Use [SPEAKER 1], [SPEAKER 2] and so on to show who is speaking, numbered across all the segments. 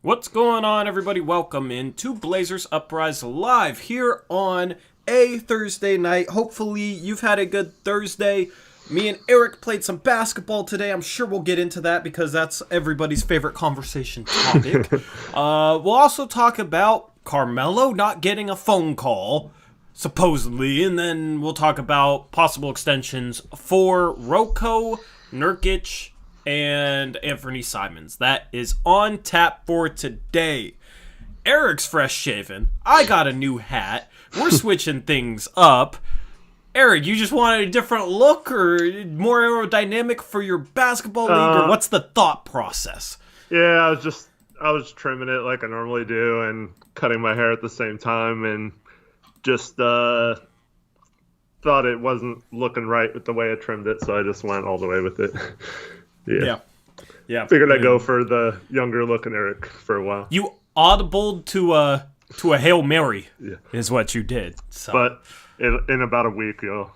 [SPEAKER 1] What's going on, everybody? Welcome in to Blazers Uprise Live here on a Thursday night. Hopefully, you've had a good Thursday. Me and Eric played some basketball today. I'm sure we'll get into that because that's everybody's favorite conversation topic. We'll also talk about Carmelo not getting a phone call, supposedly, and then we'll talk about possible extensions for Rocco, Nurkic, and Anthony Simons. That is on tap for today. Eric's fresh shaven. I got a new hat. We're switching things up. Eric, you just wanted a different look or more aerodynamic for your basketball league, or what's the thought process?
[SPEAKER 2] Yeah, I was trimming it like I normally do and cutting my hair at the same time, and just thought it wasn't looking right with the way I trimmed it, so I just went all the way with it. Yeah. Figured I'd go for the younger looking Eric for a while.
[SPEAKER 1] You audibled to a Hail Mary, is what you did. So.
[SPEAKER 2] But in about a week, it'll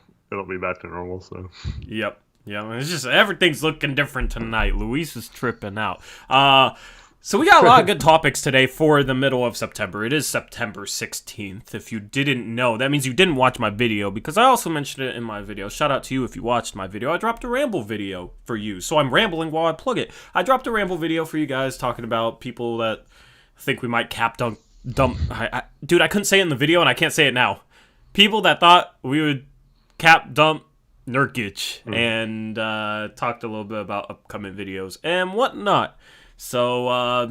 [SPEAKER 2] be back to normal. So.
[SPEAKER 1] Yep. It's just everything's looking different tonight. Luis is tripping out. So we got a lot of good topics today for the middle of September. It is September 16th. If you didn't know, that means you didn't watch my video, because I also mentioned it in my video. Shout out to you if you watched my video. I dropped a ramble video for you, so I'm rambling while I plug it. I dropped a ramble video for you guys talking about people that think we might cap dump. Dude, I couldn't say it in the video, and I can't say it now. People that thought we would cap dump Nurkic, and talked a little bit about upcoming videos and whatnot. So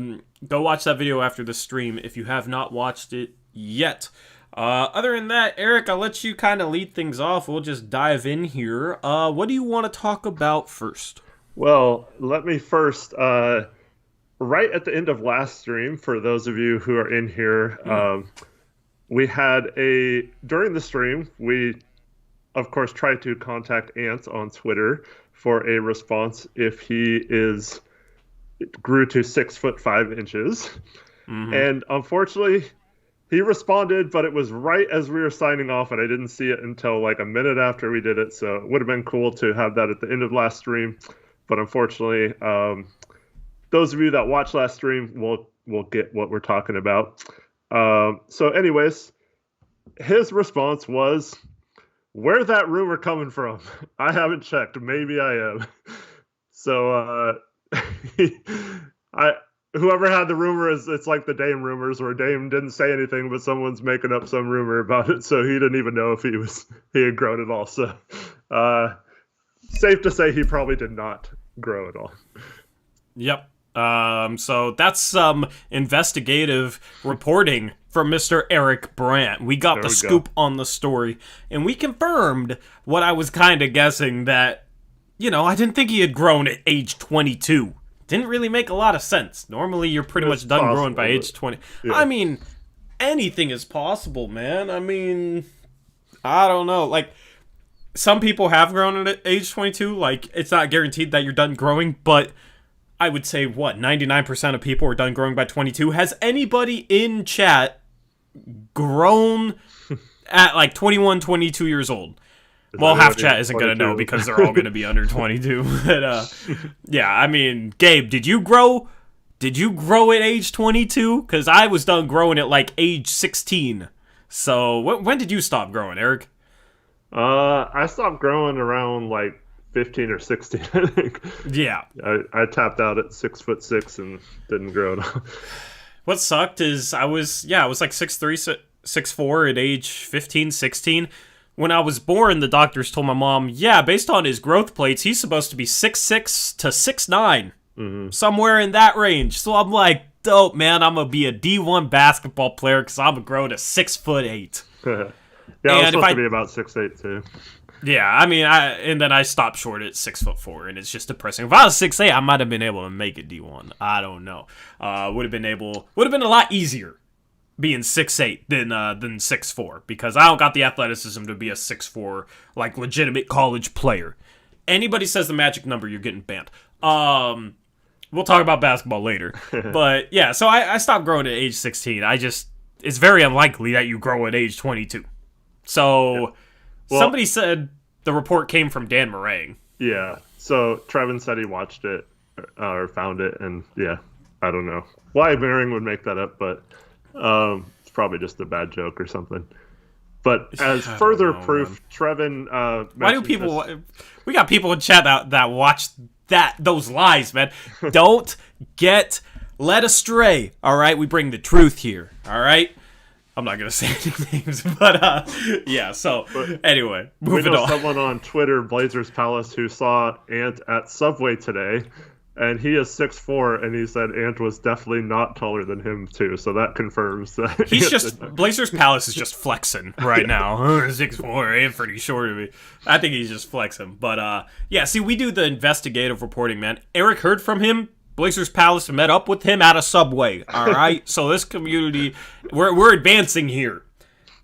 [SPEAKER 1] go watch that video after the stream if you have not watched it yet. Other than that, Eric, I'll let you kind of lead things off. We'll just dive in here. What do you want to talk about first?
[SPEAKER 2] Well, let me first, right at the end of last stream, for those of you who are in here, we had during the stream, we, of course, tried to contact Ant on Twitter for a response if he grew to 6'5". And unfortunately, he responded, but it was right as we were signing off, and I didn't see it until like a minute after we did it. So it would have been cool to have that at the end of last stream, but unfortunately, those of you that watched last stream will get what we're talking about. So anyways, his response was, "Where's that rumor coming from? I haven't checked. Maybe I am." So whoever had the rumor, it's like the Dame rumors, where Dame didn't say anything, but someone's making up some rumor about it, so he didn't even know if he had grown at all. So safe to say he probably did not grow at all.
[SPEAKER 1] Yep. So that's some investigative reporting from Mr. Eric Brandt. We got the scoop on the story, and we confirmed what I was kind of guessing, that, I didn't think he had grown at age 22. Didn't really make a lot of sense. Normally, you're pretty much done growing by age 20. Yeah. I mean, anything is possible, man. I mean, I don't know. Like, some people have grown at age 22. Like, it's not guaranteed that you're done growing, but I would say, 99% of people are done growing by 22. Has anybody in chat grown at, like, 21, 22 years old? Well, half chat isn't going to know because they're all going to be under 22. But, yeah, I mean, Gabe, did you grow? Did you grow at age 22? Because I was done growing at, like, age 16. So, when did you stop growing, Eric?
[SPEAKER 2] I stopped growing around, like, 15 or 16, I think.
[SPEAKER 1] Yeah.
[SPEAKER 2] I tapped out at 6'6" and didn't grow at all.
[SPEAKER 1] What sucked is I was like 6'3", 6'4" at age 15, 16. When I was born, the doctors told my mom, based on his growth plates, he's supposed to be 6'6" to 6'9", somewhere in that range. So I'm like, dope, man, I'm going to be a D1 basketball player because I'm going to grow to 6'8".
[SPEAKER 2] Yeah, I was supposed to be about 6'8", too.
[SPEAKER 1] Yeah, I mean, and then I stopped short at 6'4", and it's just depressing. If I was 6'8", I might have been able to make it D1. I don't know. Would have been a lot easier being 6'8" than 6'4", because I don't got the athleticism to be a 6'4", like, legitimate college player. Anybody says the magic number, you're getting banned. We'll talk about basketball later. But yeah, so I stopped growing at age 16. It's very unlikely that you grow at age 22. So. Yeah. Well, somebody said the report came from Dan Meringue.
[SPEAKER 2] Yeah. So Trevin said he watched it or found it, and yeah, I don't know why Maring would make that up, but it's probably just a bad joke or something. But as further proof, man. Trevin.
[SPEAKER 1] Why do people? We got people in chat that watch those lies, man. Don't get led astray. All right, we bring the truth here. All right. I'm not gonna say any names, but yeah. So anyway, moving on.
[SPEAKER 2] Someone on Twitter, Blazers Palace, who saw Ant at Subway today, and he is 6'4", and he said Ant was definitely not taller than him too. So that confirms that
[SPEAKER 1] he's just Blazers Palace is just flexing right now. 6'4", Ant pretty short of me. I think he's just flexing. But yeah. See, we do the investigative reporting, man. Eric heard from him. Blazers Palace met up with him at a Subway, all right? So this community, we're advancing here,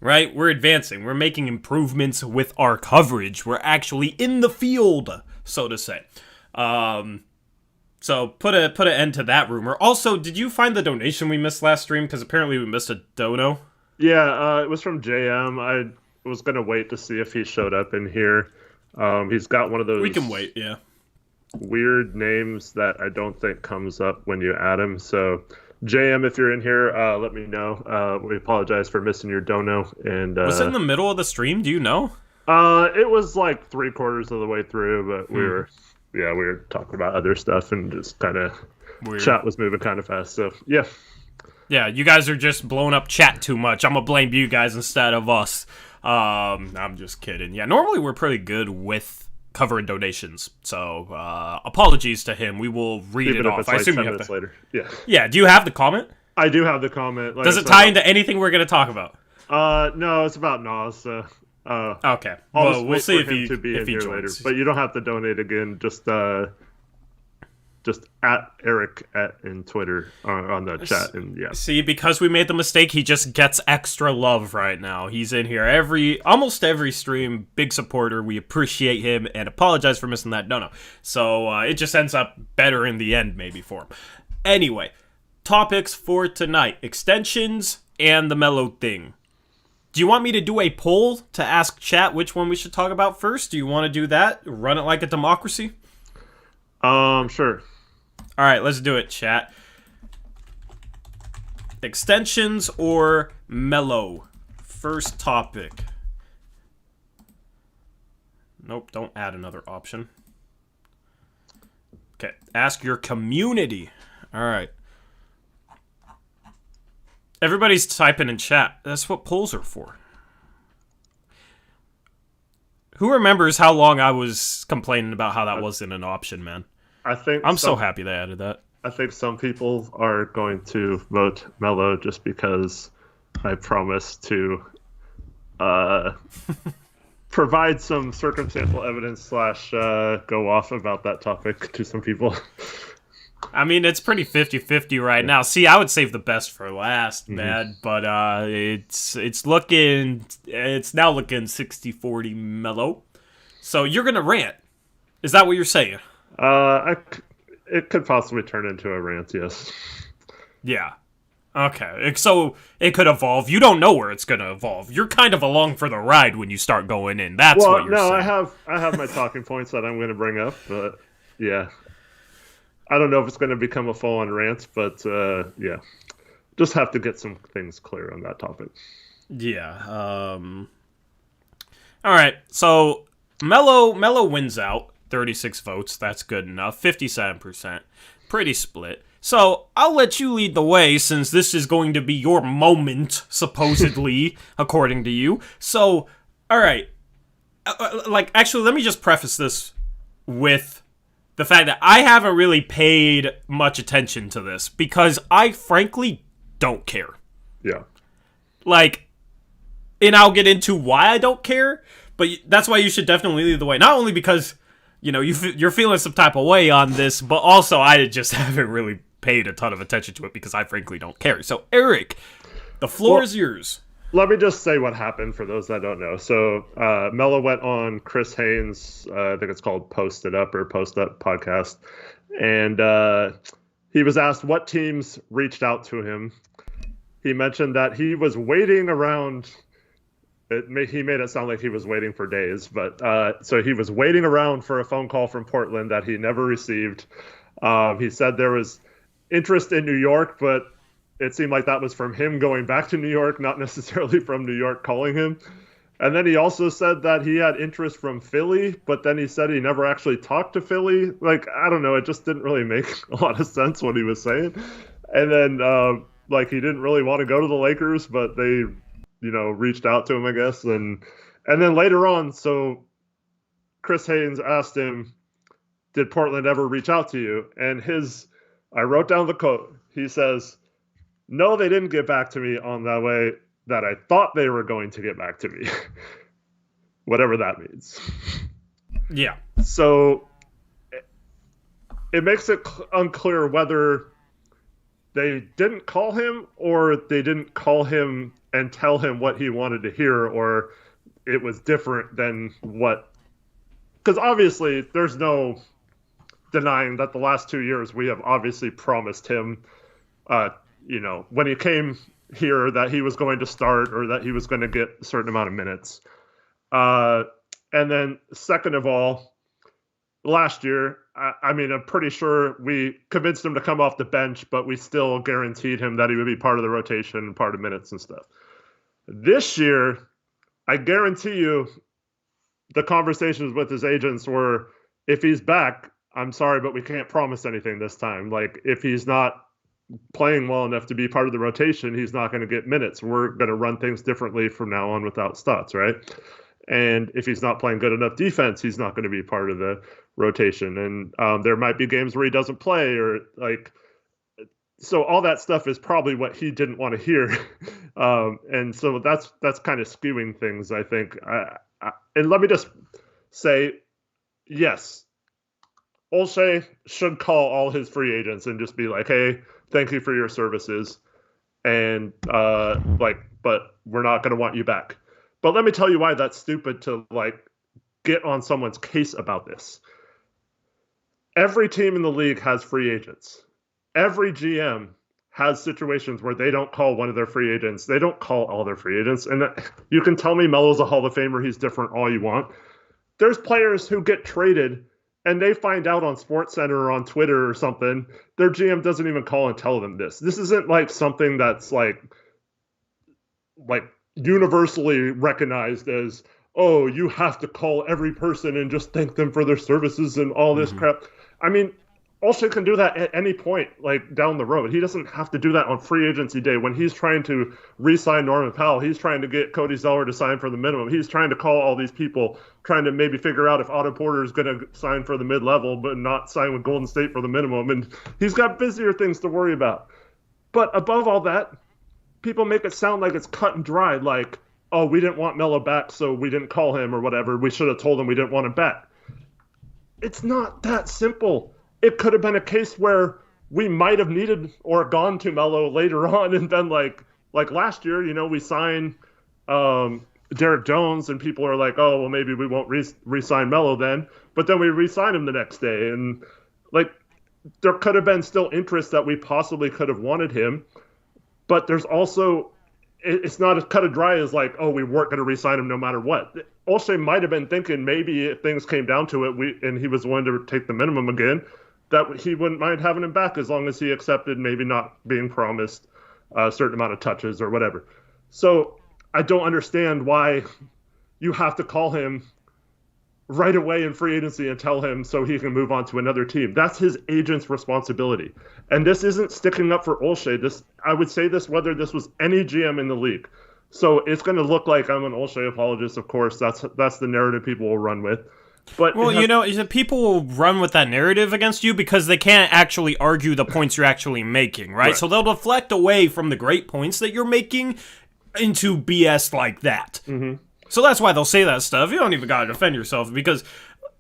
[SPEAKER 1] right? We're advancing. We're making improvements with our coverage. We're actually in the field, so to say. So put an end to that rumor. Also, did you find the donation we missed last stream? Because apparently we missed a dono.
[SPEAKER 2] Yeah, it was from JM. I was going to wait to see if he showed up in here. He's got one of those...
[SPEAKER 1] We can wait, yeah.
[SPEAKER 2] Weird names that I don't think comes up when you add him. So, JM, if you're in here, let me know. We apologize for missing your dono. And
[SPEAKER 1] was it in the middle of the stream? Do you know?
[SPEAKER 2] It was like 3/4 of the way through, but we were talking about other stuff and just kind of chat was moving kind of fast. So yeah.
[SPEAKER 1] Yeah, you guys are just blowing up chat too much. I'm gonna blame you guys instead of us. I'm just kidding. Yeah, normally we're pretty good with covering donations, so apologies to him. We will read it off. I assume you have to...
[SPEAKER 2] later. Yeah.
[SPEAKER 1] Yeah. Do you have the comment?
[SPEAKER 2] I do have the comment.
[SPEAKER 1] Does it tie into anything we're going to talk about?
[SPEAKER 2] No, it's about Nas. So,
[SPEAKER 1] okay. Well, we'll see if he joins.
[SPEAKER 2] Later. But you don't have to donate again. Just at Eric in Twitter on the chat, and yeah.
[SPEAKER 1] See, because we made the mistake, he just gets extra love right now. He's in here almost every stream. Big supporter. We appreciate him and apologize for missing that. No. So it just ends up better in the end, maybe for him. Anyway, topics for tonight: extensions and the Melo thing. Do you want me to do a poll to ask chat which one we should talk about first? Do you want to do that? Run it like a democracy?
[SPEAKER 2] Sure.
[SPEAKER 1] All right, let's do it, chat. Extensions or Melo? First topic. Nope, don't add another option. Okay, ask your community. All right. Everybody's typing in chat. That's what polls are for. Who remembers how long I was complaining about how that wasn't an option, man? I'm so happy they added that.
[SPEAKER 2] I think some people are going to vote Melo just because I promised to provide some circumstantial evidence / go off about that topic to some people.
[SPEAKER 1] I mean, it's pretty 50-50 right now. See, I would save the best for last, man, but it's now looking 60-40 Melo. So you're gonna rant. Is that what you're saying?
[SPEAKER 2] It could possibly turn into a rant, yes.
[SPEAKER 1] Yeah. Okay. So it could evolve. You don't know where it's going to evolve. You're kind of along for the ride when you start going in. That's what you're saying.
[SPEAKER 2] I have my talking points that I'm going to bring up, but yeah. I don't know if it's going to become a full-on rant, but yeah. Just have to get some things clear on that topic.
[SPEAKER 1] Yeah. All right. So Melo wins out. 36 votes, that's good enough. 57%. Pretty split. So, I'll let you lead the way since this is going to be your moment, supposedly, according to you. So, alright. Actually, let me just preface this with the fact that I haven't really paid much attention to this because I frankly don't care.
[SPEAKER 2] Yeah.
[SPEAKER 1] And I'll get into why I don't care, but that's why you should definitely lead the way. Not only because... you're feeling some type of way on this, but also I just haven't really paid a ton of attention to it because I frankly don't care. So, Eric, the floor is yours.
[SPEAKER 2] Let me just say what happened for those that don't know. So, Melo went on Chris Haynes', I think it's called Post It Up or Post Up podcast, and he was asked what teams reached out to him. He mentioned that he was waiting around... He made it sound like he was waiting for days, but so he was waiting around for a phone call from Portland that he never received. He said there was interest in New York, but it seemed like that was from him going back to New York, not necessarily from New York calling him. And then he also said that he had interest from Philly, but then he said he never actually talked to Philly. Like, I don't know. It just didn't really make a lot of sense what he was saying. And then, like, he didn't really want to go to the Lakers, but they, reached out to him, I guess. And then later on, so Chris Haynes asked him, did Portland ever reach out to you? And I wrote down the quote. He says, no, they didn't get back to me on that way that I thought they were going to get back to me. Whatever that means.
[SPEAKER 1] Yeah.
[SPEAKER 2] So it makes it unclear whether they didn't call him or they didn't call him and tell him what he wanted to hear, or it was different than what. Because obviously there's no denying that the last 2 years we have obviously promised him, when he came here, that he was going to start or that he was going to get a certain amount of minutes. And then second of all, last year, I'm pretty sure we convinced him to come off the bench, but we still guaranteed him that he would be part of the rotation and part of minutes and stuff. This year, I guarantee you the conversations with his agents were, if he's back, I'm sorry, but we can't promise anything this time. Like, if he's not playing well enough to be part of the rotation, he's not going to get minutes. We're going to run things differently from now on without Stotts, right? And if he's not playing good enough defense, he's not going to be part of the rotation. And there might be games where he doesn't play, or like, so all that stuff is probably what he didn't want to hear. And so that's kind of skewing things, I think. And let me just say, yes, Olshey should call all his free agents and just be like, hey, thank you for your services. And but we're not going to want you back. But let me tell you why that's stupid to get on someone's case about this. Every team in the league has free agents. Every GM has situations where they don't call one of their free agents. They don't call all their free agents. And you can tell me Melo's a Hall of Famer, he's different, all you want. There's players who get traded and they find out on SportsCenter or on Twitter or something. Their GM doesn't even call and tell them this. This isn't like something that's like universally recognized as, oh, you have to call every person and just thank them for their services and all this crap. I mean, Olshey can do that at any point, down the road. He doesn't have to do that on free agency day. When he's trying to re-sign Norman Powell, he's trying to get Cody Zeller to sign for the minimum. He's trying to call all these people, trying to maybe figure out if Otto Porter is going to sign for the mid-level, but not sign with Golden State for the minimum. And he's got busier things to worry about. But above all that, people make it sound like it's cut and dry, like, oh, we didn't want Melo back, so we didn't call him or whatever. We should have told him we didn't want him back. It's not that simple. It could have been a case where we might have needed or gone to Melo later on and been like last year, we signed Derek Jones and people are like, oh, well, maybe we won't re-sign Melo then. But then we re-sign him the next day. And there could have been still interest that we possibly could have wanted him. But there's also, it's not as cut and dry as oh, we weren't going to re-sign him no matter what. Olshey might have been thinking maybe if things came down to it and he was willing to take the minimum again, that he wouldn't mind having him back as long as he accepted maybe not being promised a certain amount of touches or whatever. So I don't understand why you have to call him right away in free agency and tell him so he can move on to another team. That's his agent's responsibility. And this isn't sticking up for Olshey. I would say this whether this was any GM in the league. So it's going to look like I'm an Olshey apologist, of course. That's the narrative people will run with. But people will run with that narrative against you because they can't actually argue the points you're actually making, right? So they'll deflect away from the great points that you're making into BS like that. Mm-hmm. So that's why they'll say that stuff. You don't even gotta defend yourself because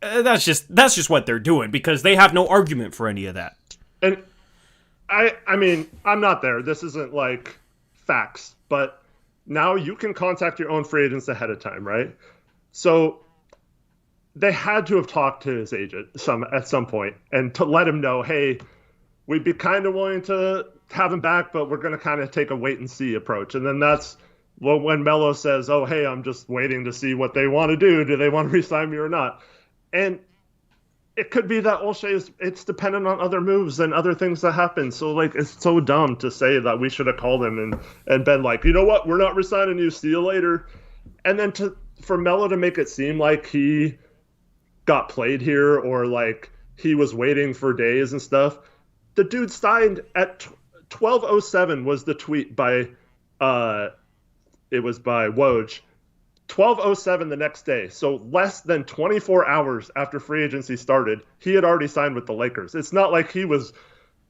[SPEAKER 2] that's just what they're doing because they have no argument for any of that. And I mean, I'm not there. This isn't facts, but now you can contact your own free agents ahead of time, right? So they had to have talked to his agent at some point and to let him know, hey, we'd be kind of willing to have him back, but we're going to kind of take a wait and see approach. And then that's when Melo says, oh, hey, I'm just waiting to see what they want to do. Do they want to re-sign me or not? And it could be that it's dependent on other moves and other things that happen. So like, it's so dumb to say that we should have called him and been like, you know what, we're not resigning you. See you later. And then for Melo to make it seem like he got played here or like he was waiting for days and stuff. The dude signed at 12:07 was the tweet by it was by Woj. 12:07 the next day, so less than 24 hours after free agency started, he had already signed with the Lakers. It's not like he was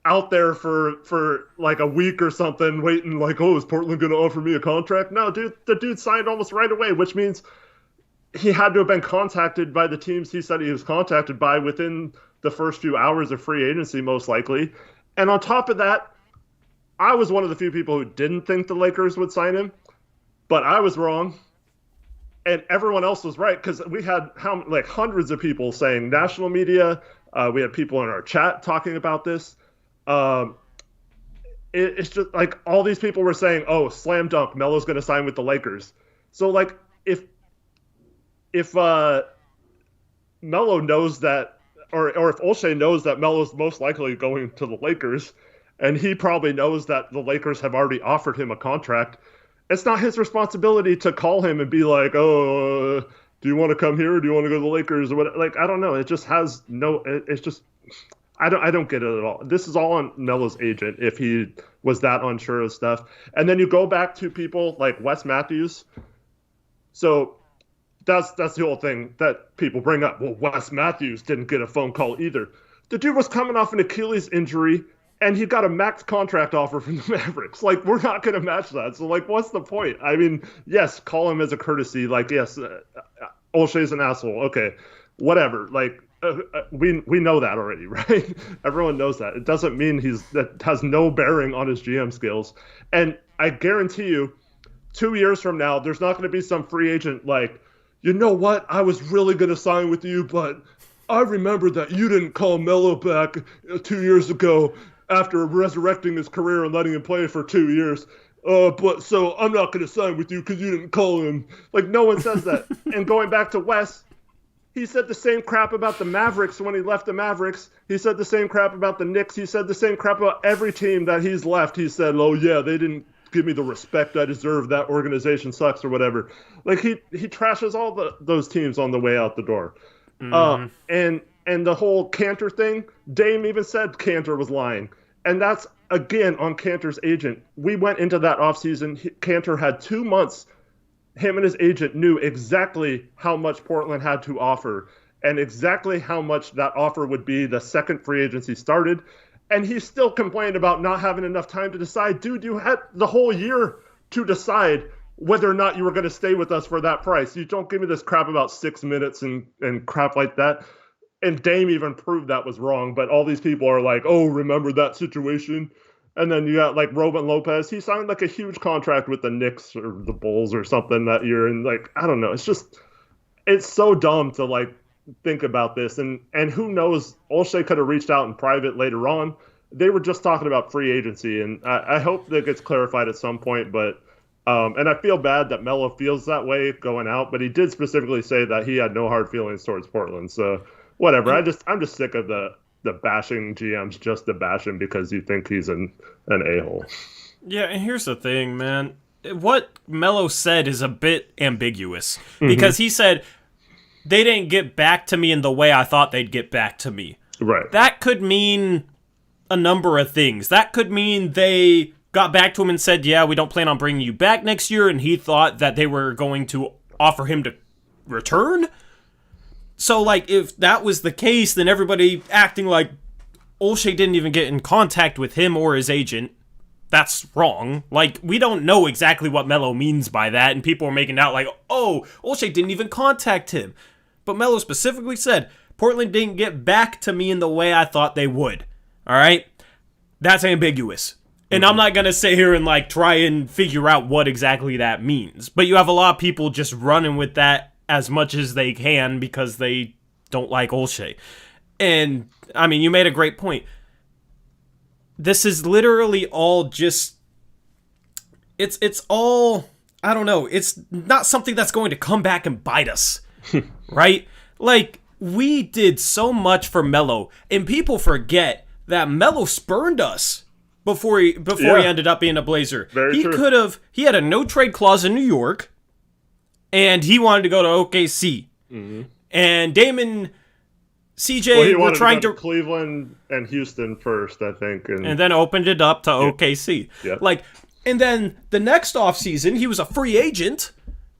[SPEAKER 2] out there for like a week or something waiting like, oh, is Portland going to offer me a contract? No, dude, the dude signed almost right away, which means he had to have been contacted by the teams he said he was contacted by within the first few hours of free agency, most likely. And on top of that, I was one of the few people who didn't think the Lakers would sign him, but I was wrong. And everyone else was right, because we had hundreds of people saying, national media, we had people in our chat talking about this. It's just like all these people were saying, oh, slam dunk, Melo's going to sign with the Lakers. So like if Melo knows that, or if Olshey knows that Melo's most likely going to the Lakers, and he probably knows that the Lakers have already offered him a contract, it's not his responsibility to call him and be like, oh, do you want to come here or do you want to go to the Lakers or what? Like, I don't know. It just has no, it's just, I don't get it at all. This is all on Melo's agent if he was that unsure of stuff. And then you go back to people like Wes Matthews. So that's the whole thing that people bring up. Well, Wes Matthews didn't get a phone call either. The dude was coming off an Achilles injury, and he got a max contract offer from the Mavericks. Like, we're not going to match that. So, like, what's the point? I mean, yes, call him as a courtesy. Like, yes, Olshey's an asshole. Okay, whatever. Like, we know that already, right? Everyone knows that. It doesn't mean that has no bearing on his GM skills. And I guarantee you, 2 years from now, there's not going to be some free agent like, you know what? I was really going to sign with you, but I remember that you didn't call Melo back 2 years ago after resurrecting his career and letting him play for 2 years. But so I'm not going to sign with you because you didn't call him. Like, no one says that. And going back to Wes, he said the same crap about the Mavericks when he left the Mavericks. He said the same crap about the Knicks. He said the same crap about every team that he's left. He said, oh, yeah, they didn't give me the respect I deserve. That organization sucks or whatever. Like, he trashes all those teams on the way out the door. Mm-hmm. And the whole Cantor thing, Dame even said Cantor was lying. And that's, again, on Cantor's agent. We went into that offseason. Cantor had 2 months. Him and his agent knew exactly how much Portland had to offer and exactly how much that offer would be the second free agency started. And he still complained about not having enough time to decide. Dude, you had the whole year to decide whether or not you were going to stay with us for that price. You don't give me this crap about 6 minutes and crap like that. And Dame even proved that was wrong. But all these people are like, oh, remember that situation? And then you got like Robin Lopez. He signed like a huge contract with the Knicks or the Bulls or something that year. And like, I don't know. It's so dumb to like think about this. And who knows, Olshey could have reached out in private later on. They were just talking about free agency. And I hope that gets clarified at some point. But and I feel bad that Melo feels that way going out. But he did specifically say that he had no hard feelings towards Portland. So whatever. I'm just sick of the bashing GMs just to bash him because you think he's an a-hole.
[SPEAKER 1] Yeah, and here's the thing, man. What Melo said is a bit ambiguous because he said, they didn't get back to me in the way I thought they'd get back to me.
[SPEAKER 2] Right.
[SPEAKER 1] That could mean a number of things. That could mean they got back to him and said, yeah, we don't plan on bringing you back next year, and he thought that they were going to offer him to return. So, like, if that was the case, then everybody acting like Olshey didn't even get in contact with him or his agent, that's wrong. Like, we don't know exactly what Melo means by that, and people are making out like, oh, Olshey didn't even contact him. But Melo specifically said, Portland didn't get back to me in the way I thought they would. All right? That's ambiguous. And I'm not going to sit here and, like, try and figure out what exactly that means. But you have a lot of people just running with that as much as they can because they don't like Olshey. And, I mean, you made a great point. This is literally all just... It's all... I don't know. It's not something that's going to come back and bite us. Right? Like, we did so much for Melo, and people forget that Melo spurned us before he ended up being a Blazer.
[SPEAKER 2] Very true.
[SPEAKER 1] He had a no trade clause in New York, and he wanted to go to OKC.
[SPEAKER 2] Mm-hmm.
[SPEAKER 1] And Damon, CJ were trying to
[SPEAKER 2] Cleveland and Houston first, I think,
[SPEAKER 1] and then opened it up to OKC.
[SPEAKER 2] Yeah.
[SPEAKER 1] And then the next offseason, he was a free agent,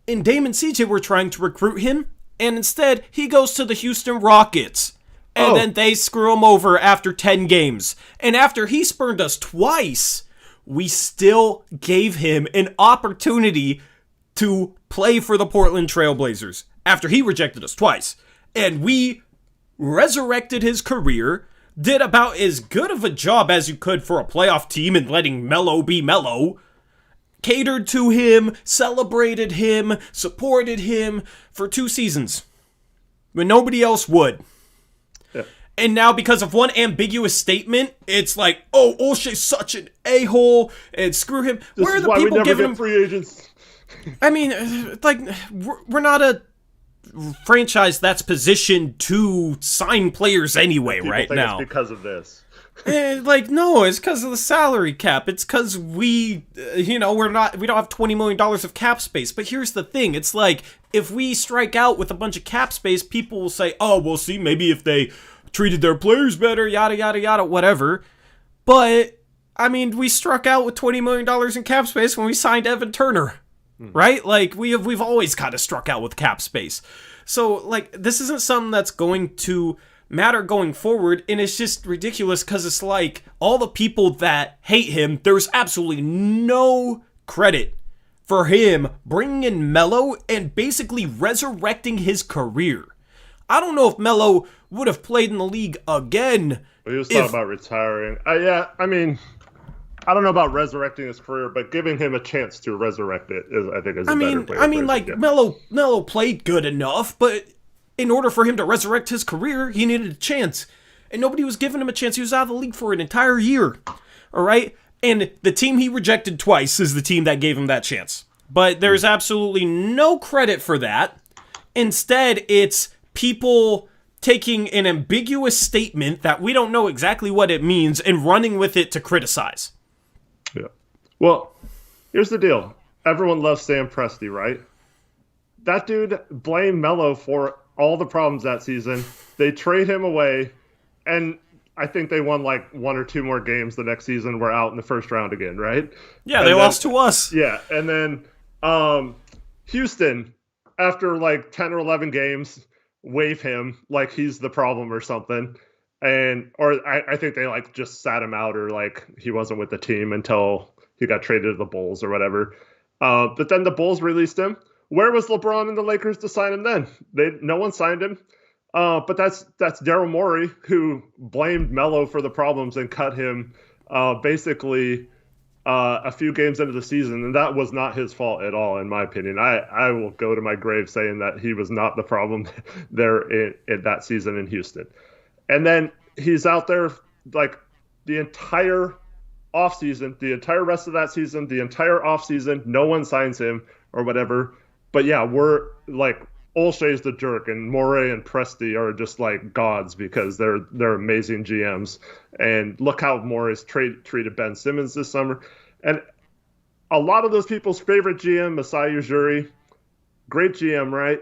[SPEAKER 1] and Dame and CJ were trying to recruit him, and instead he goes to the Houston Rockets. And then they screw him over after 10 games. And after he spurned us twice, we still gave him an opportunity to play for the Portland Trail Blazers after he rejected us twice. And we resurrected his career, did about as good of a job as you could for a playoff team in letting Melo be Melo, catered to him, celebrated him, supported him for 2 seasons when nobody else would.
[SPEAKER 2] Yeah.
[SPEAKER 1] And now, because of one ambiguous statement, it's like, oh, Olshey's such an a-hole, and screw him.
[SPEAKER 2] Where are the people giving him free agents?
[SPEAKER 1] I mean, we're not a franchise that's positioned to sign players anyway
[SPEAKER 2] people
[SPEAKER 1] right
[SPEAKER 2] think
[SPEAKER 1] now.
[SPEAKER 2] It's because of this.
[SPEAKER 1] No, it's because of the salary cap. It's because we don't have $20 million of cap space. But here's the thing. It's like, if we strike out with a bunch of cap space, people will say, oh, well, see, maybe if they treated their players better, yada, yada, yada, whatever. But, I mean, we struck out with $20 million in cap space when we signed Evan Turner, right? Like, we've always kind of struck out with cap space. So, like, this isn't something that's going to matter going forward, and it's just ridiculous because it's like, all the people that hate him, there's absolutely no credit for him bringing in Melo and basically resurrecting his career. I don't know if Melo would have played in the league again.
[SPEAKER 2] He was talking about retiring. I mean, I don't know about resurrecting his career, but giving him a chance to resurrect it is, I think, is a better way.
[SPEAKER 1] I mean, like, Melo played good enough, but in order for him to resurrect his career, he needed a chance. And nobody was giving him a chance. He was out of the league for an entire year. All right? And the team he rejected twice is the team that gave him that chance. But there's absolutely no credit for that. Instead, it's people taking an ambiguous statement that we don't know exactly what it means and running with it to criticize.
[SPEAKER 2] Yeah. Well, here's the deal. Everyone loves Sam Presti, right? That dude blamed Melo for all the problems that season. They trade him away, and I think they won like 1 or 2 more games the next season. We're out in the first round again, right?
[SPEAKER 1] Yeah, they lost to us.
[SPEAKER 2] Yeah, and then Houston, after like 10 or 11 games, waive him like he's the problem or something. Or I think they like just sat him out, or like he wasn't with the team until he got traded to the Bulls or whatever. But then the Bulls released him. Where was LeBron and the Lakers to sign him then? No one signed him. But that's Daryl Morey, who blamed Melo for the problems and cut him basically a few games into the season, and that was not his fault at all, in my opinion. I will go to my grave saying that he was not the problem there in that season in Houston. And then he's out there like the entire offseason, the entire rest of that season, the entire offseason, no one signs him or whatever. But yeah, we're like, Olshey's the jerk, and Morey and Presti are just like gods because they're amazing GMs. And look how Morey's treated Ben Simmons this summer. And a lot of those people's favorite GM, Masai Ujiri, great GM, right?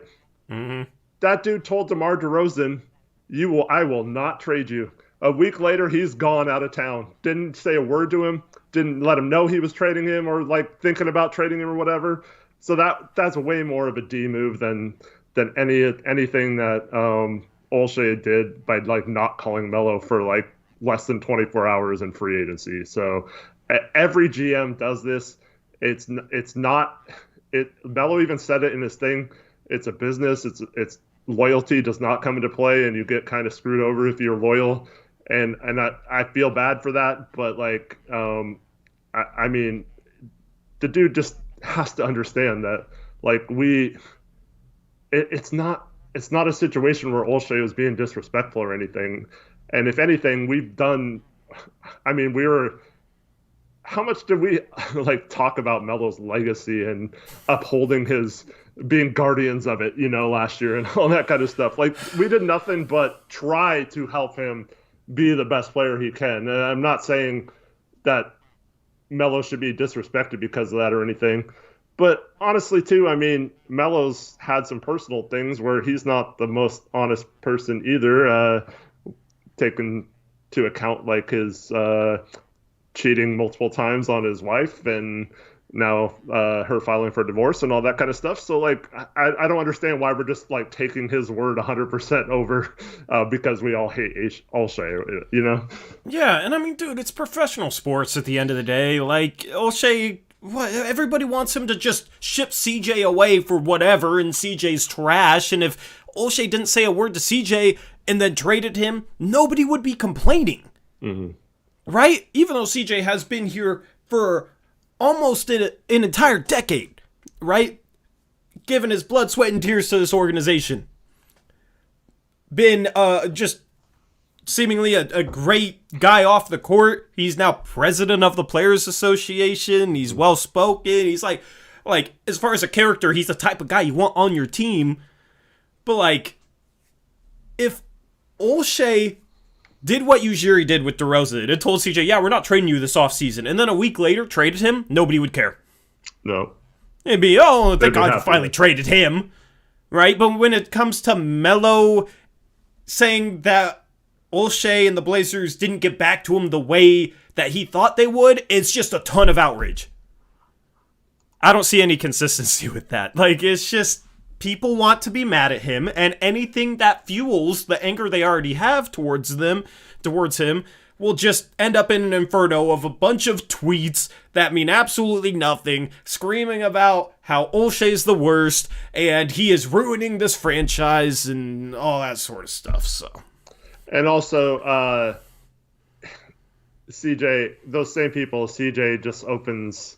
[SPEAKER 1] Mm-hmm.
[SPEAKER 2] That dude told DeMar DeRozan, I will not trade you. A week later, he's gone out of town. Didn't say a word to him. Didn't let him know he was trading him or like thinking about trading him or whatever. So that's way more of a D move than anything that Olshey did by like not calling Melo for like less than 24 hours in free agency. So every GM does this. It's not. Melo even said it in his thing. It's a business. It's loyalty does not come into play, and you get kind of screwed over if you're loyal. And I feel bad for that, but like I mean, the dude just has to understand that like it's not a situation where Olshey was being disrespectful or anything. And if anything, we've done, I mean, we were how much did we like talk about Melo's legacy and upholding his being guardians of it, last year and all that kind of stuff. Like, we did nothing but try to help him be the best player he can. And I'm not saying that Melo should be disrespected because of that or anything. But honestly, too, I mean, Melo's had some personal things where he's not the most honest person either, taking to account like his cheating multiple times on his wife and now her filing for divorce and all that kind of stuff. So, like, I don't understand why we're just, like, taking his word 100% over because we all hate Olshey,
[SPEAKER 1] Yeah, and I mean, dude, it's professional sports at the end of the day. Like, Olshey, everybody wants him to just ship CJ away for whatever, and CJ's trash, and if Olshey didn't say a word to CJ and then traded him, nobody would be complaining.
[SPEAKER 2] Mm-hmm.
[SPEAKER 1] Right? Even though CJ has been here for almost an entire decade, right? Given his blood, sweat, and tears to this organization. Been just seemingly a great guy off the court. He's now president of the Players Association. He's well-spoken. He's like, as far as a character, he's the type of guy you want on your team. But, like, if Olshey did what Ujiri did with DeRozan and told CJ, yeah, we're not trading you this offseason, and then a week later traded him, nobody would care.
[SPEAKER 2] No.
[SPEAKER 1] It'd be, oh, thank God you finally traded him. Right? But when it comes to Melo saying that Olshey and the Blazers didn't get back to him the way that he thought they would, it's just a ton of outrage. I don't see any consistency with that. Like, it's just people want to be mad at him, and anything that fuels the anger they already have towards him will just end up in an inferno of a bunch of tweets that mean absolutely nothing, screaming about how Olshey's the worst, and he is ruining this franchise, and all that sort of stuff, so.
[SPEAKER 2] And also, CJ, those same people, CJ just opens,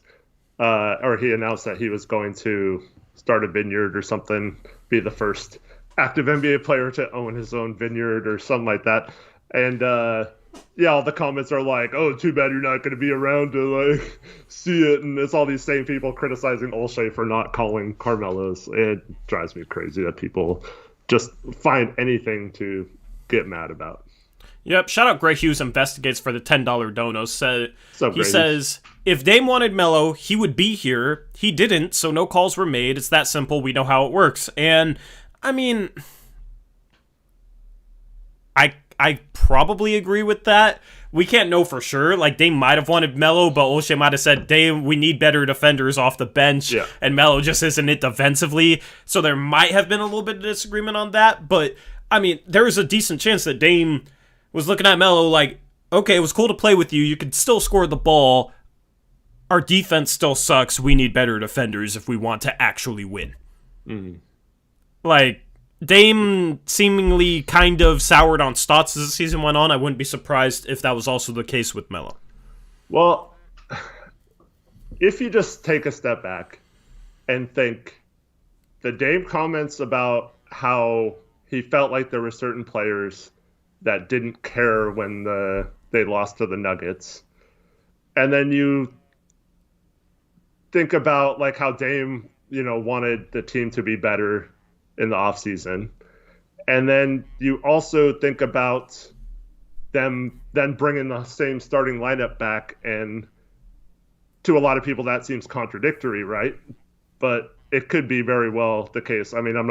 [SPEAKER 2] or he announced that he was going to start a vineyard or something, be the first active NBA player to own his own vineyard or something like that. And all the comments are like, oh, too bad you're not going to be around to like see it. And it's all these same people criticizing Olshey for not calling Carmelo's. It drives me crazy that people just find anything to get mad about.
[SPEAKER 1] Yep, shout out Gray Hughes investigates for the $10 dono. He
[SPEAKER 2] Grady?
[SPEAKER 1] says, if Dame wanted Melo, he would be here. He didn't, so no calls were made. It's that simple. We know how it works. And, I mean, I probably agree with that. We can't know for sure. Like, Dame might have wanted Melo, but Olshey might have said, Dame, we need better defenders off the bench.
[SPEAKER 2] Yeah.
[SPEAKER 1] And Melo just isn't it defensively. So there might have been a little bit of disagreement on that. But, I mean, there is a decent chance that Dame was looking at Melo like, okay, it was cool to play with you. You could still score the ball. Our defense still sucks. We need better defenders if we want to actually win.
[SPEAKER 2] Mm-hmm.
[SPEAKER 1] Like, Dame seemingly kind of soured on Stotts as the season went on. I wouldn't be surprised if that was also the case with Melo.
[SPEAKER 2] Well, if you just take a step back and think the Dame comments about how he felt like there were certain players that didn't care when they lost to the Nuggets. And then you think about like how Dame, wanted the team to be better in the offseason. And then you also think about them then bringing the same starting lineup back, and to a lot of people that seems contradictory, right? But it could be very well the case. I mean, I'm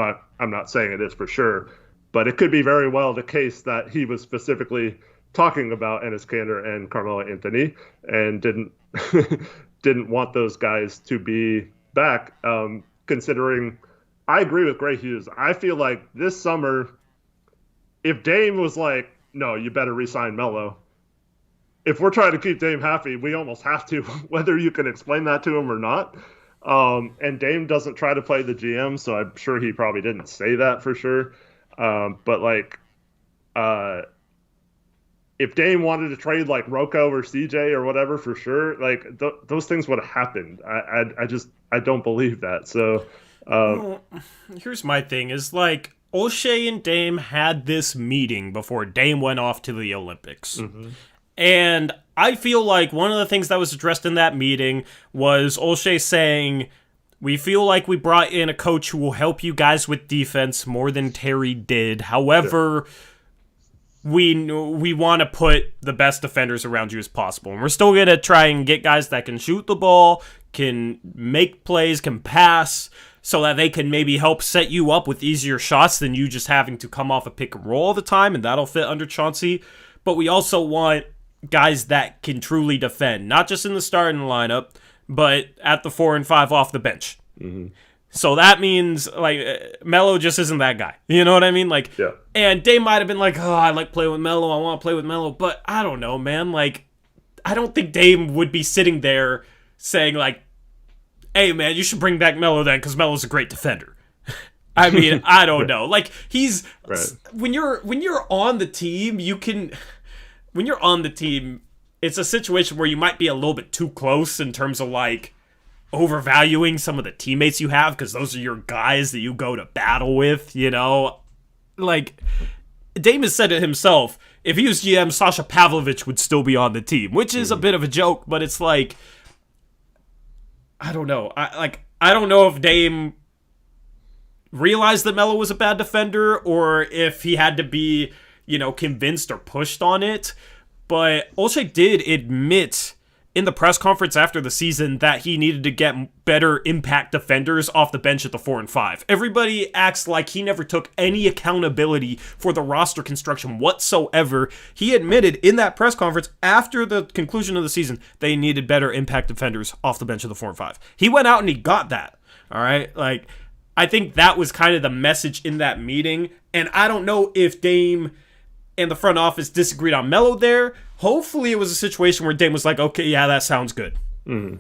[SPEAKER 2] not saying it is for sure, but it could be very well the case that he was specifically talking about Enes Kanter and Carmelo Anthony and didn't want those guys to be back. Considering, I agree with Gray Hughes. I feel like this summer, if Dame was like, no, you better re-sign Melo, if we're trying to keep Dame happy, we almost have to, whether you can explain that to him or not. And Dame doesn't try to play the GM, so I'm sure he probably didn't say that for sure. But like, if Dame wanted to trade like Rocco or CJ or whatever, for sure, like those things would have happened. I don't believe that. So,
[SPEAKER 1] well, here's my thing: is like Olshey and Dame had this meeting before Dame went off to the Olympics, And I feel like one of the things that was addressed in that meeting was Olshey saying, we feel like we brought in a coach who will help you guys with defense more than Terry did. However, we want to put the best defenders around you as possible. And we're still going to try and get guys that can shoot the ball, can make plays, can pass, so that they can maybe help set you up with easier shots than you just having to come off a pick and roll all the time, and that'll fit under Chauncey. But we also want guys that can truly defend, not just in the starting lineup, but at the 4 and 5 off the bench. Mm-hmm. So that means, like, Melo just isn't that guy. You know what I mean? Like, yeah. And Dame might have been like, oh, I like playing with Melo. I want to play with Melo. But I don't know, man. Like, I don't think Dame would be sitting there saying, like, hey, man, you should bring back Melo then because Melo's a great defender. I mean, I don't know. Like, he's... Right. When you're on the team, you can... When you're on the team, it's a situation where you might be a little bit too close in terms of, like, overvaluing some of the teammates you have because those are your guys that you go to battle with, you know? Like, Dame has said it himself. If he was GM, Sasha Pavlovich would still be on the team, which is a bit of a joke, but it's like, I don't know. I don't know if Dame realized that Melo was a bad defender or if he had to be, you know, convinced or pushed on it. But Olshey did admit in the press conference after the season that he needed to get better impact defenders off the bench at the 4 and 5. Everybody acts like he never took any accountability for the roster construction whatsoever. He admitted in that press conference after the conclusion of the season they needed better impact defenders off the bench of the 4 and 5. He went out and he got that. All right? Like, I think that was kind of the message in that meeting. And I don't know if Dame and the front office disagreed on Melo there. Hopefully it was a situation where Dame was like, okay, yeah, that sounds good. Mm-hmm.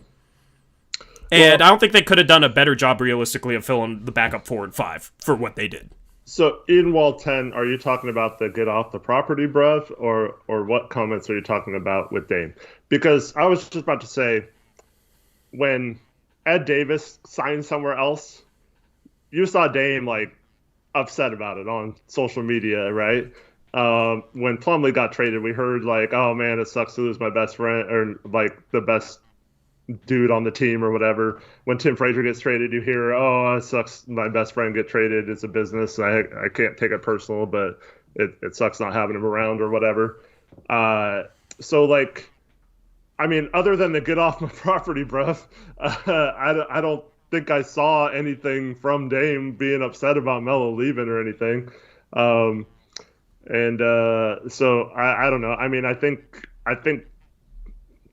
[SPEAKER 1] And I don't think they could have done a better job realistically of filling the backup 4 and 5 for what they did.
[SPEAKER 2] So in Wall 10, are you talking about the get off the property, bruv? Or what comments are you talking about with Dame? Because I was just about to say, when Ed Davis signed somewhere else, you saw Dame, like, upset about it on social media, right? When Plumlee got traded, we heard like, oh man, it sucks to lose my best friend or like the best dude on the team or whatever. When Tim Frazier gets traded, you hear, oh, it sucks my best friend get traded. It's a business. I can't take it personal, but it sucks not having him around or whatever. So like, I mean, other than the get off my property, bro, I don't think I saw anything from Dame being upset about Melo leaving or anything. So I don't know. I mean, I think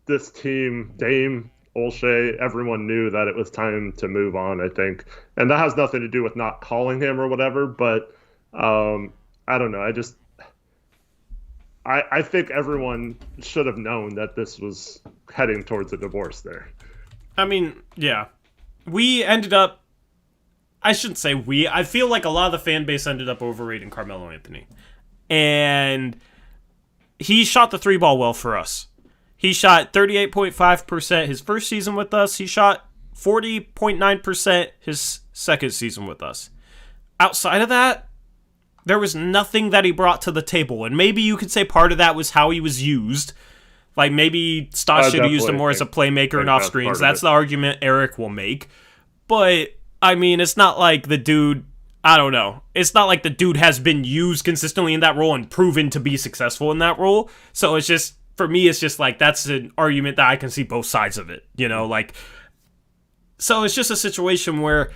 [SPEAKER 2] this team, Dame, Olshey, everyone knew that it was time to move on, I think. And that has nothing to do with not calling him or whatever, but I don't know. I think everyone should have known that this was heading towards a divorce there.
[SPEAKER 1] I mean, yeah. We ended up, I shouldn't say we, I feel like a lot of the fan base ended up overrating Carmelo Anthony. And he shot the 3-ball well for us. He shot 38.5% his first season with us. He shot 40.9% his second season with us. Outside of that, there was nothing that he brought to the table. And maybe you could say part of that was how he was used. Like maybe Stas should have used him more as a playmaker and off screens. That's the argument Eric will make. But, I mean, it's not like the dude... I don't know. It's not like the dude has been used consistently in that role and proven to be successful in that role. So it's just, for me, it's just like, that's an argument that I can see both sides of it. You know, like, so it's just a situation where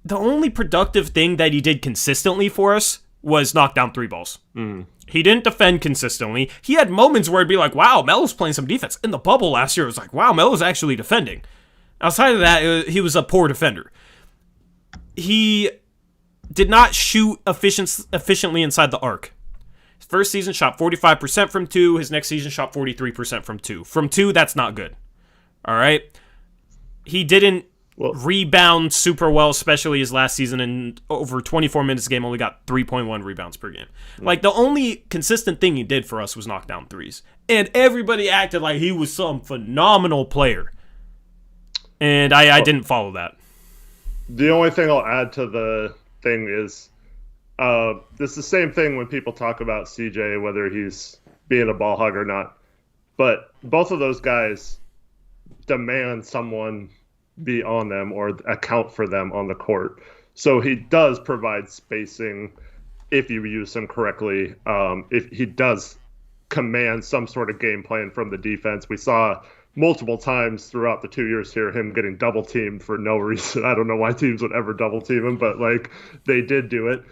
[SPEAKER 1] the only productive thing that he did consistently for us was knock down 3 balls. Mm. He didn't defend consistently. He had moments where it'd be like, wow, Melo's playing some defense. In the bubble last year, it was like, wow, Melo's actually defending. Outside of that, he was a poor defender. He did not shoot efficiently inside the arc. His first season shot 45% from 2. His next season shot 43% from 2. From 2, that's not good. All right? He didn't rebound super well, especially his last season. In over 24 minutes a game, only got 3.1 rebounds per game. Like, the only consistent thing he did for us was knock down 3s. And everybody acted like he was some phenomenal player. And I didn't follow that.
[SPEAKER 2] The only thing I'll add to the thing is it's the same thing when people talk about CJ, whether he's being a ball hog or not. But both of those guys demand someone be on them or account for them on the court. So he does provide spacing if you use him correctly. If he does command some sort of game plan from the defense. We saw multiple times throughout the 2 years here him getting double teamed for no reason. I don't know why teams would ever double team him, but like they did do it.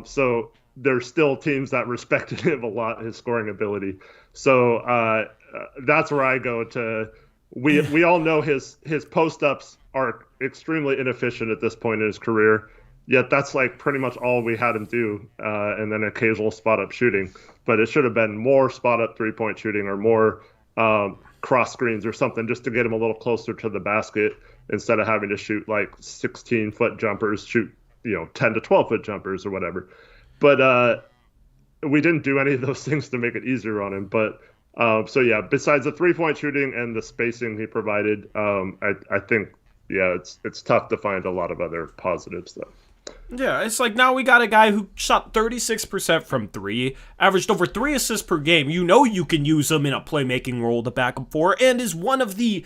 [SPEAKER 2] So there's still teams that respected him a lot, his scoring ability. So that's where I go to. We all know his post ups are extremely inefficient at this point in his career. Yet that's like pretty much all we had him do, and then occasional spot up shooting. But it should have been more spot up 3-point shooting or more cross screens or something just to get him a little closer to the basket instead of having to shoot like 16-foot jumpers, shoot 10 to 12-foot jumpers or whatever. But we didn't do any of those things to make it easier on him. But so yeah, besides the 3-point shooting and the spacing he provided, I think it's tough to find a lot of other positives though.
[SPEAKER 1] Yeah, it's like now we got a guy who shot 36% from 3, averaged over 3 assists per game. You can use him in a playmaking role to back up for, and is one of the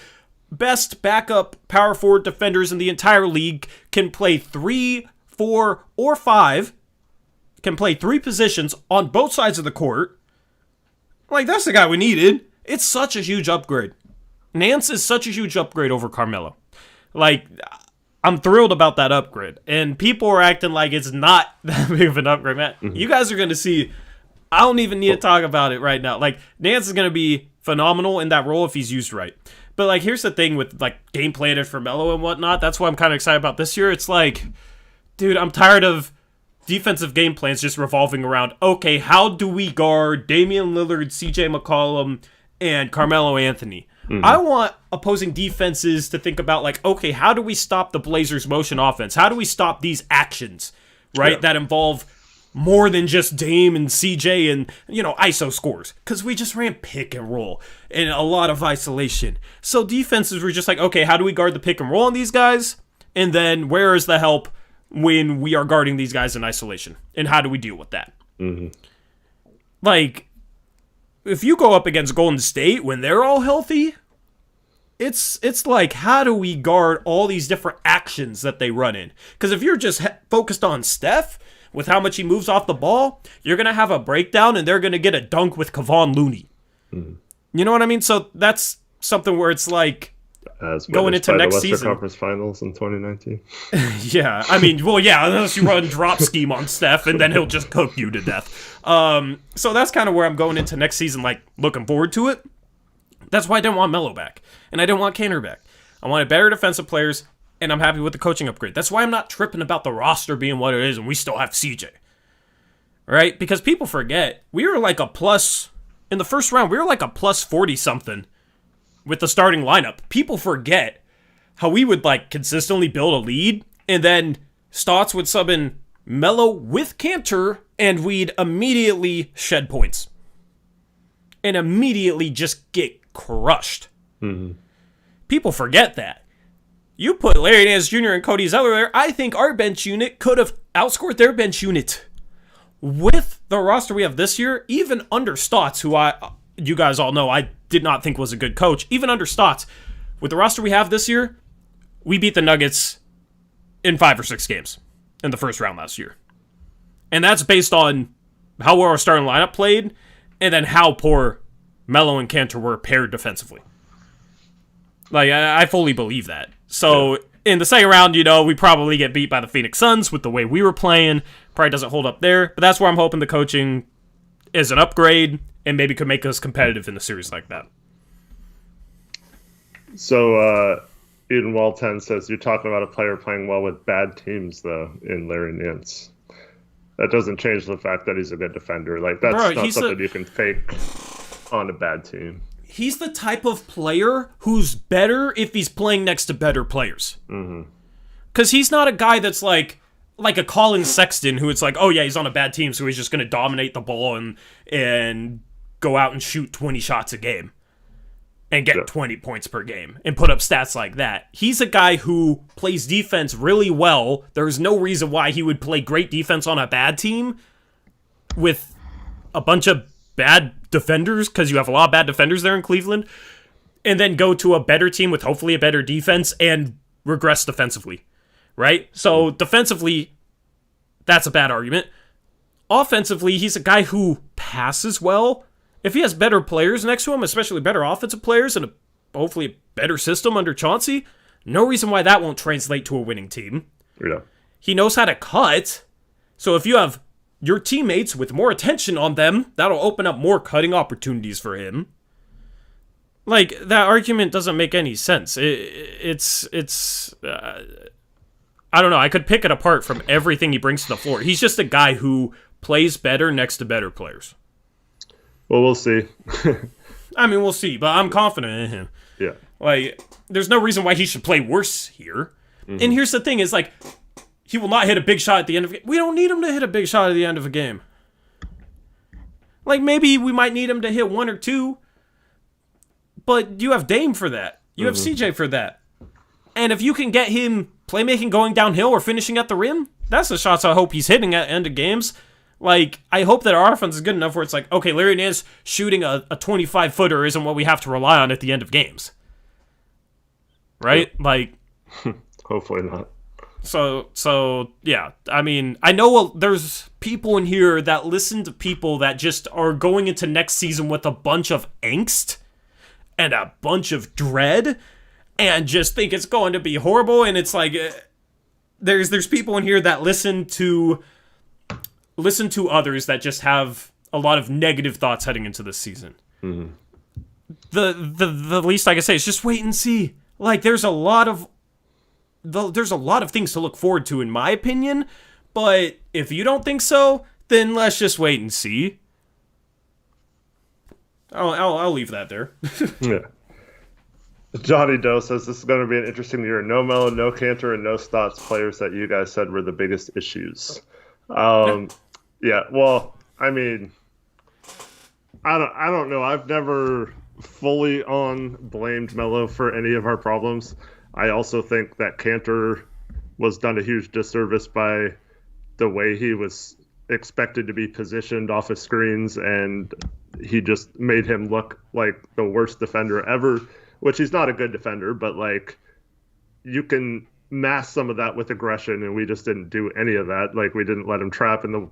[SPEAKER 1] best backup power forward defenders in the entire league. Can play 3, 4, or 5. Can play 3 positions on both sides of the court. Like, that's the guy we needed. It's such a huge upgrade. Nance is such a huge upgrade over Carmelo. Like, I'm thrilled about that upgrade. And people are acting like it's not that big of an upgrade, man. Mm-hmm. You guys are going to see. I don't even need to talk about it right now. Like, Nance is going to be phenomenal in that role if he's used right. But, like, here's the thing with, like, game planning for Melo and whatnot. That's why I'm kind of excited about this year. It's like, dude, I'm tired of defensive game plans just revolving around, okay, how do we guard Damian Lillard, CJ McCollum, and Carmelo Anthony? Mm-hmm. I want opposing defenses to think about, like, okay, how do we stop the Blazers' motion offense? How do we stop these actions, right, that involve more than just Dame and CJ and, ISO scores? Because we just ran pick and roll and a lot of isolation. So defenses were just like, okay, how do we guard the pick and roll on these guys? And then where is the help when we are guarding these guys in isolation? And how do we deal with that? Mm-hmm. Like, if you go up against Golden State when they're all healthy, it's like, how do we guard all these different actions that they run in? Because if you're just focused on Steph, with how much he moves off the ball, you're going to have a breakdown and they're going to get a dunk with Kevon Looney. Mm-hmm. You know what I mean? So that's something where it's like, going into next season.
[SPEAKER 2] Conference Finals in 2019.
[SPEAKER 1] Yeah, I mean, well, yeah, unless you run drop scheme on Steph, and then he'll just cook you to death. So that's kind of where I'm going into next season, like, looking forward to it. That's why I didn't want Melo back, and I didn't want Kanter back. I wanted better defensive players, and I'm happy with the coaching upgrade. That's why I'm not tripping about the roster being what it is, and we still have CJ. Right? Because people forget, we were like a plus, in the first round, we were like a plus 40-something. With the starting lineup. People forget how we would, like, consistently build a lead, and then Stotts would sub in Melo with Kanter, and we'd immediately shed points. And immediately just get crushed. Mm-hmm. People forget that. You put Larry Nance Jr. and Cody Zeller there, I think our bench unit could have outscored their bench unit. With the roster we have this year, even under Stotts, who you guys all know I did not think was a good coach, even under Stotts, with the roster we have this year, we beat the Nuggets in 5 or 6 games in the first round last year. And that's based on how well our starting lineup played and then how poor Melo and Kanter were paired defensively. Like, I fully believe that. So, in the second round, we probably get beat by the Phoenix Suns with the way we were playing. Probably doesn't hold up there. But that's where I'm hoping the coaching is an upgrade and maybe could make us competitive in a series like that.
[SPEAKER 2] So, Eden Wall 10 says, you're talking about a player playing well with bad teams, though, in Larry Nance. That doesn't change the fact that he's a good defender. Like, that's not something you can fake on a bad team.
[SPEAKER 1] He's the type of player who's better if he's playing next to better players. Mm-hmm. Because he's not a guy that's like a Colin Sexton, who it's like, oh yeah, he's on a bad team, so he's just going to dominate the ball and go out and shoot 20 shots a game and get 20 points per game and put up stats like that. He's a guy who plays defense really well. There's no reason why he would play great defense on a bad team with a bunch of bad defenders, because you have a lot of bad defenders there in Cleveland, and then go to a better team with hopefully a better defense and regress defensively, right? So defensively, that's a bad argument. Offensively, he's a guy who passes well. If he has better players next to him, especially better offensive players, and hopefully a better system under Chauncey, no reason why that won't translate to a winning team.
[SPEAKER 2] Yeah.
[SPEAKER 1] He knows how to cut. So if you have your teammates with more attention on them, that'll open up more cutting opportunities for him. Like, that argument doesn't make any sense. It's I don't know. I could pick it apart from everything he brings to the floor. He's just a guy who plays better next to better players.
[SPEAKER 2] Well, we'll see.
[SPEAKER 1] I mean, we'll see, but I'm confident in him.
[SPEAKER 2] Yeah.
[SPEAKER 1] Like, there's no reason why he should play worse here. Mm-hmm. And here's the thing, is like, he will not hit a big shot at the end of a game. We don't need him to hit a big shot at the end of a game. Like, maybe we might need him to hit one or two, but you have Dame for that. You have CJ for that. And if you can get him playmaking going downhill or finishing at the rim, that's the shots I hope he's hitting at end of games. Like, I hope that our offense is good enough where it's like, okay, Larry Nance shooting a 25-footer isn't what we have to rely on at the end of games. Right? Yep. Like...
[SPEAKER 2] Hopefully not.
[SPEAKER 1] So yeah. I mean, I know there's people in here that listen to people that just are going into next season with a bunch of angst and a bunch of dread and just think it's going to be horrible. And it's like, there's people in here that listen to others that just have a lot of negative thoughts heading into this season. Mm-hmm. The least I can say is just wait and see. Like, there's a lot of things to look forward to, in my opinion. But if you don't think so, then let's just wait and see. I'll leave that there.
[SPEAKER 2] Yeah. Johnny Doe says this is going to be an interesting year. No Melo, no Cantor, and no Stotts, players that you guys said were the biggest issues. Yeah. Well, I mean, I don't know. I've never fully blamed Melo for any of our problems. I also think that Cantor was done a huge disservice by the way he was expected to be positioned off of screens, and he just made him look like the worst defender ever, which he's not a good defender, but like you can mask some of that with aggression, and we just didn't do any of that. Like, we didn't let him trap, and the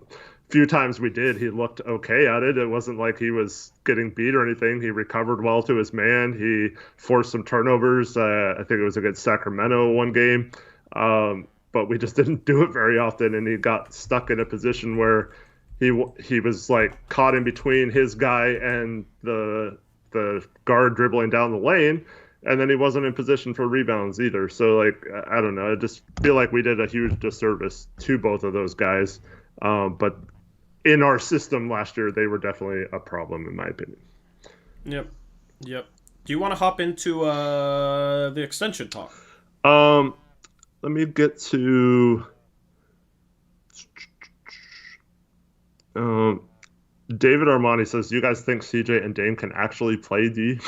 [SPEAKER 2] few times we did, he looked okay at it. It wasn't like he was getting beat or anything. He recovered well to his man. He forced some turnovers. I think it was against Sacramento one game. But we just didn't do it very often, and he got stuck in a position where he was like caught in between his guy and the guard dribbling down the lane, and then he wasn't in position for rebounds either. So, like, I don't know. I just feel like we did a huge disservice to both of those guys. But in our system last year, they were definitely a problem, in my opinion.
[SPEAKER 1] Yep. Do you want to hop into the extension talk?
[SPEAKER 2] Let me get to David Armani says, you guys think CJ and Dame can actually play D?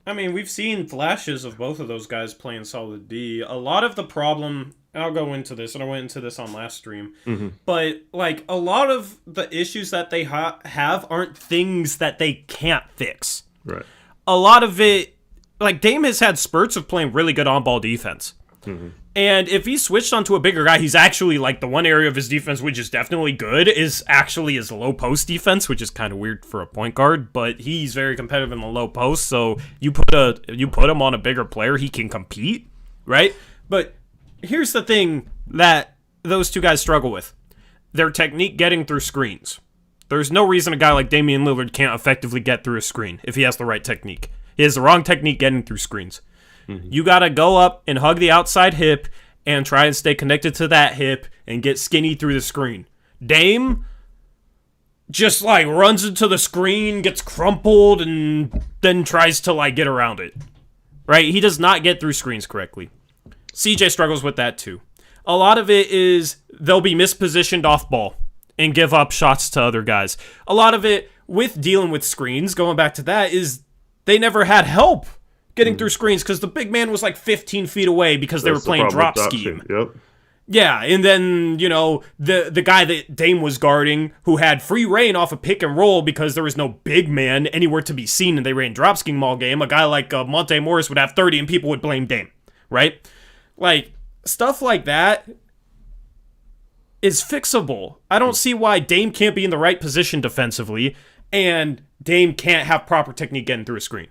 [SPEAKER 1] I mean, we've seen flashes of both of those guys playing solid D. A lot of the problem, I'll go into this, and I went into this on last stream, but like a lot of the issues that they have aren't things that they can't fix.
[SPEAKER 2] Right.
[SPEAKER 1] A lot of it, like Dame has had spurts of playing really good on-ball defense. And if he switched onto a bigger guy, he's actually, like, the one area of his defense which is definitely good is actually his low post defense, which is kind of weird for a point guard, but he's very competitive in the low post, so you put him on a bigger player, he can compete, right? But here's the thing that those two guys struggle with. Their technique getting through screens. There's no reason a guy like Damian Lillard can't effectively get through a screen if he has the right technique. He has the wrong technique getting through screens. You got to go up and hug the outside hip and try and stay connected to that hip and get skinny through the screen. Dame just, like, runs into the screen, gets crumpled, and then tries to, like, get around it. Right? He does not get through screens correctly. CJ struggles with that, too. A lot of it is they'll be mispositioned off ball and give up shots to other guys. A lot of it with dealing with screens, going back to that, is they never had help getting through screens because the big man was like 15 feet away because they were playing drop scheme.
[SPEAKER 2] Yep.
[SPEAKER 1] Yeah, and then, the guy that Dame was guarding, who had free reign off a pick and roll because there was no big man anywhere to be seen and they ran drop scheme all game, a guy like Monte Morris would have 30 and people would blame Dame, right? Like, stuff like that is fixable. I don't see why Dame can't be in the right position defensively and Dame can't have proper technique getting through a screen.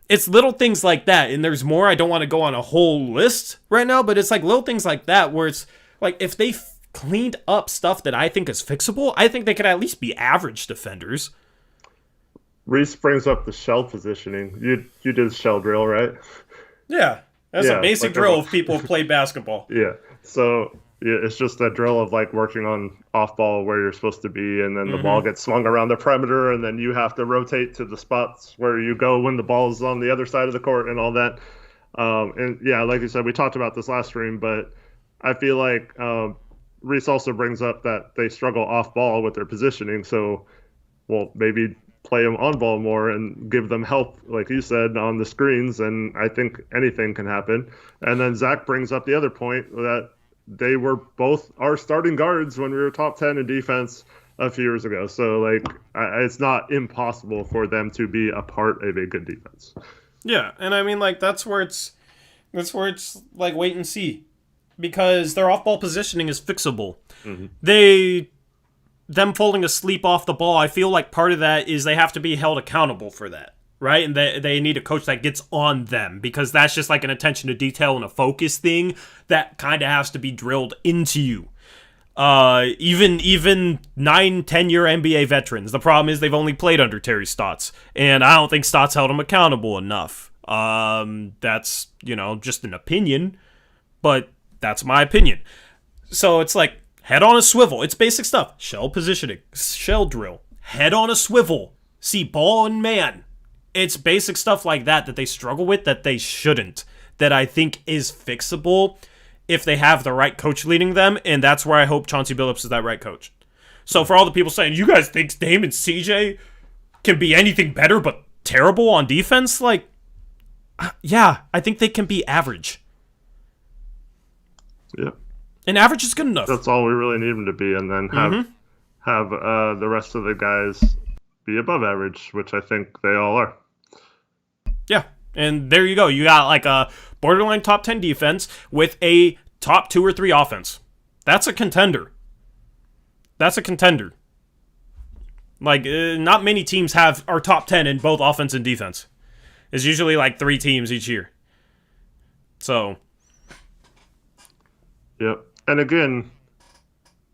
[SPEAKER 1] It's little things like that, and there's more. I don't want to go on a whole list right now, but it's like little things like that where it's like if they cleaned up stuff that I think is fixable, I think they could at least be average defenders.
[SPEAKER 2] Reese brings up the shell positioning. You did shell drill, right?
[SPEAKER 1] Yeah, that's a basic drill if people have played basketball.
[SPEAKER 2] Yeah, so it's just that drill of like working on off ball where you're supposed to be, and then the ball gets swung around the perimeter, and then you have to rotate to the spots where you go when the ball is on the other side of the court and all that. And yeah, like you said, we talked about this last stream, but I feel like Reese also brings up that they struggle off ball with their positioning. So, well, maybe play them on ball more and give them help, like you said, on the screens. And I think anything can happen. And then Zach brings up the other point that they were both our starting guards when we were top 10 in defense a few years ago. So, like, it's not impossible for them to be a part of a good defense.
[SPEAKER 1] Yeah, and I mean, like, that's where it's like wait and see, because their off-ball positioning is fixable. Them falling asleep off the ball, I feel like part of that is they have to be held accountable for that, right? And they need a coach that gets on them, because that's just like an attention to detail and a focus thing that kind of has to be drilled into you. Even 9-10-year NBA veterans, the problem is they've only played under Terry Stotts, and I don't think Stotts held them accountable enough. That's, just an opinion, but that's my opinion. So it's like, head on a swivel. It's basic stuff. Shell positioning, shell drill, head on a swivel, see ball and man. It's basic stuff like that they struggle with, that they shouldn't, that I think is fixable if they have the right coach leading them, and that's where I hope Chauncey Billups is that right coach. So for all the people saying, you guys think Dame and CJ can be anything better but terrible on defense? Like, yeah, I think they can be average.
[SPEAKER 2] Yeah.
[SPEAKER 1] And average is good enough.
[SPEAKER 2] That's all we really need them to be, and then have the rest of the guys be above average, which I think they all are.
[SPEAKER 1] Yeah, and there you go. You got like a borderline top 10 defense with a top 2 or 3 offense. That's a contender. Like, not many teams are top 10 in both offense and defense. It's usually like 3 teams each year. So.
[SPEAKER 2] Yep. And again,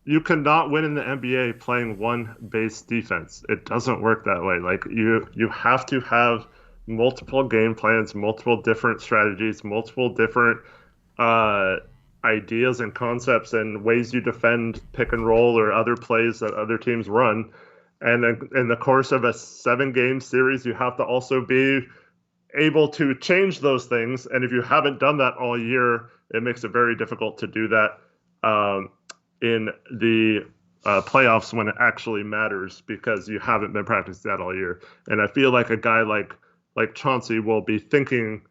[SPEAKER 2] you cannot win in the NBA playing one base defense. It doesn't work that way. Like, you have to have multiple game plans, multiple different strategies, multiple different ideas and concepts and ways you defend pick and roll or other plays that other teams run. And then in the course of a 7-game series, you have to also be able to change those things. And if you haven't done that all year, it makes it very difficult to do that in the playoffs when it actually matters, because you haven't been practicing that all year. And I feel like a guy like Chauncey will be thinking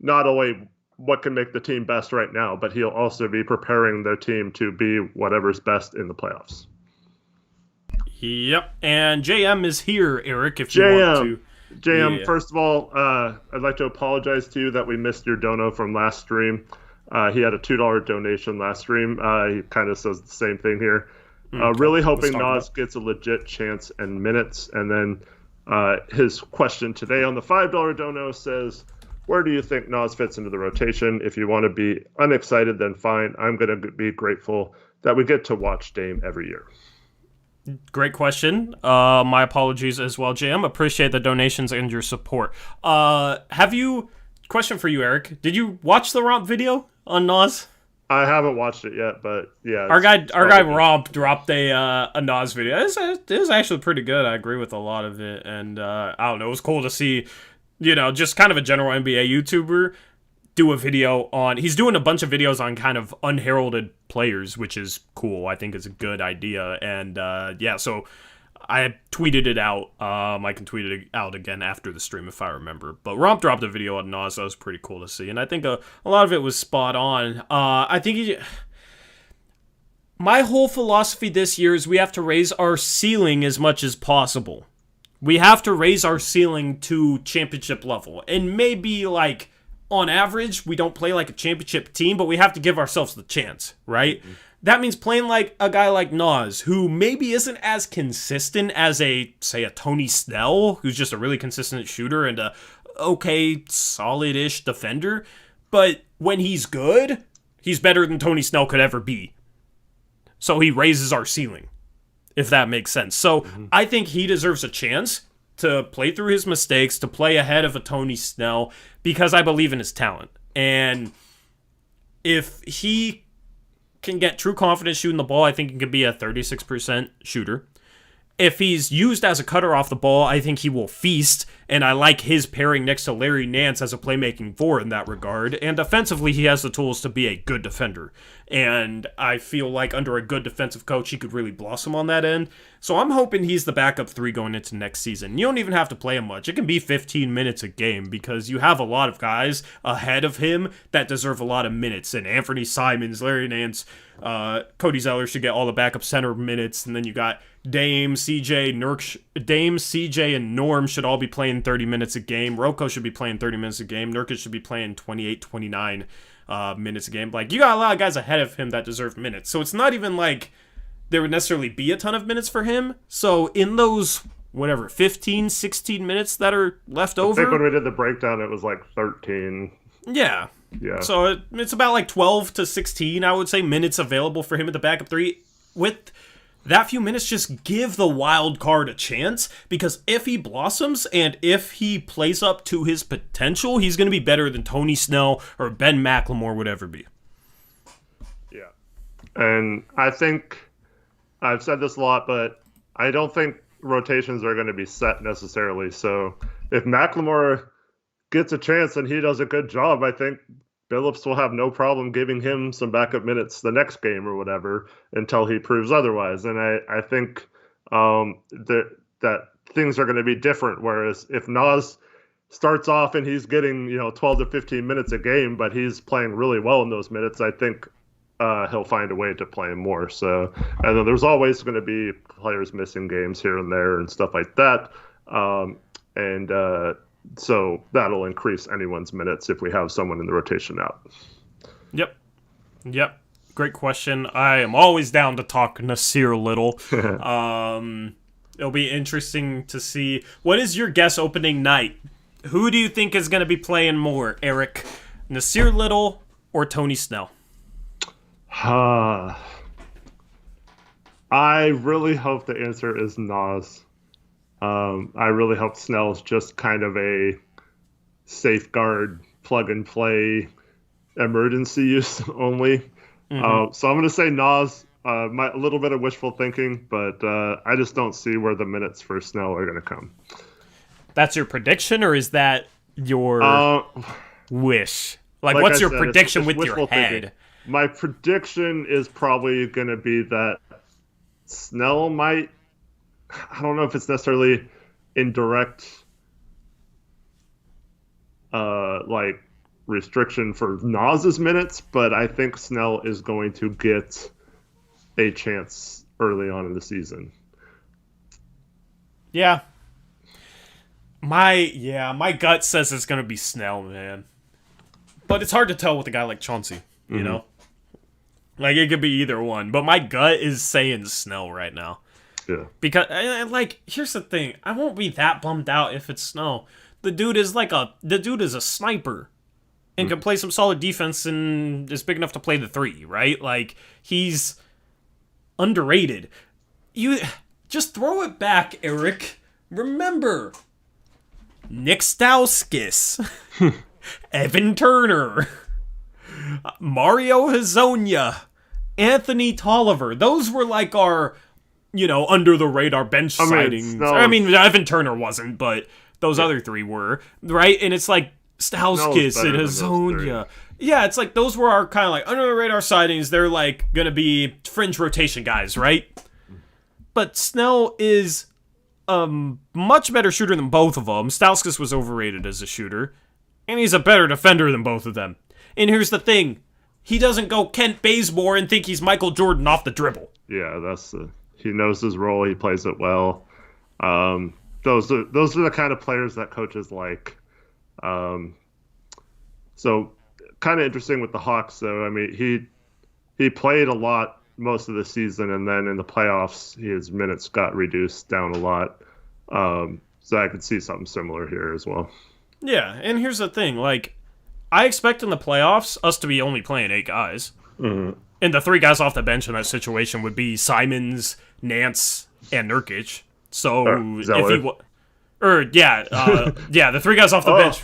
[SPEAKER 2] not only what can make the team best right now, but he'll also be preparing their team to be whatever's best in the playoffs.
[SPEAKER 1] Yep, and JM is here, Eric, if you want to.
[SPEAKER 2] JM, First of all, I'd like to apologize to you that we missed your dono from last stream. He had a $2 donation last stream. He kind of says the same thing here. Really hoping Nas gets a legit chance and minutes. And then his question today on the $5 dono says, where do you think Nas fits into the rotation? If you want to be unexcited, then fine. I'm going to be grateful that we get to watch Dame every year.
[SPEAKER 1] Great question. My apologies as well, JM. Appreciate the donations and your support. Question for you, Eric. Did you watch the Romp video on Nas?
[SPEAKER 2] I haven't watched it yet, but yeah.
[SPEAKER 1] Our guy Romp dropped a Nas video. It was actually pretty good. I agree with a lot of it, and I don't know. It was cool to see, just kind of a general NBA YouTuber do a video on. He's doing a bunch of videos on kind of unheralded players, which is cool. I think it's a good idea, and so I tweeted it out. I can tweet it out again after the stream if I remember. But Romp dropped a video on Nas that was pretty cool to see, and I think a lot of it was spot on. I think My whole philosophy this year is we have to raise our ceiling as much as possible. We have to raise our ceiling to championship level. And maybe, like, on average, we don't play like a championship team, but we have to give ourselves the chance, right? Mm-hmm. That means playing like a guy like Nas, who maybe isn't as consistent as say a Tony Snell, who's just a really consistent shooter and a okay, solid-ish defender. But when he's good, he's better than Tony Snell could ever be. So he raises our ceiling, if that makes sense. So I think he deserves a chance to play through his mistakes, to play ahead of a Tony Snell, because I believe in his talent. And if he can get true confidence shooting the ball, I think he could be a 36% shooter. If he's used as a cutter off the ball, I think he will feast, and I like his pairing next to Larry Nance as a playmaking four in that regard. And defensively, he has the tools to be a good defender. And I feel like under a good defensive coach, he could really blossom on that end. So I'm hoping he's the backup three going into next season. You don't even have to play him much. It can be 15 minutes a game because you have a lot of guys ahead of him that deserve a lot of minutes. And Anthony Simons, Larry Nance, Cody Zeller should get all the backup center minutes. And then you got Dame, CJ, and Norm should all be playing 30 minutes a game. Rocco should be playing 30 minutes a game. Nurkic should be playing 28, 29 minutes a game. Like, you got a lot of guys ahead of him that deserve minutes. So it's not even like there would necessarily be a ton of minutes for him. So in those, 15, 16 minutes that are left over.
[SPEAKER 2] I think when we did the breakdown, it was like 13.
[SPEAKER 1] Yeah.
[SPEAKER 2] Yeah.
[SPEAKER 1] So it's about like 12 to 16, I would say, minutes available for him at the backup three. With that few minutes, just give the wild card a chance, because if he blossoms and if he plays up to his potential, he's going to be better than Tony Snell or Ben McLemore would ever be.
[SPEAKER 2] Yeah. And I think I've said this a lot, but I don't think rotations are going to be set necessarily. So if McLemore gets a chance and he does a good job, I think Billups will have no problem giving him some backup minutes the next game or whatever until he proves otherwise. And I think that things are going to be different. Whereas if Nas starts off and he's getting 12 to 15 minutes a game, but he's playing really well in those minutes, I think he'll find a way to play him more. So, and then there's always going to be players missing games here and there and stuff like that. So that'll increase anyone's minutes if we have someone in the rotation out.
[SPEAKER 1] Yep. Great question. I am always down to talk Nasir Little. It'll be interesting to see. What is your guess opening night? Who do you think is going to be playing more, Eric? Nasir Little or Tony Snell?
[SPEAKER 2] I really hope the answer is Nas. I really hope Snell's just kind of a safeguard, plug-and-play, emergency use only. So I'm going to say Nas. A little bit of wishful thinking, but I just don't see where the minutes for Snell are going to come.
[SPEAKER 1] That's your prediction, or is that your wish? Like what's your prediction it's with your head?
[SPEAKER 2] Thinking. My prediction is probably going to be that Snell might... I don't know if it's necessarily in direct restriction for Nas's minutes, but I think Snell is going to get a chance early on in the season.
[SPEAKER 1] Yeah. My gut says it's going to be Snell, man. But it's hard to tell with a guy like Chauncey, you know? Like, it could be either one, but my gut is saying Snell right now.
[SPEAKER 2] Yeah.
[SPEAKER 1] Because, here's the thing. I won't be that bummed out if it's Snell. The dude is a sniper and can play some solid defense and is big enough to play the three, right? Like, he's underrated. You just throw it back, Eric. Remember, Nick Stauskas, Evan Turner, Mario Hezonja, Anthony Tolliver. Those were like our... under the radar bench sightings. Evan Turner wasn't, but those other three were, right? And it's like Stauskas and Hezonja. Yeah, it's like those were our kind of like under the radar sightings. They're like going to be fringe rotation guys, right? But Snell is a much better shooter than both of them. Stauskas was overrated as a shooter, and he's a better defender than both of them. And here's the thing. he doesn't go Kent Bazemore and think he's Michael Jordan off the dribble.
[SPEAKER 2] Yeah, he knows his role. He plays it well. Those are the kind of players that coaches like. So kind of interesting with the Hawks, though. I mean, he played a lot most of the season, and then in the playoffs, his minutes got reduced down a lot. So I could see something similar here as well.
[SPEAKER 1] Yeah, and here's the thing. Like, I expect in the playoffs us to be only playing 8 guys.
[SPEAKER 2] Mm-hmm.
[SPEAKER 1] And the 3 guys off the bench in that situation would be Simons, Nance, and Nurkic. So if he the 3 guys off the bench.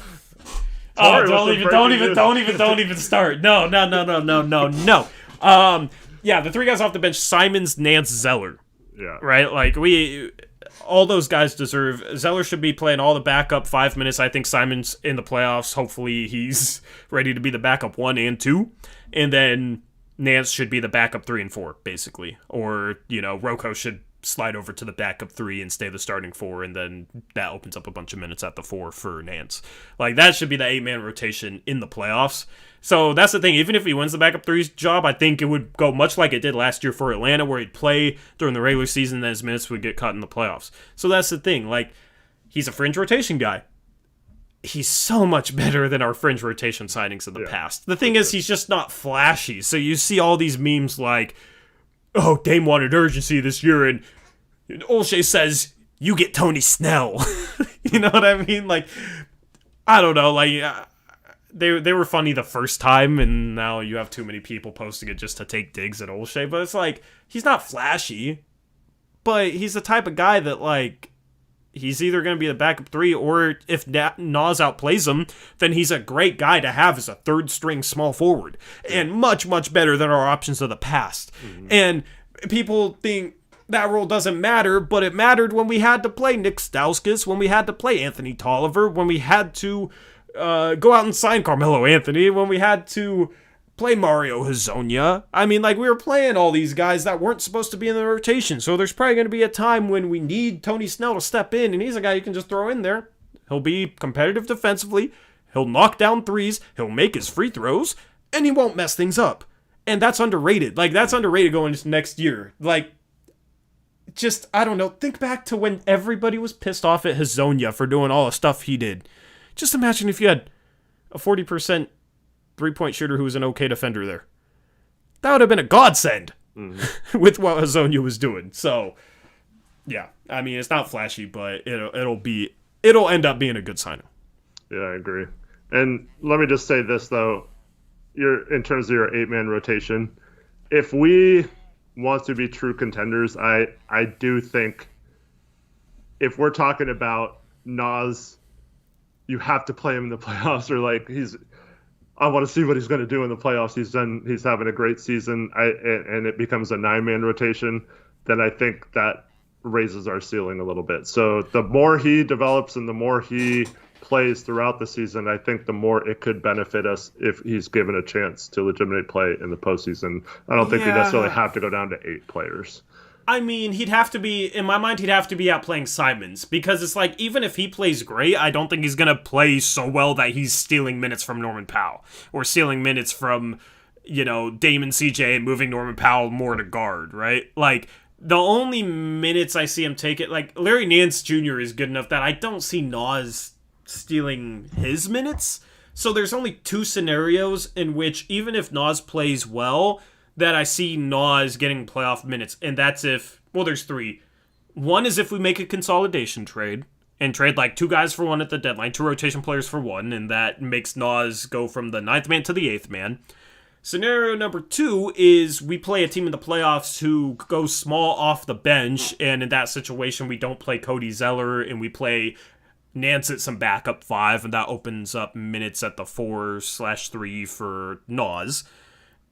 [SPEAKER 1] Oh, don't even start. No. The 3 guys off the bench: Simons, Nance, Zeller.
[SPEAKER 2] Yeah.
[SPEAKER 1] Right. Like all those guys deserve. Zeller should be playing all the backup 5 minutes. I think Simons in the playoffs. Hopefully, he's ready to be the backup 1 and 2, and then Nance should be the backup 3 and 4, basically. Or Rocco should slide over to the backup 3 and stay the starting 4, and then that opens up a bunch of minutes at the 4 for Nance. Like, that should be the 8-man rotation in the playoffs. So that's the thing. Even if he wins the backup 3's job, I think it would go much like it did last year for Atlanta, where he'd play during the regular season and then his minutes would get cut in the playoffs. So that's the thing. Like, he's a fringe rotation guy. He's so much better than our fringe rotation signings in the past. The thing is, he's just not flashy. So you see all these memes like, oh, Dame wanted urgency this year, and Olshey says, you get Tony Snell. You know what I mean? Like, I don't know. Like, they were funny the first time, and now you have too many people posting it just to take digs at Olshey. But it's like, he's not flashy, but he's the type of guy that, like, he's either going to be the backup 3, or if Nas outplays him, then he's a great guy to have as a third-string small forward, and much, much better than our options of the past. Mm-hmm. And people think that role doesn't matter, but it mattered when we had to play Nick Stauskas, when we had to play Anthony Tolliver, when we had to go out and sign Carmelo Anthony, when we had to play Mario Hezonja. I mean, like, we were playing all these guys that weren't supposed to be in the rotation, so there's probably going to be a time when we need Tony Snell to step in, and he's a guy you can just throw in there. He'll be competitive defensively, he'll knock down threes, he'll make his free throws, and he won't mess things up. And that's underrated. Like, that's underrated going into next year. Like, just, I don't know, think back to when everybody was pissed off at Hezonja for doing all the stuff he did. Just imagine if you had a 40% three-point shooter who was an okay defender there. That would have been a godsend with what Hezonja was doing. So, yeah. I mean, it's not flashy, but it'll end up being a good signing.
[SPEAKER 2] Yeah, I agree. And let me just say this, though. In terms of your 8-man rotation, if we want to be true contenders, I do think if we're talking about Nas, you have to play him in the playoffs, or like I want to see what he's going to do in the playoffs. He's having a great season, and it becomes a 9-man rotation. Then I think that raises our ceiling a little bit. So the more he develops and the more he plays throughout the season, I think the more it could benefit us if he's given a chance to legitimately play in the postseason. I don't think we necessarily have to go down to 8 players.
[SPEAKER 1] I mean, in my mind, he'd have to be outplaying Simons, because it's like, even if he plays great, I don't think he's going to play so well that he's stealing minutes from Norman Powell, or stealing minutes from, Dame and CJ and moving Norman Powell more to guard, right? Like, the only minutes I see him take it, like, Larry Nance Jr. is good enough that I don't see Nas stealing his minutes. So there's only 2 scenarios in which, even if Nas plays well, that I see Nas getting playoff minutes, and that's there's 3. One is if we make a consolidation trade, and trade like 2 guys for 1 at the deadline, 2 rotation players for 1, and that makes Nas go from the 9th man to the 8th man. Scenario number 2 is we play a team in the playoffs who goes small off the bench, and in that situation we don't play Cody Zeller, and we play Nance at some backup 5, and that opens up minutes at the 4/3 for Nas.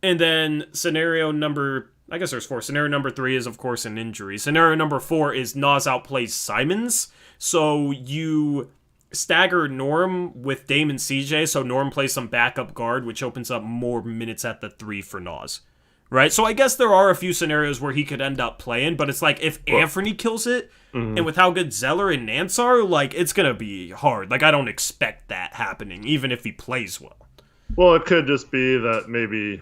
[SPEAKER 1] And then scenario number, I guess there's 4. Scenario number 3 is, of course, an injury. Scenario number 4 is Nas outplays Simons. So you stagger Norm with Dame and CJ, so Norm plays some backup guard, which opens up more minutes at the 3 for Nas. Right? So I guess there are a few scenarios where he could end up playing, but it's like, if Anthony kills it, and with how good Zeller and Nance are, like, it's going to be hard. Like, I don't expect that happening, even if he plays well.
[SPEAKER 2] Well, it could just be that maybe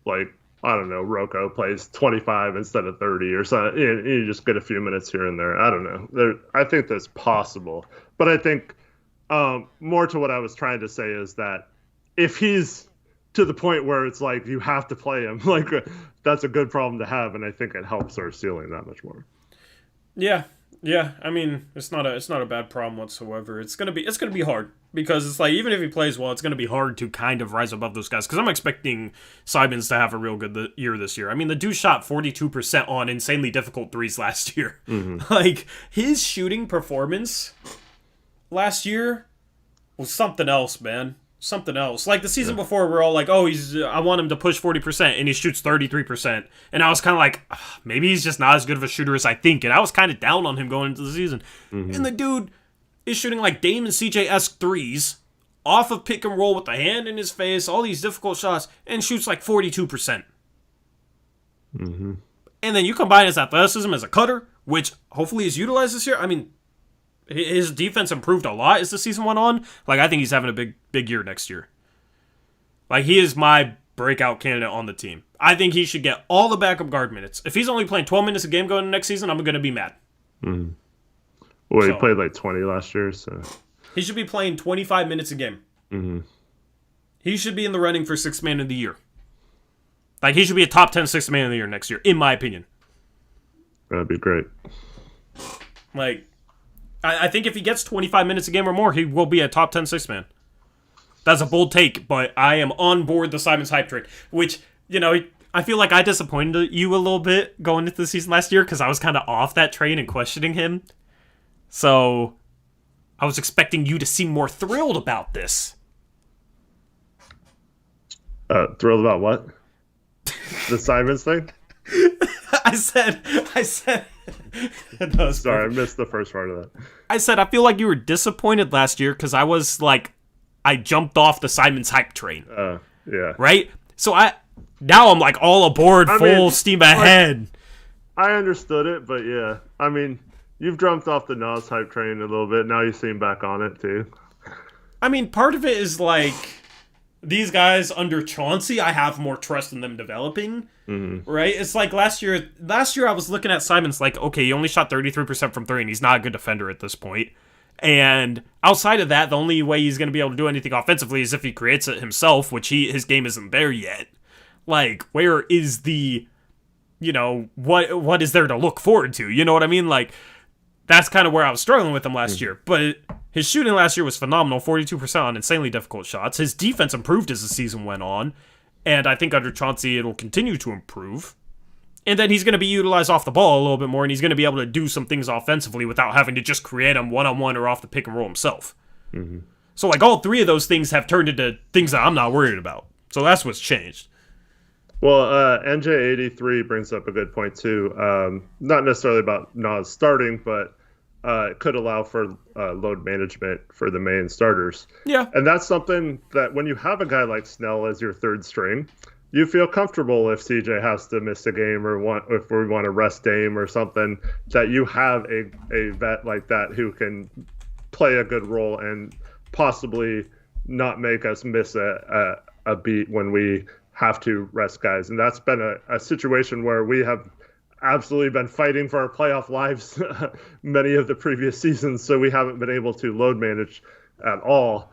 [SPEAKER 2] like, I don't know, Rocco plays 25 instead of 30 or something. You just get a few minutes here and there. I don't know. I think that's possible. But I think more to what I was trying to say is that if he's to the point where it's like you have to play him, like that's a good problem to have, and I think it helps our ceiling that much more.
[SPEAKER 1] Yeah. I mean, it's not a bad problem whatsoever. It's gonna be hard because it's like even if he plays well, it's gonna be hard to kind of rise above those guys. Because I'm expecting Simons to have a real good year this year. I mean, the dude shot 42% on insanely difficult threes last year. Mm-hmm. Like his shooting performance last year was something else, man. Something else. Like the season before, we're all like, "Oh, I want him to push 40%," and he shoots 33%. And I was kind of like, maybe he's just not as good of a shooter as I think. And I was kind of down on him going into the season. Mm-hmm. And the dude is shooting like Dame and CJ-esque threes off of pick and roll with the hand in his face, all these difficult shots, and shoots like 42%.
[SPEAKER 2] Mm-hmm.
[SPEAKER 1] And then you combine his athleticism as a cutter, which hopefully is utilized this year. I mean, his defense improved a lot as the season went on. Like, I think he's having a big year next year. Like, he is my breakout candidate on the team. I think he should get all the backup guard minutes. If he's only playing 12 minutes a game going into next season, I'm going to be mad.
[SPEAKER 2] Mm-hmm. Well, he played like 20 last year, so...
[SPEAKER 1] He should be playing 25 minutes a game.
[SPEAKER 2] Mm-hmm.
[SPEAKER 1] He should be in the running for Sixth Man of the Year. Like, he should be a top 10 Sixth Man of the Year next year, in my opinion.
[SPEAKER 2] That'd be great.
[SPEAKER 1] Like... I think if he gets 25 minutes a game or more, he will be a top 10 sixth man. That's a bold take, but I am on board the Simons hype train, which, you know, I feel like I disappointed you a little bit going into the season last year because I was kind of off that train and questioning him. So I was expecting you to seem more thrilled about this.
[SPEAKER 2] Thrilled about what? The Simons thing?
[SPEAKER 1] I said. No,
[SPEAKER 2] sorry, I missed the first part of that.
[SPEAKER 1] I said I feel like you were disappointed last year because I was like, I jumped off the Simons hype train.
[SPEAKER 2] Yeah.
[SPEAKER 1] Right? So now I'm like all aboard, full steam ahead.
[SPEAKER 2] I understood it, but yeah. I mean, you've jumped off the Nas hype train a little bit. Now you seem back on it too.
[SPEAKER 1] I mean, part of it is like these guys under Chauncey, I have more trust in them developing. Mm-hmm. Right? It's like last year I was looking at Simons like, okay, he only shot 33% from three, and he's not a good defender at this point. And outside of that, the only way he's going to be able to do anything offensively is if he creates it himself, which his game isn't there yet. Like, where is the, you know, what is there to look forward to? You know what I mean? Like, that's kind of where I was struggling with him last year. But his shooting last year was phenomenal, 42% on insanely difficult shots. His defense improved as the season went on. And I think under Chauncey, it'll continue to improve. And then he's going to be utilized off the ball a little bit more, and he's going to be able to do some things offensively without having to just create them one-on-one or off the pick and roll himself.
[SPEAKER 2] Mm-hmm.
[SPEAKER 1] So, like, all three of those things have turned into things that I'm not worried about. So that's what's changed.
[SPEAKER 2] Well, NJ83 brings up a good point, too. Not necessarily about Nas starting, but it could allow for load management for the main starters.
[SPEAKER 1] Yeah.
[SPEAKER 2] And that's something that when you have a guy like Snell as your third string, you feel comfortable if CJ has to miss a game or if we want to rest Dame or something, that you have a vet like that who can play a good role and possibly not make us miss a beat when we have to rest guys. And that's been a situation where we have absolutely been fighting for our playoff lives many of the previous seasons, so we haven't been able to load manage at all.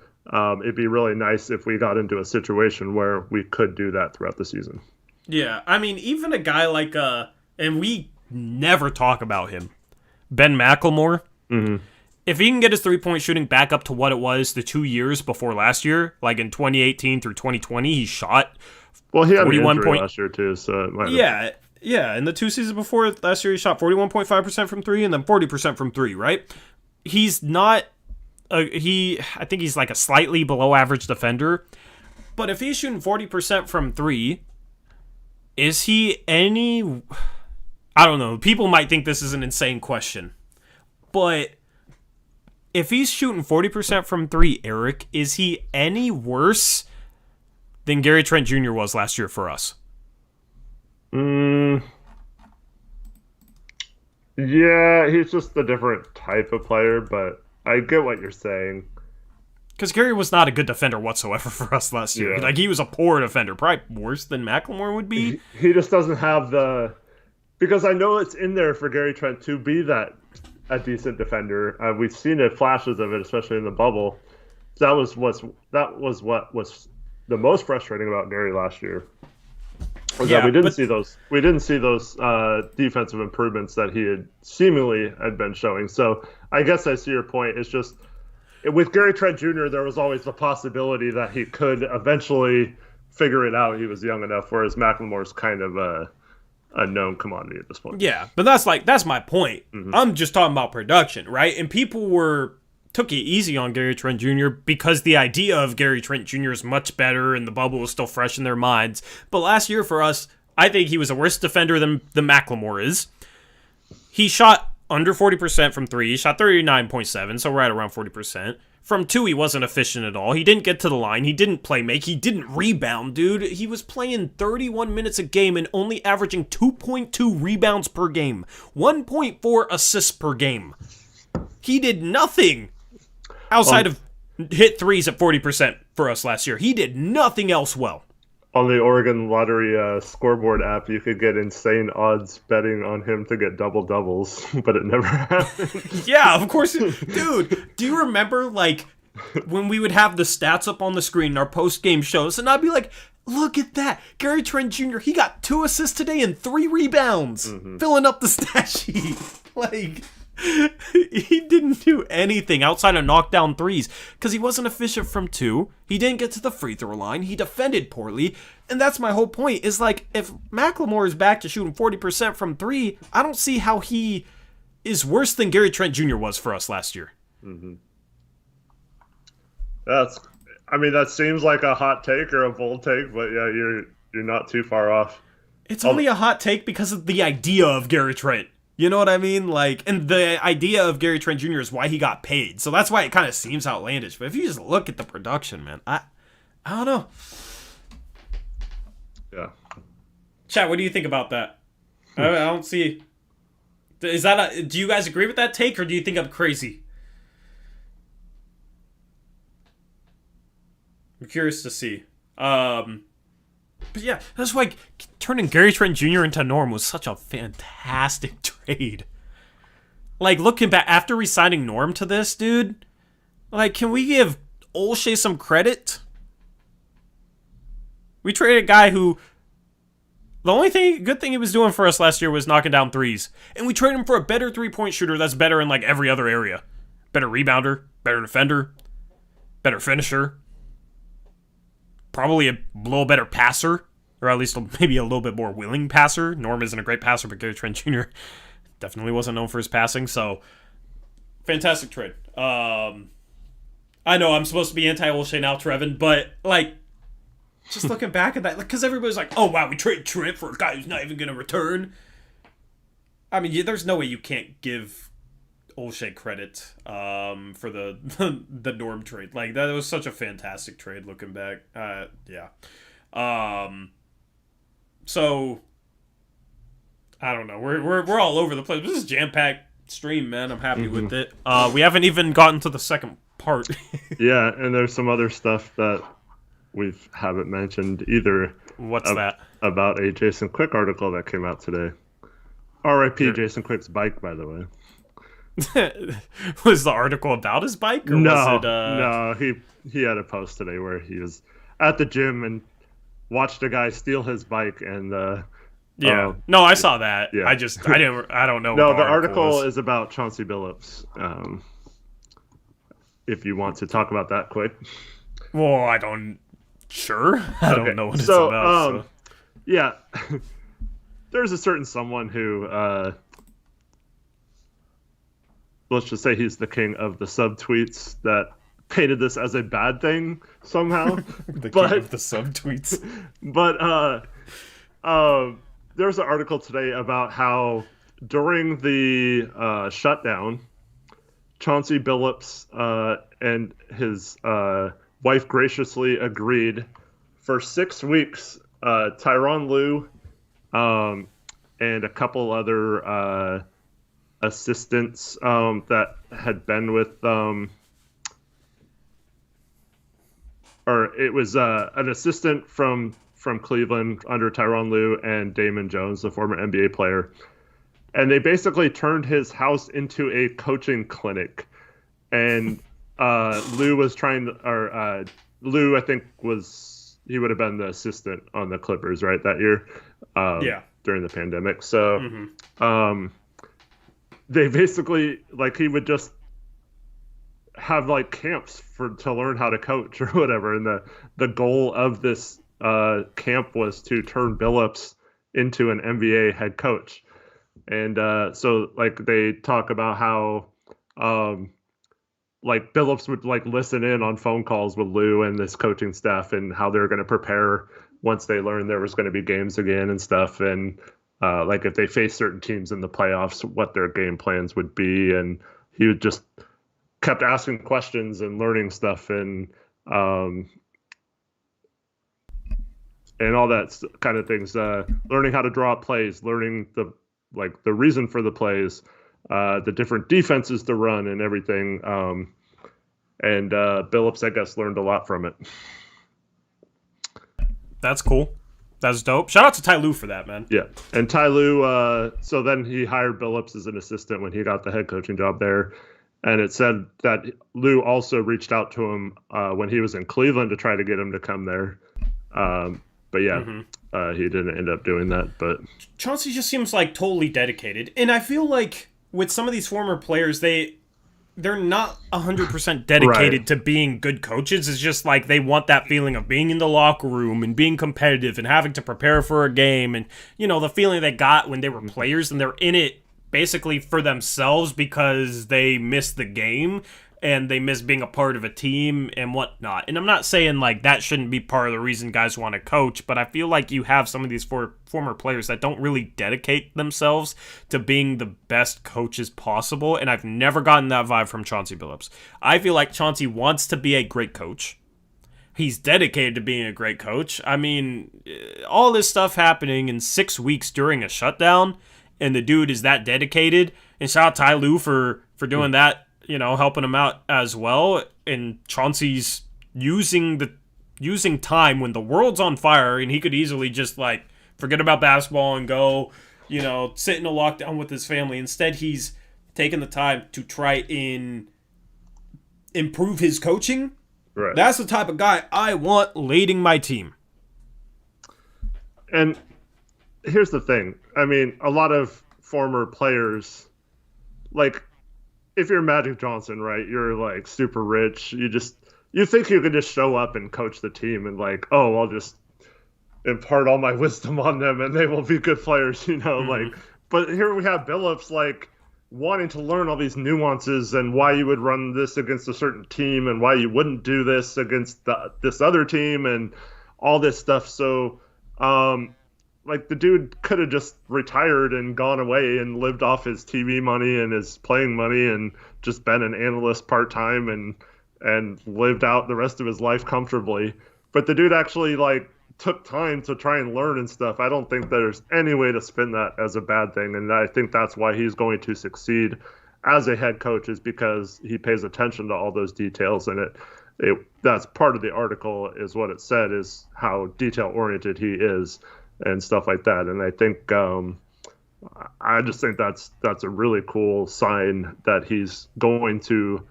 [SPEAKER 2] It'd be really nice if we got into a situation where we could do that throughout the season.
[SPEAKER 1] Yeah, I mean, even a guy like, and we never talk about him, Ben McLemore,
[SPEAKER 2] mm-hmm.
[SPEAKER 1] If he can get his three-point shooting back up to what it was the 2 years before last year, like in 2018 through 2020, he shot
[SPEAKER 2] well, he had an injury last year too, so it might have...
[SPEAKER 1] Yeah, in the 2 seasons before last year, he shot 41.5% from three and then 40% from three, right? He's not, I think he's like a slightly below average defender, but if he's shooting 40% from three, is he any, I don't know, people might think this is an insane question, but if he's shooting 40% from three, Eric, is he any worse than Gary Trent Jr. was last year for us?
[SPEAKER 2] Yeah, he's just a different type of player, but I get what you're saying.
[SPEAKER 1] Because Gary was not a good defender whatsoever for us last year. Like, he was a poor defender, probably worse than McLemore would be.
[SPEAKER 2] He just doesn't have the... Because I know it's in there for Gary Trent to be a decent defender. We've seen it, flashes of it, especially in the bubble. That was what was the most frustrating about Gary last year. Was that we didn't see those defensive improvements that he had seemingly been showing. So I guess I see your point. It's just with Gary Trent Jr., there was always the possibility that he could eventually figure it out. He was young enough, whereas McLemore's kind of a known commodity at this point.
[SPEAKER 1] Yeah, but that's my point. Mm-hmm. I'm just talking about production, right? And people took it easy on Gary Trent Jr. because the idea of Gary Trent Jr. is much better and the bubble was still fresh in their minds. But last year for us, I think he was a worse defender than McLemore is. He shot under 40% from 3. He shot 39.7, so right around 40%. From 2, he wasn't efficient at all. He didn't get to the line. He didn't play make. He didn't rebound, dude. He was playing 31 minutes a game and only averaging 2.2 rebounds per game. 1.4 assists per game. He did nothing outside of hit threes at 40% for us last year. He did nothing else well.
[SPEAKER 2] On the Oregon Lottery scoreboard app, you could get insane odds betting on him to get double-doubles, but it never happened.
[SPEAKER 1] Yeah, of course. Dude, do you remember, like, when we would have the stats up on the screen in our post-game shows, and I'd be like, look at that. Gary Trent Jr., he got 2 assists today and 3 rebounds, filling up the stat sheet. Like... he didn't do anything outside of knockdown threes because he wasn't efficient from 2. He didn't get to the free throw line. He defended poorly. And that's my whole point is like if McLemore is back to shooting 40% from 3, I don't see how he is worse than Gary Trent Jr. was for us last year.
[SPEAKER 2] Mm-hmm. That seems like a hot take or a bold take, but yeah, you're not too far off.
[SPEAKER 1] It's only a hot take because of the idea of Gary Trent. You know what I mean? Like, and the idea of Gary Trent Jr. is why he got paid. So that's why it kind of seems outlandish. But if you just look at the production, man, I don't know.
[SPEAKER 2] Yeah.
[SPEAKER 1] Chat, what do you think about that? I don't see. Do you guys agree with that take, or do you think I'm crazy? I'm curious to see. But yeah, that's why turning Gary Trent Jr. into Norm was such a fantastic trade. Like, looking back, after re-signing Norm to this, dude, like, can we give Olshey some credit? We traded a guy who, the only good thing he was doing for us last year was knocking down threes. And we traded him for a better three-point shooter that's better in, like, every other area. Better rebounder, better defender, better finisher. Probably a little better passer, or at least maybe a little bit more willing passer. Norm isn't a great passer, but Gary Trent Jr. definitely wasn't known for his passing, so fantastic trade. I know I'm supposed to be anti-Olshey now, Trevin, but, like, just looking back at that, because everybody's like, oh, wow, we traded Trent for a guy who's not even going to return. I mean, there's no way you can't give Olshey credit for the Norm trade. Like, that was such a fantastic trade looking back. Yeah. So I don't know. We're all over the place. This is jam-packed stream, man. I'm happy with it. We haven't even gotten to the second part.
[SPEAKER 2] Yeah, and there's some other stuff that we haven't mentioned either.
[SPEAKER 1] What's that?
[SPEAKER 2] About a Jason Quick article that came out today. R.I.P. Jason Quick's bike, by the way.
[SPEAKER 1] Was the article about his bike? Or
[SPEAKER 2] no, he had a post today where he was at the gym and watched a guy steal his bike and
[SPEAKER 1] no, I saw that. Yeah. I don't know.
[SPEAKER 2] No, the article is about Chauncey Billups. If you want to talk about that quick.
[SPEAKER 1] Well, I don't know what it's about. So.
[SPEAKER 2] Yeah, there's a certain someone who. Let's just say he's the king of the subtweets that painted this as a bad thing somehow.
[SPEAKER 1] King of the subtweets.
[SPEAKER 2] But there's an article today about how during the shutdown, Chauncey Billups and his wife graciously agreed for 6 weeks, Tyronn Lue and a couple other assistants that had been with or it was an assistant from Cleveland under Tyronn Lue and Damon Jones, the former NBA player, and they basically turned his house into a coaching clinic. And Lue was trying to, or Lue, I think he would have been the assistant on the Clippers, right, that year, during the pandemic. So they basically, like, he would just have like camps to learn how to coach or whatever, and the goal of this camp was to turn Billups into an NBA head coach. And so like they talk about how like Billups would like listen in on phone calls with Lue and this coaching staff, and how they're going to prepare once they learned there was going to be games again and stuff, and like if they face certain teams in the playoffs, what their game plans would be. And he would just kept asking questions and learning stuff, and all that kind of things. Learning how to draw up plays, learning the reason for the plays, the different defenses to run, and everything. And Billups, I guess, learned a lot from it.
[SPEAKER 1] That's cool. That's dope. Shout out to Ty Lue for that, man.
[SPEAKER 2] Yeah, and Ty Lue. So then he hired Billups as an assistant when he got the head coaching job there. And it said that Lue also reached out to him when he was in Cleveland to try to get him to come there. But yeah, he didn't end up doing that. But
[SPEAKER 1] Chauncey just seems like totally dedicated. And I feel like with some of these former players, they're not 100% dedicated to being good coaches. It's just like they want that feeling of being in the locker room and being competitive and having to prepare for a game. And, you know, the feeling they got when they were players, and they're in it basically for themselves because they miss the game and they miss being a part of a team and whatnot. And I'm not saying like that shouldn't be part of the reason guys want to coach, but I feel like you have some of these former players that don't really dedicate themselves to being the best coaches possible, and I've never gotten that vibe from Chauncey Billups. I feel like Chauncey wants to be a great coach. He's dedicated to being a great coach. I mean, all this stuff happening in 6 weeks during a shutdown, and the dude is that dedicated. And shout out Ty Lue for doing that, you know, helping him out as well. And Chauncey's using time when the world's on fire, and he could easily just like forget about basketball and go, you know, sit in a lockdown with his family. Instead, he's taking the time to try and improve his coaching.
[SPEAKER 2] Right.
[SPEAKER 1] That's the type of guy I want leading my team.
[SPEAKER 2] And here's the thing. I mean, a lot of former players, like, if you're Magic Johnson, right, you're like super rich. You think you can just show up and coach the team and like, oh, I'll just impart all my wisdom on them and they will be good players, you know, like. But here we have Billups like wanting to learn all these nuances and why you would run this against a certain team and why you wouldn't do this against this other team and all this stuff. So, like, the dude could have just retired and gone away and lived off his TV money and his playing money and just been an analyst part-time and lived out the rest of his life comfortably. But the dude actually, like, took time to try and learn and stuff. I don't think there's any way to spin that as a bad thing. And I think that's why he's going to succeed as a head coach, is because he pays attention to all those details. And that's part of the article, is what it said, is how detail-oriented he is and stuff like that. And I think I just think that's a really cool sign that he's going to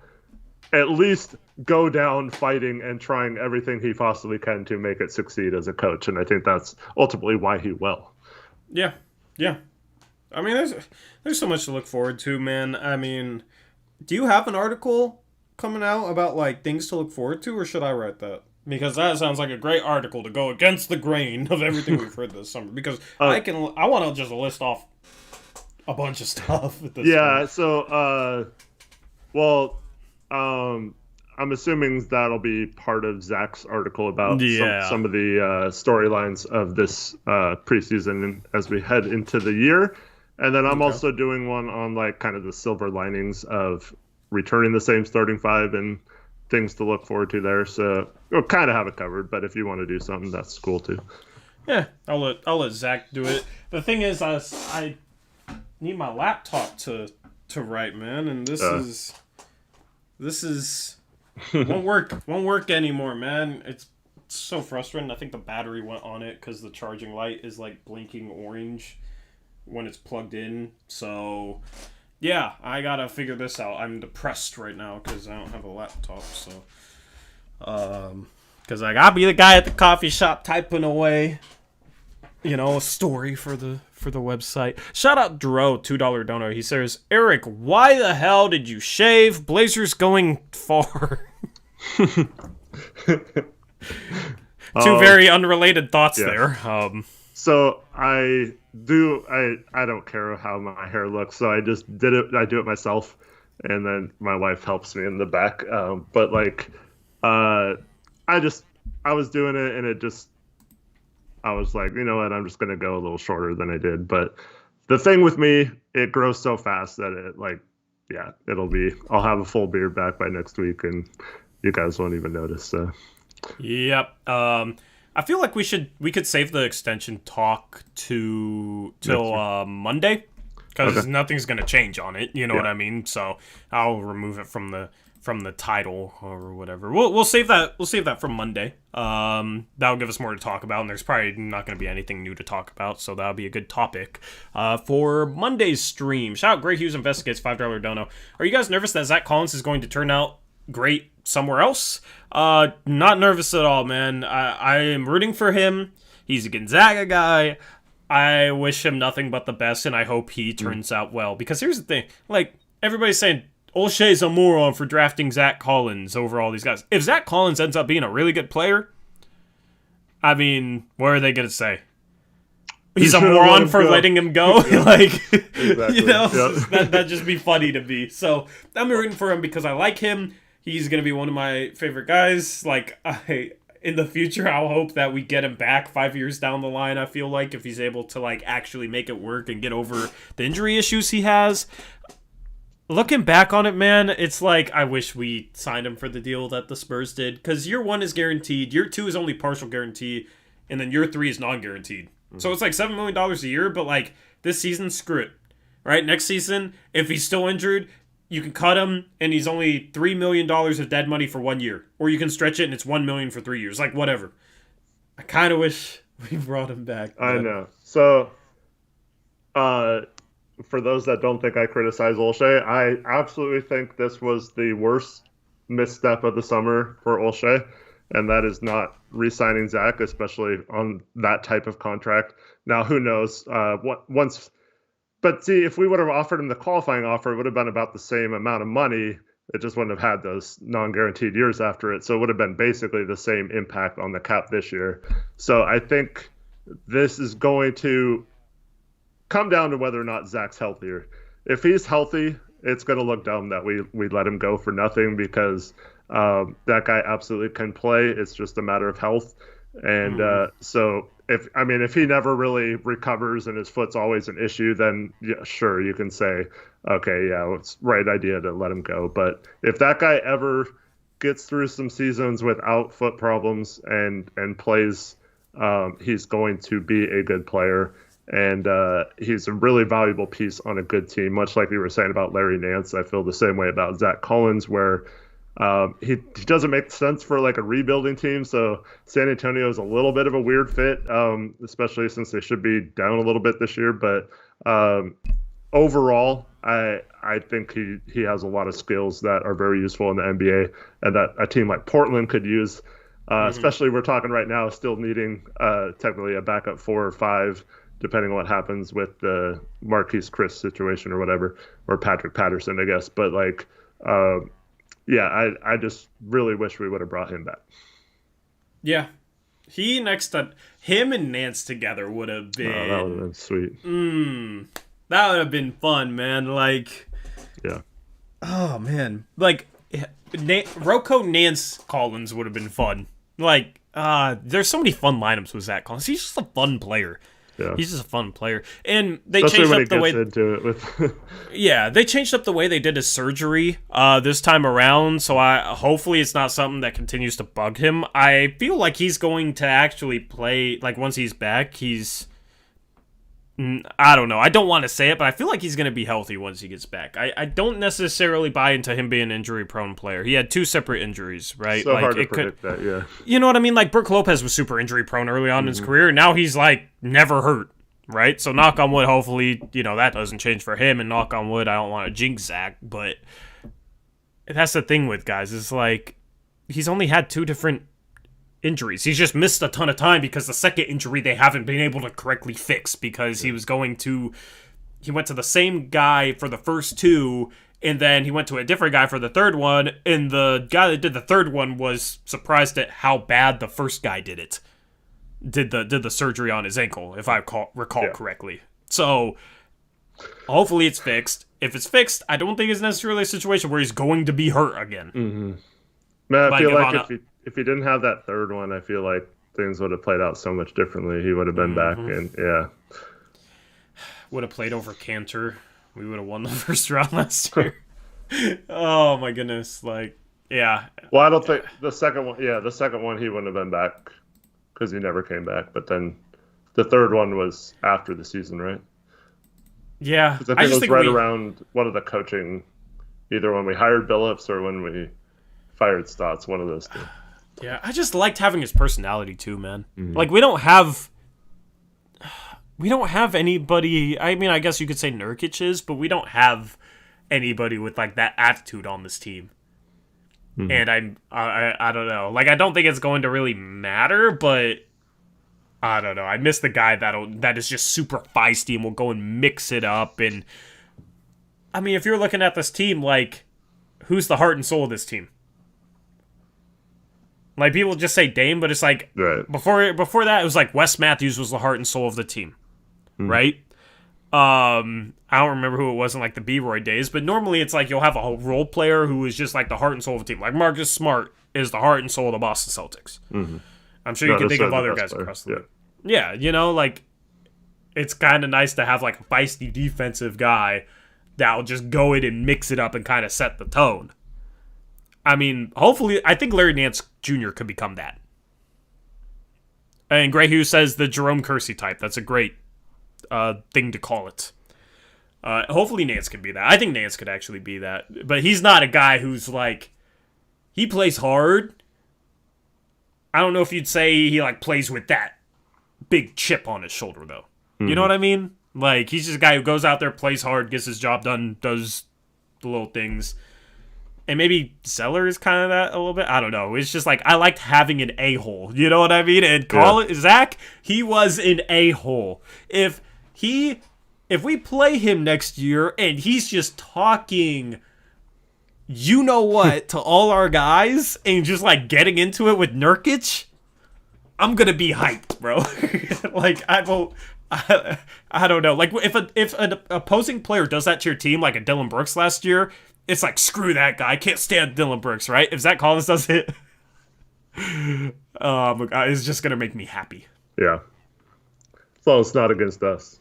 [SPEAKER 2] at least go down fighting and trying everything he possibly can to make it succeed as a coach. And I think that's ultimately why he will.
[SPEAKER 1] Yeah. I mean, there's so much to look forward to, man. I mean, do you have an article coming out about like things to look forward to, or should I write that? Because that sounds like a great article to go against the grain of everything we've heard this summer. Because I want to just list off a bunch of stuff. At this point.
[SPEAKER 2] So, I'm assuming that'll be part of Zach's article about some of the storylines of this preseason as we head into the year. And then I'm also doing one on like kind of the silver linings of returning the same starting five and things to look forward to there. So we'll kind of have it covered, but if you want to do something, that's cool too. Yeah,
[SPEAKER 1] I'll let Zach do it. The thing is, I need my laptop to write, man, and this is Won't work anymore, man. It's so frustrating. I think the battery went on it because the charging light is like blinking orange when it's plugged in. So yeah, I gotta figure this out. I'm depressed right now because I don't have a laptop. So because I gotta be the guy at the coffee shop typing away, a story for the website. Shout out Dro, $2 donor. He says, Eric, why the hell did you shave? Blazers going far. Two very unrelated thoughts there.
[SPEAKER 2] So I don't care how my hair looks, so I just did it. I do it myself, and then my wife helps me in the back. But like, I was doing it, and I was like, you know what, I'm just gonna go a little shorter than I did. But the thing with me, it grows so fast that I'll have a full beard back by next week, and you guys won't even notice. So.
[SPEAKER 1] Yep. I feel like we could save the extension talk till Monday, because nothing's gonna change on it. You know what I mean? So I'll remove it from the title or whatever. We'll save that. We'll save that for Monday. That'll give us more to talk about, and there's probably not gonna be anything new to talk about, so that'll be a good topic for Monday's stream. Shout out Gray Hughes Investigates, $5 dono. Are you guys nervous that Zach Collins is going to turn out great somewhere else? Not nervous at all, man. I am rooting for him. He's a Gonzaga guy. I wish him nothing but the best, and I hope he turns out well. Because here's the thing. Like, everybody's saying, Olshey's a moron for drafting Zach Collins over all these guys. If Zach Collins ends up being a really good player, I mean, what are they going to say? He's a moron for letting him go? Like, exactly. That'd just be funny to me. So, I'm rooting for him because I like him. He's going to be one of my favorite guys. Like, in the future, I'll hope that we get him back 5 years down the line, I feel like, if he's able to, like, actually make it work and get over the injury issues he has. Looking back on it, man, it's like, I wish we signed him for the deal that the Spurs did. Because year 1 is guaranteed, year 2 is only partial guarantee, and then year 3 is non-guaranteed. Mm-hmm. So it's like $7 million a year, but, like, this season, screw it. Right? Next season, if he's still injured, you can cut him, and he's only $3 million of dead money for 1 year. Or you can stretch it, and it's $1 million for 3 years. Like, whatever. I kind of wish we brought him back.
[SPEAKER 2] I know. So, for those that don't think I criticize Olshey, I absolutely think this was the worst misstep of the summer for Olshey, and that is not re-signing Zach, especially on that type of contract. Now, who knows? But see, if we would have offered him the qualifying offer, it would have been about the same amount of money. It just wouldn't have had those non-guaranteed years after it. So it would have been basically the same impact on the cap this year. So I think this is going to come down to whether or not Zach's healthier. If he's healthy, it's going to look dumb that we let him go for nothing, because that guy absolutely can play. It's just a matter of health. And so if he never really recovers and his foot's always an issue, then yeah, sure, you can say, okay, yeah, it's the right idea to let him go. But if that guy ever gets through some seasons without foot problems and plays, he's going to be a good player. And he's a really valuable piece on a good team, much like you were saying about Larry Nance. I feel the same way about Zach Collins, where he doesn't make sense for like a rebuilding team. So San Antonio is a little bit of a weird fit, especially since they should be down a little bit this year. But overall, I think he has a lot of skills that are very useful in the NBA, and that a team like Portland could use. Especially we're talking right now, still needing technically a backup 4 or 5, depending on what happens with the Marquise Chris situation or whatever, or Patrick Patterson, I guess. But like, I just really wish we would have brought him back.
[SPEAKER 1] Yeah. Him and Nance together would have been... Oh,
[SPEAKER 2] that would have been sweet.
[SPEAKER 1] That would have been fun, man. Like...
[SPEAKER 2] Yeah.
[SPEAKER 1] Oh, man. Like, Rocco Nance Collins would have been fun. Like, there's so many fun lineups with Zach Collins. He's just a fun player.
[SPEAKER 2] Yeah.
[SPEAKER 1] He's just a fun player. And they
[SPEAKER 2] Especially
[SPEAKER 1] changed up the way...
[SPEAKER 2] into it with...
[SPEAKER 1] Yeah, they changed up the way they did his surgery this time around, so hopefully it's not something that continues to bug him. I feel like he's going to actually play, like, once he's back, I don't know. I don't want to say it, but I feel like he's going to be healthy once he gets back. I don't necessarily buy into him being an injury-prone player. He had 2 separate injuries, right?
[SPEAKER 2] So hard to predict that, yeah.
[SPEAKER 1] You know what I mean? Like, Brook Lopez was super injury-prone early on in his career. Now he's, like, never hurt, right? So knock on wood, hopefully, that doesn't change for him. And knock on wood, I don't want to jinx Zach, but that's the thing with guys. Is like, he's only had 2 different injuries. He's just missed a ton of time because the second injury they haven't been able to correctly fix because he went to the same guy for the first 2, and then he went to a different guy for the third one, and the guy that did the third one was surprised at how bad the first guy did the surgery on his ankle, if I recall correctly. So hopefully it's fixed. If it's fixed, I don't think it's necessarily a situation where he's going to be hurt again.
[SPEAKER 2] Man, I feel like if he didn't have that third one, I feel like things would have played out so much differently. He would have been back, and
[SPEAKER 1] would have played over Cantor. We would have won the first round last year. Oh my goodness! Like, yeah.
[SPEAKER 2] Well, I don't think the second one. Yeah, the second one he wouldn't have been back because he never came back. But then the third one was after the season, right?
[SPEAKER 1] Yeah,
[SPEAKER 2] I think it was right around one of the coaching, either when we hired Billups or when we fired Stotts. One of those 2.
[SPEAKER 1] Yeah, I just liked having his personality too, man. Like, we don't have anybody. I mean, I guess you could say Nurkic is, but we don't have anybody with like that attitude on this team. And I don't know. Like, I don't think it's going to really matter, but I don't know. I miss the guy that is just super feisty and will go and mix it up. And I mean, if you're looking at this team, like, who's the heart and soul of this team? Like, people just say Dame, but it's like,
[SPEAKER 2] right.
[SPEAKER 1] before that, it was like Wes Matthews was the heart and soul of the team, right? I don't remember who it was in like the B-Roy days, but normally it's like you'll have a role player who is just like the heart and soul of the team. Like Marcus Smart is the heart and soul of the Boston Celtics. I'm sure you can think of other guys across the league. Yeah, like, it's kind of nice to have like a feisty defensive guy that will just go in and mix it up and kind of set the tone. I mean, hopefully, I think Larry Nance Jr. could become that. And Gray Hughes says the Jerome Kersey type. That's a great thing to call it. Hopefully Nance can be that. I think Nance could actually be that. But he's not a guy who's like, he plays hard. I don't know if you'd say he like plays with that big chip on his shoulder, though. You know what I mean? Like, he's just a guy who goes out there, plays hard, gets his job done, does the little things. And maybe Zeller is kind of that a little bit. I don't know. It's just like, I liked having an a-hole. You know what I mean? And Zach, he was an a-hole. If we play him next year and he's just talking, you know what, to all our guys and just like getting into it with Nurkic, I'm gonna be hyped, bro. Like, I don't know. Like, if an opposing player does that to your team, like a Dillon Brooks last year, it's like, screw that guy. I can't stand Dillon Brooks, right? If Zach Collins does it, it's just going to make me happy.
[SPEAKER 2] Yeah. As long as it's not against us.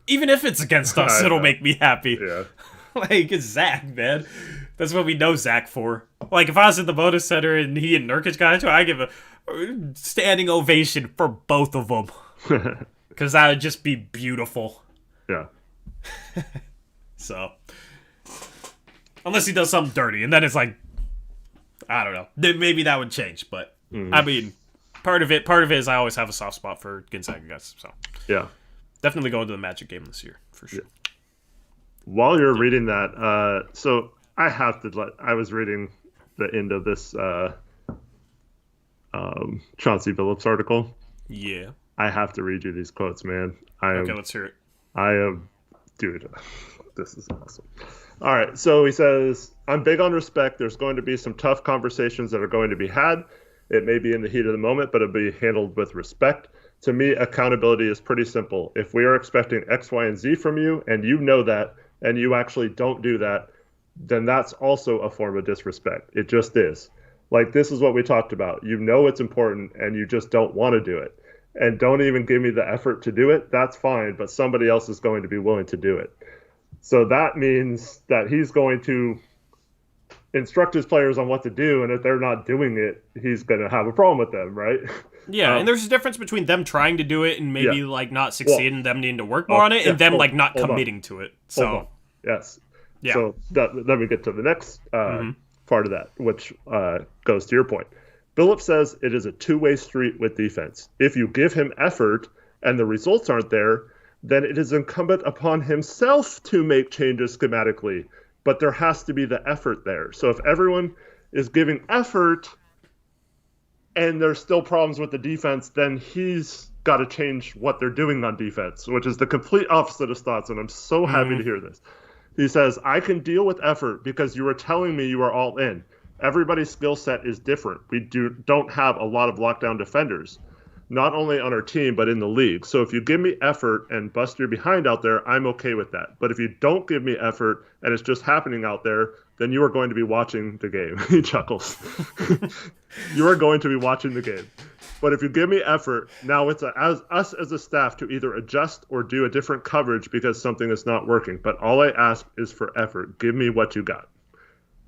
[SPEAKER 1] Even if it's against us, it'll make me happy.
[SPEAKER 2] Yeah.
[SPEAKER 1] Like, it's Zach, man. That's what we know Zach for. Like, if I was at the Moda Center and he and Nurkic got into it, I'd give a standing ovation for both of them. Because that would just be beautiful.
[SPEAKER 2] Yeah.
[SPEAKER 1] So... unless he does something dirty, and then it's like, I don't know. Then maybe that would change, but I mean, part of it is I always have a soft spot for Gonzaga guys. So
[SPEAKER 2] yeah,
[SPEAKER 1] definitely going to the Magic game this year for sure. Yeah.
[SPEAKER 2] While you're reading that, so I have to I was reading the end of this Chauncey Billups article.
[SPEAKER 1] Yeah,
[SPEAKER 2] I have to read you these quotes, man.
[SPEAKER 1] Okay, let's hear it.
[SPEAKER 2] Dude, this is awesome. All right, so he says, I'm big on respect. There's going to be some tough conversations that are going to be had. It may be in the heat of the moment, but it'll be handled with respect. To me, accountability is pretty simple. If we are expecting X, Y, and Z from you, and you know that, and you actually don't do that, then that's also a form of disrespect. It just is. Like, this is what we talked about. You know it's important, and you just don't want to do it. And don't even give me the effort to do it. That's fine, but somebody else is going to be willing to do it. So that means that he's going to instruct his players on what to do, and if they're not doing it, he's going to have a problem with them, right?
[SPEAKER 1] Yeah, and there's a difference between them trying to do it and maybe like not succeed and them needing to work more on it, and them like not committing to it. So
[SPEAKER 2] yes,
[SPEAKER 1] yeah.
[SPEAKER 2] So let me get to the next part of that, which goes to your point. Phillips says it is a two-way street with defense. If you give him effort and the results aren't there, then it is incumbent upon himself to make changes schematically. But there has to be the effort there. So if everyone is giving effort and there's still problems with the defense, then he's got to change what they're doing on defense, which is the complete opposite of Stotts, and I'm so happy to hear this. He says, I can deal with effort because you were telling me you are all in. Everybody's skill set is different. We don't have a lot of lockdown defenders, not only on our team, but in the league. So if you give me effort and bust your behind out there, I'm okay with that. But if you don't give me effort and it's just happening out there, then you are going to be watching the game. He chuckles. You are going to be watching the game. But if you give me effort, now it's us as a staff to either adjust or do a different coverage because something is not working. But all I ask is for effort. Give me what you got.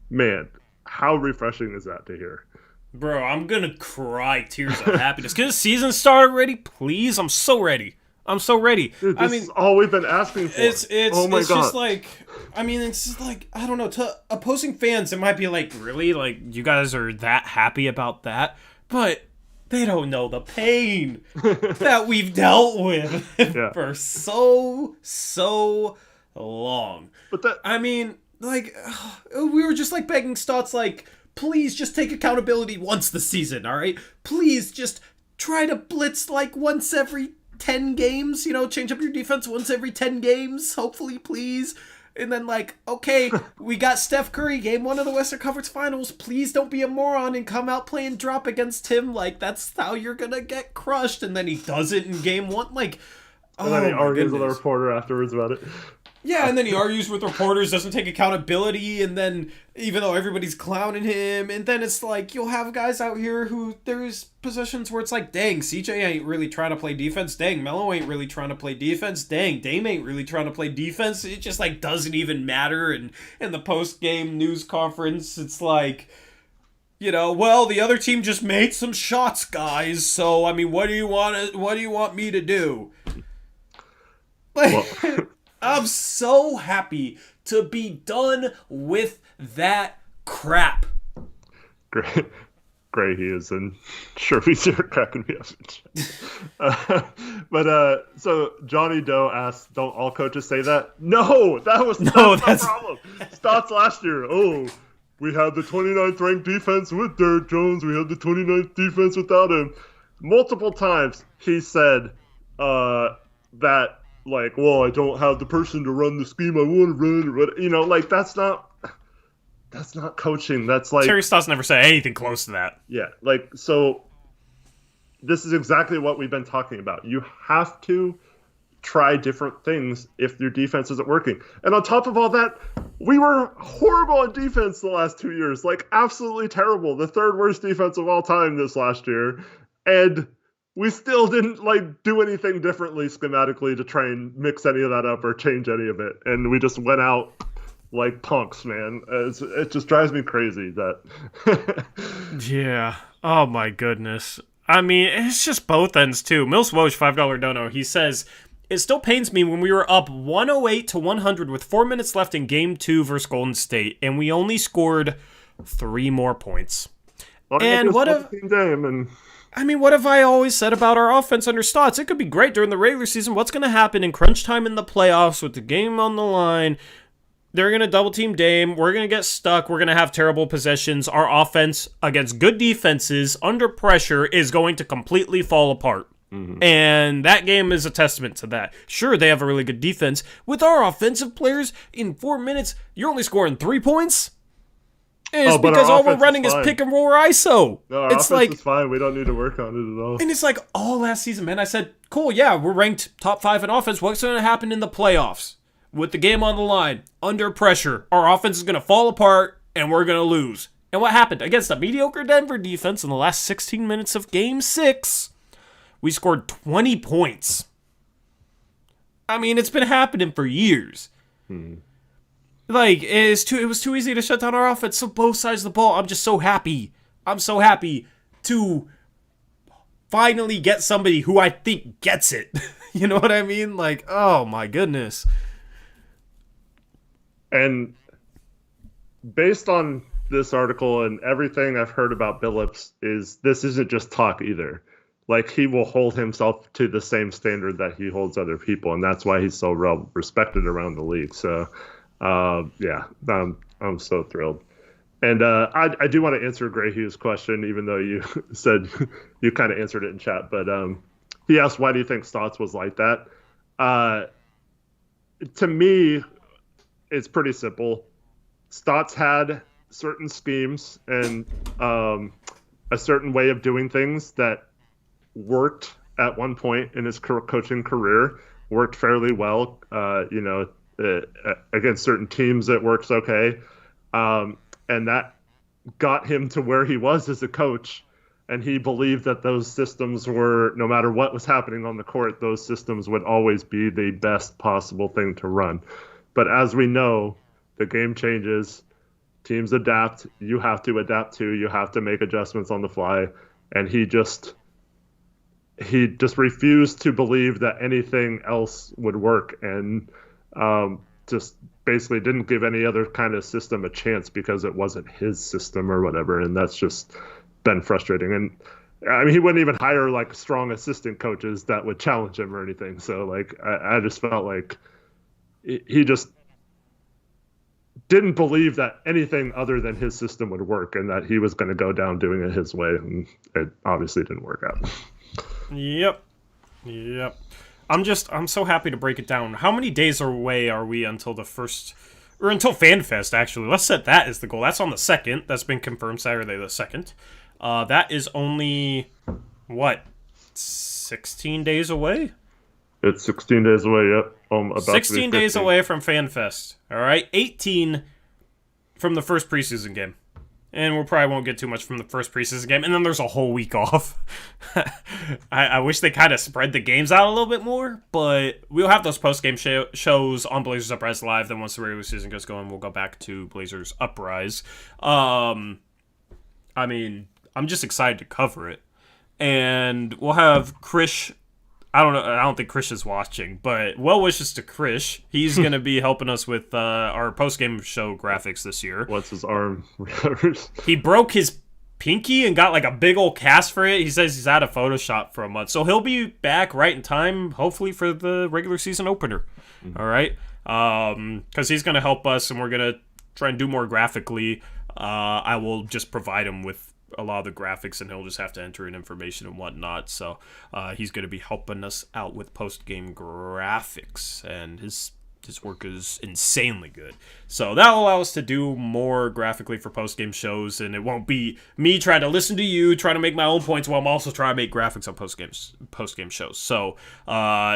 [SPEAKER 2] Man, how refreshing is that to hear?
[SPEAKER 1] Bro, I'm gonna cry tears of happiness. Can the season start already? Please, I'm so ready.
[SPEAKER 2] Dude, this is all we've been asking for.
[SPEAKER 1] It's just like, it's just like, I don't know, to opposing fans, it might be like, really? Like, you guys are that happy about that? But they don't know the pain that we've dealt with for so long.
[SPEAKER 2] But that...
[SPEAKER 1] we were just like begging Stotts, like, please just take accountability once this season, all right? Please just try to blitz like once every 10 games, change up your defense once every 10 games, hopefully, please. And then okay, we got Steph Curry, game 1 of the Western Conference Finals. Please don't be a moron and come out playing drop against him. That's how you're gonna get crushed. And then he does it in game 1.
[SPEAKER 2] And then he argues with a reporter afterwards about it.
[SPEAKER 1] Yeah, and then he argues with reporters, doesn't take accountability, and then even though everybody's clowning him, and then it's like you'll have guys out here who there's possessions where it's like, dang, CJ ain't really trying to play defense, dang, Melo ain't really trying to play defense, dang, Dame ain't really trying to play defense. It just doesn't even matter. And in the post-game news conference, it's like, well, the other team just made some shots, guys. So what do you want me to do? I'm so happy to be done with that crap.
[SPEAKER 2] Gray he is, and sure he's here cracking me up. So Johnny Doe asked, don't all coaches say that? No, that's the problem. Stotts last year. Oh, we had the 29th ranked defense with Derrick Jones. We had the 29th defense without him. Multiple times he said that, well, I don't have the person to run the scheme I want to run. That's not coaching. That's
[SPEAKER 1] Terry Stotts never said anything close to that.
[SPEAKER 2] Yeah, so this is exactly what we've been talking about. You have to try different things if your defense isn't working. And on top of all that, we were horrible on defense the last 2 years. Absolutely terrible. The third worst defense of all time this last year. And we still didn't do anything differently schematically to try and mix any of that up or change any of it. And we just went out like punks, man. It just drives me crazy that.
[SPEAKER 1] Yeah. Oh my goodness. It's just both ends too. Mills Woj, $5 dono. He says, it still pains me when we were up 108-100 with 4 minutes left in game 2 versus Golden State, and we only scored 3 more points. And what have I always said about our offense under Stotts? It could be great during the regular season. What's going to happen in crunch time in the playoffs with the game on the line? They're going to double team Dame. We're going to get stuck. We're going to have terrible possessions. Our offense against good defenses under pressure is going to completely fall apart. Mm-hmm. And that game is a testament to that. Sure, they have a really good defense. With our offensive players, in 4 minutes, you're only scoring 3 points? And it's because all we're running is pick and roll or ISO.
[SPEAKER 2] No, our offense is fine. We don't need to work on it at all.
[SPEAKER 1] And it's all last season, man. I said, cool, yeah, we're ranked top 5 in offense. What's going to happen in the playoffs? With the game on the line, under pressure, our offense is going to fall apart, and we're going to lose. And what happened? Against a mediocre Denver defense in the last 16 minutes of Game 6, we scored 20 points. It's been happening for years. Like, it was too easy to shut down our offense. So both sides of the ball, I'm just so happy. I'm so happy to finally get somebody who I think gets it. You know what I mean? Like, oh my goodness.
[SPEAKER 2] And based on this article and everything I've heard about Billups, this isn't just talk either. Like, he will hold himself to the same standard that he holds other people, and that's why he's so well respected around the league. So, yeah, I'm so thrilled. And I do want to answer Gray Hughes' question, even though you said you kind of answered it in chat. But he asked, why do you think Stotts was like that? To me, it's pretty simple. Stotts had certain schemes and a certain way of doing things that worked at one point in his coaching career, worked fairly well. Against certain teams, it works okay. And that got him to where he was as a coach. And he believed that those systems were, no matter what was happening on the court, those systems would always be the best possible thing to run. But as we know, the game changes, teams adapt, you have to adapt too, you have to make adjustments on the fly. And he just refused to believe that anything else would work, and just basically didn't give any other kind of system a chance because it wasn't his system or whatever. And that's just been frustrating. And I mean, he wouldn't even hire like strong assistant coaches that would challenge him or anything. So like, I just felt like he just didn't believe that anything other than his system would work, and that he was going to go down doing it his way. And it obviously didn't work out.
[SPEAKER 1] Yep. I'm so happy to break it down. How many days away are we until the first, or until FanFest, actually? Let's set that as the goal. That's on the 2nd. That's been confirmed, Saturday the 2nd. That is only, 16 days away?
[SPEAKER 2] It's 16 days away, yep. About
[SPEAKER 1] 16 days away from FanFest. All right? 18 from the first preseason game. And we probably won't get too much from the first preseason game. And then there's a whole week off. I wish they kind of spread the games out a little bit more. But we'll have those post-game shows on Blazers Uprise Live. Then once the regular season gets going, we'll go back to Blazers Uprise. I mean, I'm just excited to cover it. And we'll have Krish. I don't think Krish is watching, but well wishes to Krish. He's going to be helping us with our post-game show graphics this year.
[SPEAKER 2] What's his arm?
[SPEAKER 1] He broke his pinky and got like a big old cast for it. He says he's out of Photoshop for a month. So he'll be back right in time, hopefully, for the regular season opener. Mm-hmm. All right? Because he's going to help us, and we're going to try and do more graphically. I will just provide him with a lot of the graphics, and he'll just have to enter in information and whatnot. So he's going to be helping us out with post-game graphics, and his work is insanely good. So that'll allow us to do more graphically for post-game shows, and it won't be me trying to listen to you, trying to make my own points while I'm also trying to make graphics on post-game shows. So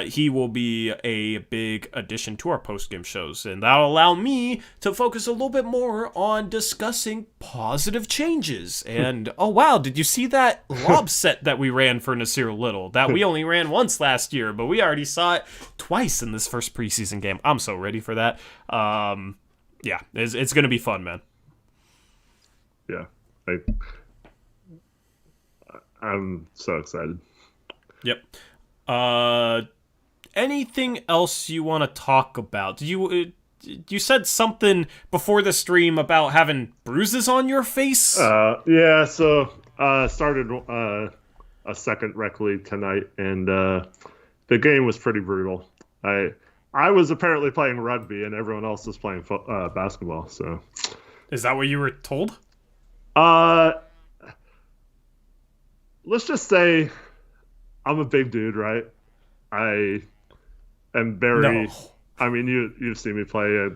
[SPEAKER 1] he will be a big addition to our post-game shows, and that'll allow me to focus a little bit more on discussing positive changes. And, oh wow, did you see that lob set that we ran for Nasir Little? That we only ran once last year, but we already saw it twice in this first preseason game. I'm so ready for that. Yeah, it's going to be fun, man.
[SPEAKER 2] Yeah, I'm so excited.
[SPEAKER 1] Yep. Anything else you want to talk about? You said something before the stream about having bruises on your face?
[SPEAKER 2] Yeah, so started a second rec league tonight, and the game was pretty brutal. I was apparently playing rugby, and everyone else was playing basketball. So,
[SPEAKER 1] is that what you were told?
[SPEAKER 2] Let's just say I'm a big dude, right? I am very. No. I mean, you've seen me play. I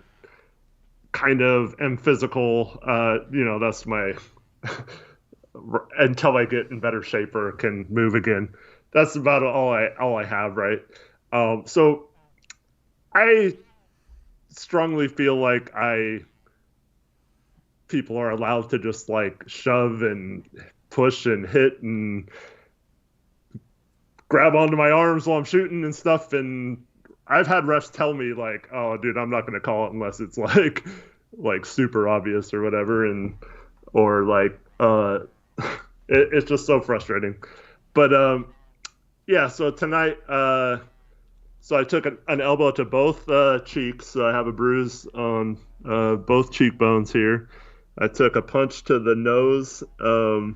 [SPEAKER 2] kind of am physical. That's my until I get in better shape or can move again. That's about all I have, right? So I strongly feel like people are allowed to just like shove and push and hit and grab onto my arms while I'm shooting and stuff. And I've had refs tell me like, "Oh, dude, I'm not going to call it unless it's like super obvious or whatever," and or like it's just so frustrating. But yeah, so tonight, so I took an elbow to both cheeks. So I have a bruise on both cheekbones here. I took a punch to the nose, and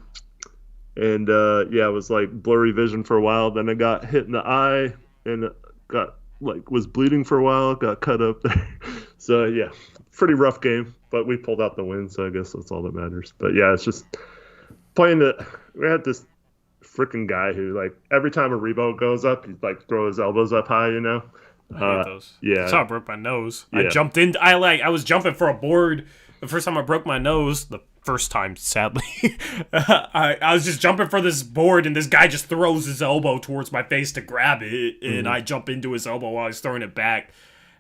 [SPEAKER 2] yeah, it was like blurry vision for a while. Then I got hit in the eye, and got was bleeding for a while. Got cut up there. So yeah, pretty rough game, but we pulled out the win. So I guess that's all that matters. But yeah, it's just playing the. We had this freaking guy who like every time a rebound goes up, he'd like throw his elbows up high, you know.
[SPEAKER 1] I hate those.
[SPEAKER 2] Yeah,
[SPEAKER 1] that's how I broke my nose.
[SPEAKER 2] Yeah.
[SPEAKER 1] I jumped in. I was jumping for a board. The first time I broke my nose, the first time, sadly, I was just jumping for this board, and this guy just throws his elbow towards my face to grab it, and I jump into his elbow while he's throwing it back.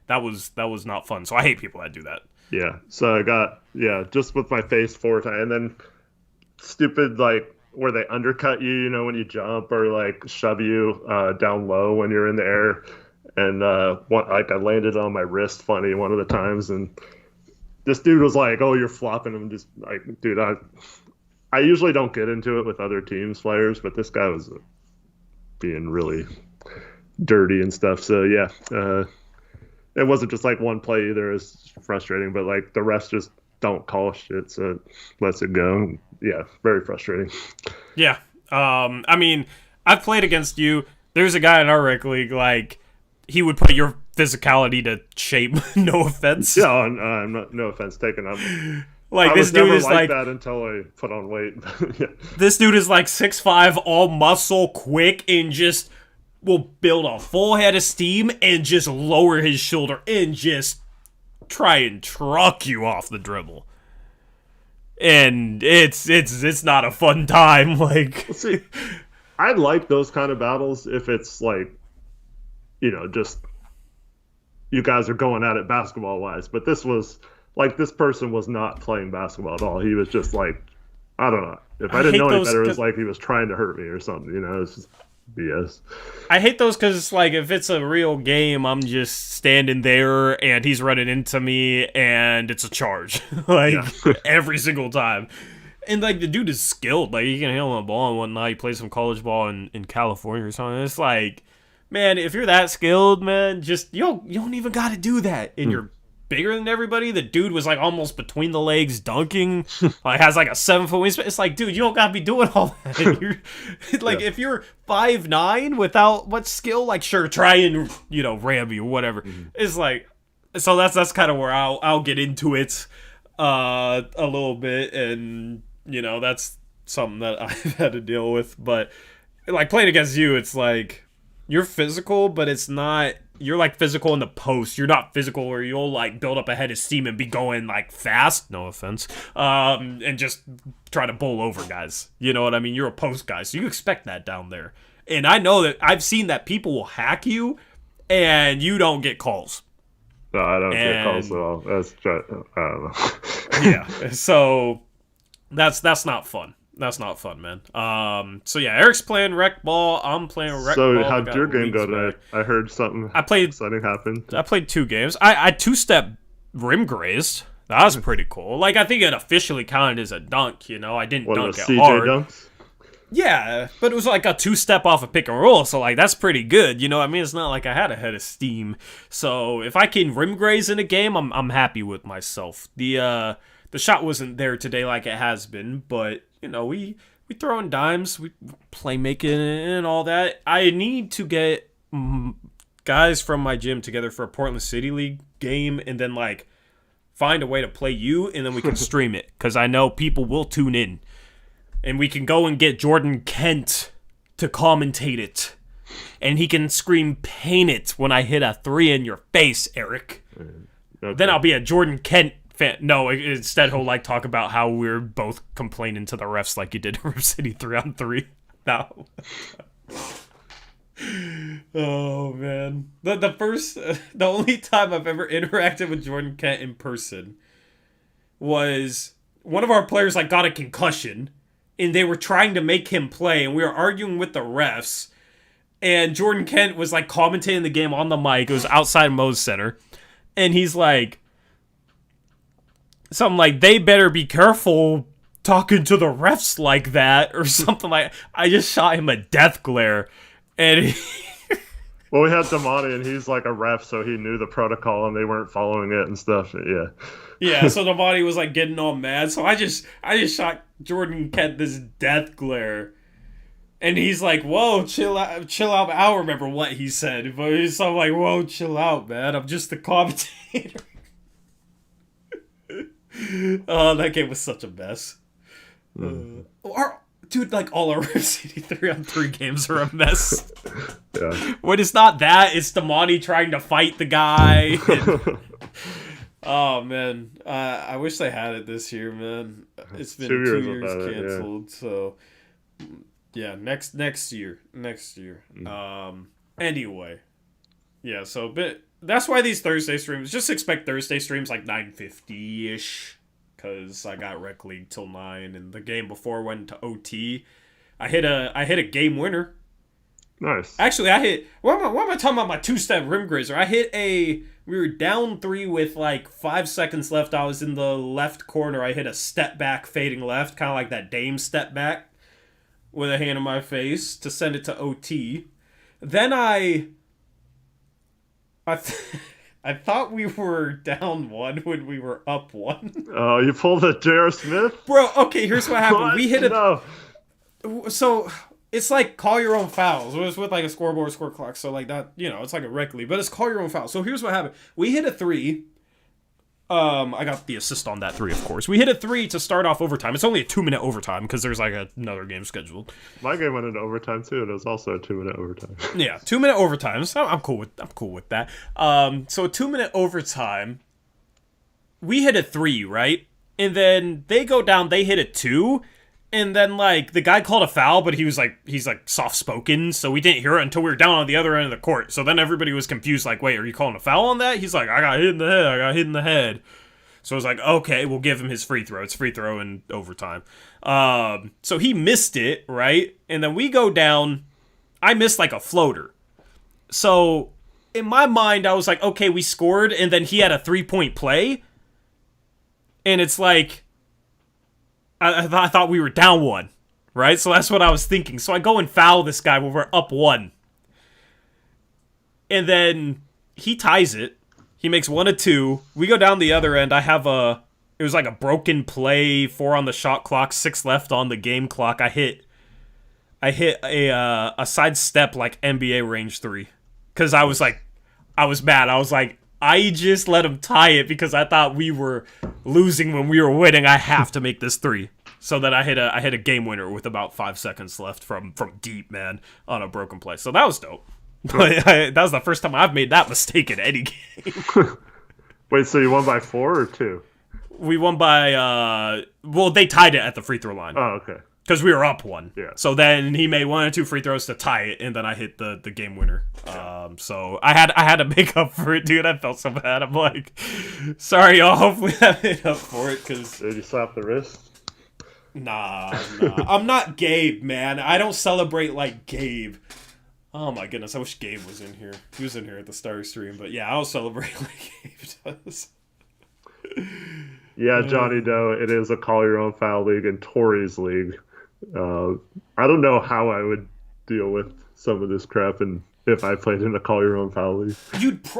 [SPEAKER 1] That was not fun. So I hate people that do that.
[SPEAKER 2] Yeah. So I got just with my face 4 times, and then stupid like where they undercut you, you know, when you jump, or like shove you down low when you're in the air. And I landed on my wrist funny one of the times, and this dude was like, "Oh, you're flopping." I'm just like, dude, I usually don't get into it with other teams' players, but this guy was being really dirty and stuff. So yeah, it wasn't just like one play either. It's frustrating, but like the refs just don't call shit, so it lets it go. Yeah, very frustrating.
[SPEAKER 1] Yeah, I mean, I've played against you. There's a guy in our rec league, like, he would put your physicality to shame. No offense.
[SPEAKER 2] Yeah, I'm not. No offense taken.
[SPEAKER 1] Like,
[SPEAKER 2] I
[SPEAKER 1] this
[SPEAKER 2] was
[SPEAKER 1] dude
[SPEAKER 2] never
[SPEAKER 1] is
[SPEAKER 2] like
[SPEAKER 1] like
[SPEAKER 2] that until I put on weight. Yeah.
[SPEAKER 1] This dude is like 6'5", all muscle, quick, and just will build a full head of steam and just lower his shoulder and just try and truck you off the dribble. And it's not a fun time. Like,
[SPEAKER 2] see, I like those kind of battles if it's like, you know, just you guys are going at it basketball wise. But this was like, this person was not playing basketball at all. He was just like, I don't know. If I didn't know any better, it was like he was trying to hurt me or something. You know, it's just BS.
[SPEAKER 1] I hate those because, like, if it's a real game, I'm just standing there and he's running into me and it's a charge. Like, every single time. And, like, the dude is skilled. Like, he can handle a ball and whatnot. He plays some college ball in California or something. It's like, man, if you're that skilled, man, just, you don't even got to do that. And you're bigger than everybody. The dude was, like, almost between the legs dunking. Like, has, like, a 7-foot wingspan. It's like, dude, you don't got to be doing all that. You're, like, if you're 5'9" without much skill, like, sure, try and, you know, ram you or whatever. It's like, so that's kind of where I'll get into it a little bit. And, you know, that's something that I've had to deal with. But, like, playing against you, it's like, you're physical, but it's not, you're like physical in the post. You're not physical where you'll like build up a head of steam and be going like fast, no offense, and just try to bowl over guys. You know what I mean? You're a post guy, so you expect that down there. And I know that I've seen that people will hack you and you don't get calls.
[SPEAKER 2] No, I don't get calls at all. That's I don't know.
[SPEAKER 1] Yeah, so that's not fun. That's not fun, man. So yeah, Eric's playing rec ball. I'm playing rec ball.
[SPEAKER 2] So how'd your game go today? I heard something exciting happened.
[SPEAKER 1] I played 2 games. I 2-step rim grazed. That was pretty cool. Like, I think it officially counted as a dunk, you know. I didn't dunk it hard.
[SPEAKER 2] Dunks?
[SPEAKER 1] Yeah, but it was like a 2-step off a pick and roll, so like that's pretty good. You know what I mean? It's not like I had a head of steam. So if I can rim graze in a game, I'm happy with myself. The shot wasn't there today like it has been, but you know, we throwing dimes, we playmaking and all that. I need to get guys from my gym together for a Portland City League game, and then like find a way to play you, and then we can stream it because I know people will tune in, and we can go and get Jordan Kent to commentate it, and he can scream "paint it" when I hit a 3 in your face, Eric. Okay. Then I'll be a Jordan Kent fan. No, instead he'll like talk about how we're both complaining to the refs like you did in Rip City 3-on-3. No. Oh man, the only time I've ever interacted with Jordan Kent in person was one of our players like got a concussion, and they were trying to make him play, and we were arguing with the refs, And Jordan Kent was like commentating the game on the mic. It was outside Moe's Center. And he's like, something like, they better be careful talking to the refs like that, or something like. I just shot him a death glare. And
[SPEAKER 2] well, we had DAntoni, and he's like a ref, so he knew the protocol, and they weren't following it and stuff. Yeah.
[SPEAKER 1] Yeah, so DAntoni was like getting all mad. So I just shot Jordan Kent this death glare. And he's like, whoa, chill out. I don't remember what he said, but he's I'm like, whoa, chill out, man. I'm just the commentator. Oh, that game was such a mess. Dude, like all our Rip City 3-on-3 games are a mess.
[SPEAKER 2] Yeah.
[SPEAKER 1] When it's not that, it's DAntoni trying to fight the guy. Oh, man. I wish they had it this year, man. It's been 2 years canceled, so... Yeah, next year. Anyway. Yeah, but that's why these Thursday streams, just expect Thursday streams like 9:50-ish, because I got Rec League till 9, and the game before went to OT. I hit a game winner.
[SPEAKER 2] Nice.
[SPEAKER 1] Actually, what am I talking about my two-step rim grazer? We were down 3 with like 5 seconds left. I was in the left corner. I hit a step back fading left, kind of like that Dame step back, with a hand on my face to send it to OT. Then I thought we were down 1 when we were up 1.
[SPEAKER 2] Oh, you pulled a J.R. Smith?
[SPEAKER 1] Bro, okay, here's what happened.
[SPEAKER 2] What?
[SPEAKER 1] We hit it.
[SPEAKER 2] No.
[SPEAKER 1] So, it's like call your own fouls. It was with like a scoreboard, score clock. So like that, it's like a rec league, but it's call your own foul. So here's what happened. We hit a 3. I got the assist on that 3, of course. We hit a 3 to start off overtime. It's only a 2-minute overtime because there's like another game scheduled.
[SPEAKER 2] My game went into overtime too, and it was also a 2-minute overtime.
[SPEAKER 1] Yeah, 2-minute overtime. So I'm cool with that. So a 2-minute overtime. We hit a 3, right? And then they go down. They hit a 2. And then, like, the guy called a foul, but he's soft-spoken, so we didn't hear it until we were down on the other end of the court. So then everybody was confused, like, wait, are you calling a foul on that? He's like, I got hit in the head. So I was like, okay, we'll give him his free throw. It's free throw in overtime. So he missed it, right? And then we go down. I missed, like, a floater. So in my mind, I was like, okay, we scored, and then he had a 3-point play. And it's like... I thought we were down 1, right? So that's what I was thinking. So I go and foul this guy when we're up 1. And then he ties it. He makes 1 of 2. We go down the other end. It was like a broken play, 4 on the shot clock, 6 left on the game clock. I hit a side step like NBA range 3. Because I was mad. I was like, I just let him tie it because I thought we were losing when we were winning. I have to make this 3. So then I hit a game winner with about 5 seconds left from deep, man, on a broken play. So that was dope. But that was the first time I've made that mistake in any game.
[SPEAKER 2] Wait, so you won by 4 or 2?
[SPEAKER 1] We won by they tied it at the free throw line.
[SPEAKER 2] Oh, okay.
[SPEAKER 1] Because we were up 1.
[SPEAKER 2] Yeah.
[SPEAKER 1] So then he made 1 or 2 free throws to tie it, and then I hit the game winner. So I had to make up for it, dude. I felt so bad. I'm like, sorry, y'all. Hopefully that made up for it. Cause
[SPEAKER 2] did you slap the wrist?
[SPEAKER 1] Nah. I'm not Gabe, man. I don't celebrate like Gabe. Oh my goodness, I wish Gabe was in here. He was in here at the Star stream, but yeah, I don't celebrate like Gabe does.
[SPEAKER 2] Yeah, Johnny Doe, it is a call your own foul league and Tori's league. I don't know how I would deal with some of this crap and if I played in a call your own foul league.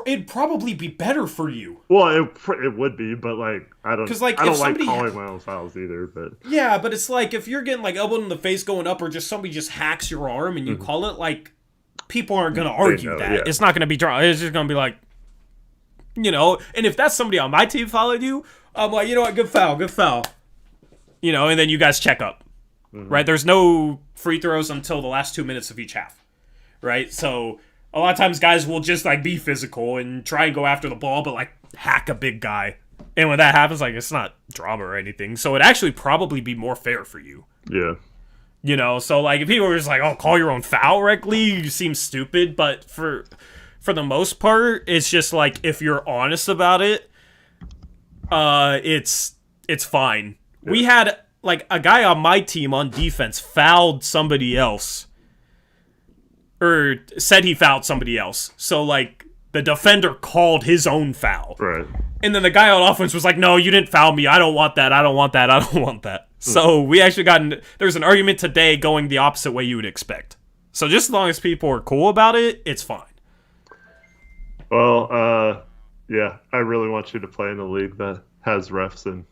[SPEAKER 1] It'd probably be better for you.
[SPEAKER 2] Well, it would be, but like I don't like calling my own fouls either. But
[SPEAKER 1] yeah, but it's like if you're getting like elbowed in the face going up, or just somebody just hacks your arm and you call it, like people aren't gonna argue that. Yeah. It's not gonna be drawn. It's just gonna be like, And if that's somebody on my team followed you, I'm like, you know what, good foul. And then you guys check up. Right? There's no free throws until the last 2 minutes of each half. Right? So a lot of times guys will just like be physical and try and go after the ball, but like hack a big guy. And when that happens, like it's not drama or anything. So it'd actually probably be more fair for you.
[SPEAKER 2] Yeah.
[SPEAKER 1] So like if people were just like, oh, call your own foul rec league, you seem stupid. But for the most part, it's just like if you're honest about it, it's fine. Yeah. We had like a guy on my team on defense fouled somebody else. or said he fouled somebody else. So, like, the defender called his own foul.
[SPEAKER 2] Right.
[SPEAKER 1] And then the guy on offense was like, no, you didn't foul me. I don't want that. I don't want that. I don't want that. So we actually there's an argument today going the opposite way you would expect. So just as long as people are cool about it, it's fine.
[SPEAKER 2] Well, yeah, I really want you to play in a league that has refs and.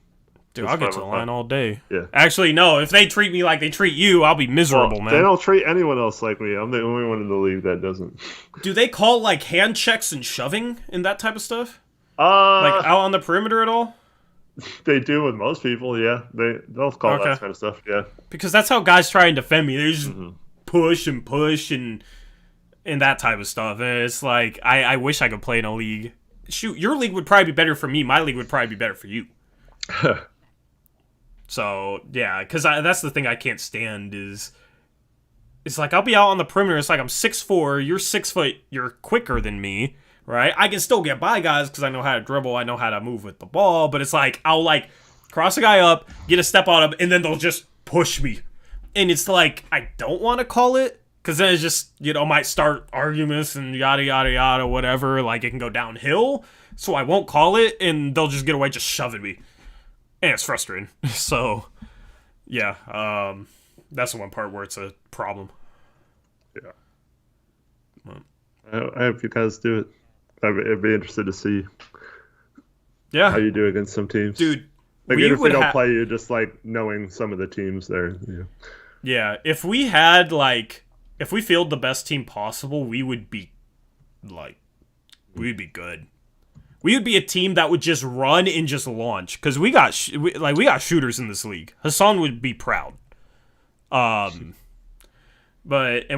[SPEAKER 1] Dude, I'll get to the line all day.
[SPEAKER 2] Yeah.
[SPEAKER 1] Actually, no. If they treat me like they treat you, I'll be miserable, man.
[SPEAKER 2] They don't treat anyone else like me. I'm the only one in the league that doesn't.
[SPEAKER 1] Do they call, like, hand checks and shoving and that type of stuff? Like, out on the perimeter at all?
[SPEAKER 2] They do with most people, yeah. They'll call that kind of stuff, yeah.
[SPEAKER 1] Because that's how guys try and defend me. They just push and that type of stuff. And it's like, I wish I could play in a league. Shoot, your league would probably be better for me. My league would probably be better for you. So, yeah, because that's the thing I can't stand is... It's like, I'll be out on the perimeter. It's like, I'm 6'4", you're 6 foot, you're quicker than me, right? I can still get by guys because I know how to dribble, I know how to move with the ball, but it's like, I'll, like, cross a guy up, get a step on him, and then they'll just push me. And it's like, I don't want to call it, because then it's just, might start arguments and yada, yada, yada, whatever. Like, it can go downhill, so I won't call it, and they'll just get away just shoving me. And it's frustrating. So, yeah, that's the one part where it's a problem.
[SPEAKER 2] Yeah. I hope you guys do it. I'd be interested to see how you do against some teams.
[SPEAKER 1] Dude,
[SPEAKER 2] like, even if they don't play you, just, like, knowing some of the teams there. Yeah.
[SPEAKER 1] Yeah, if we had, like, if we fielded the best team possible, we would be, like, we'd be good. We would be a team that would just run and just launch, because we got shooters in this league. Hassan would be proud. But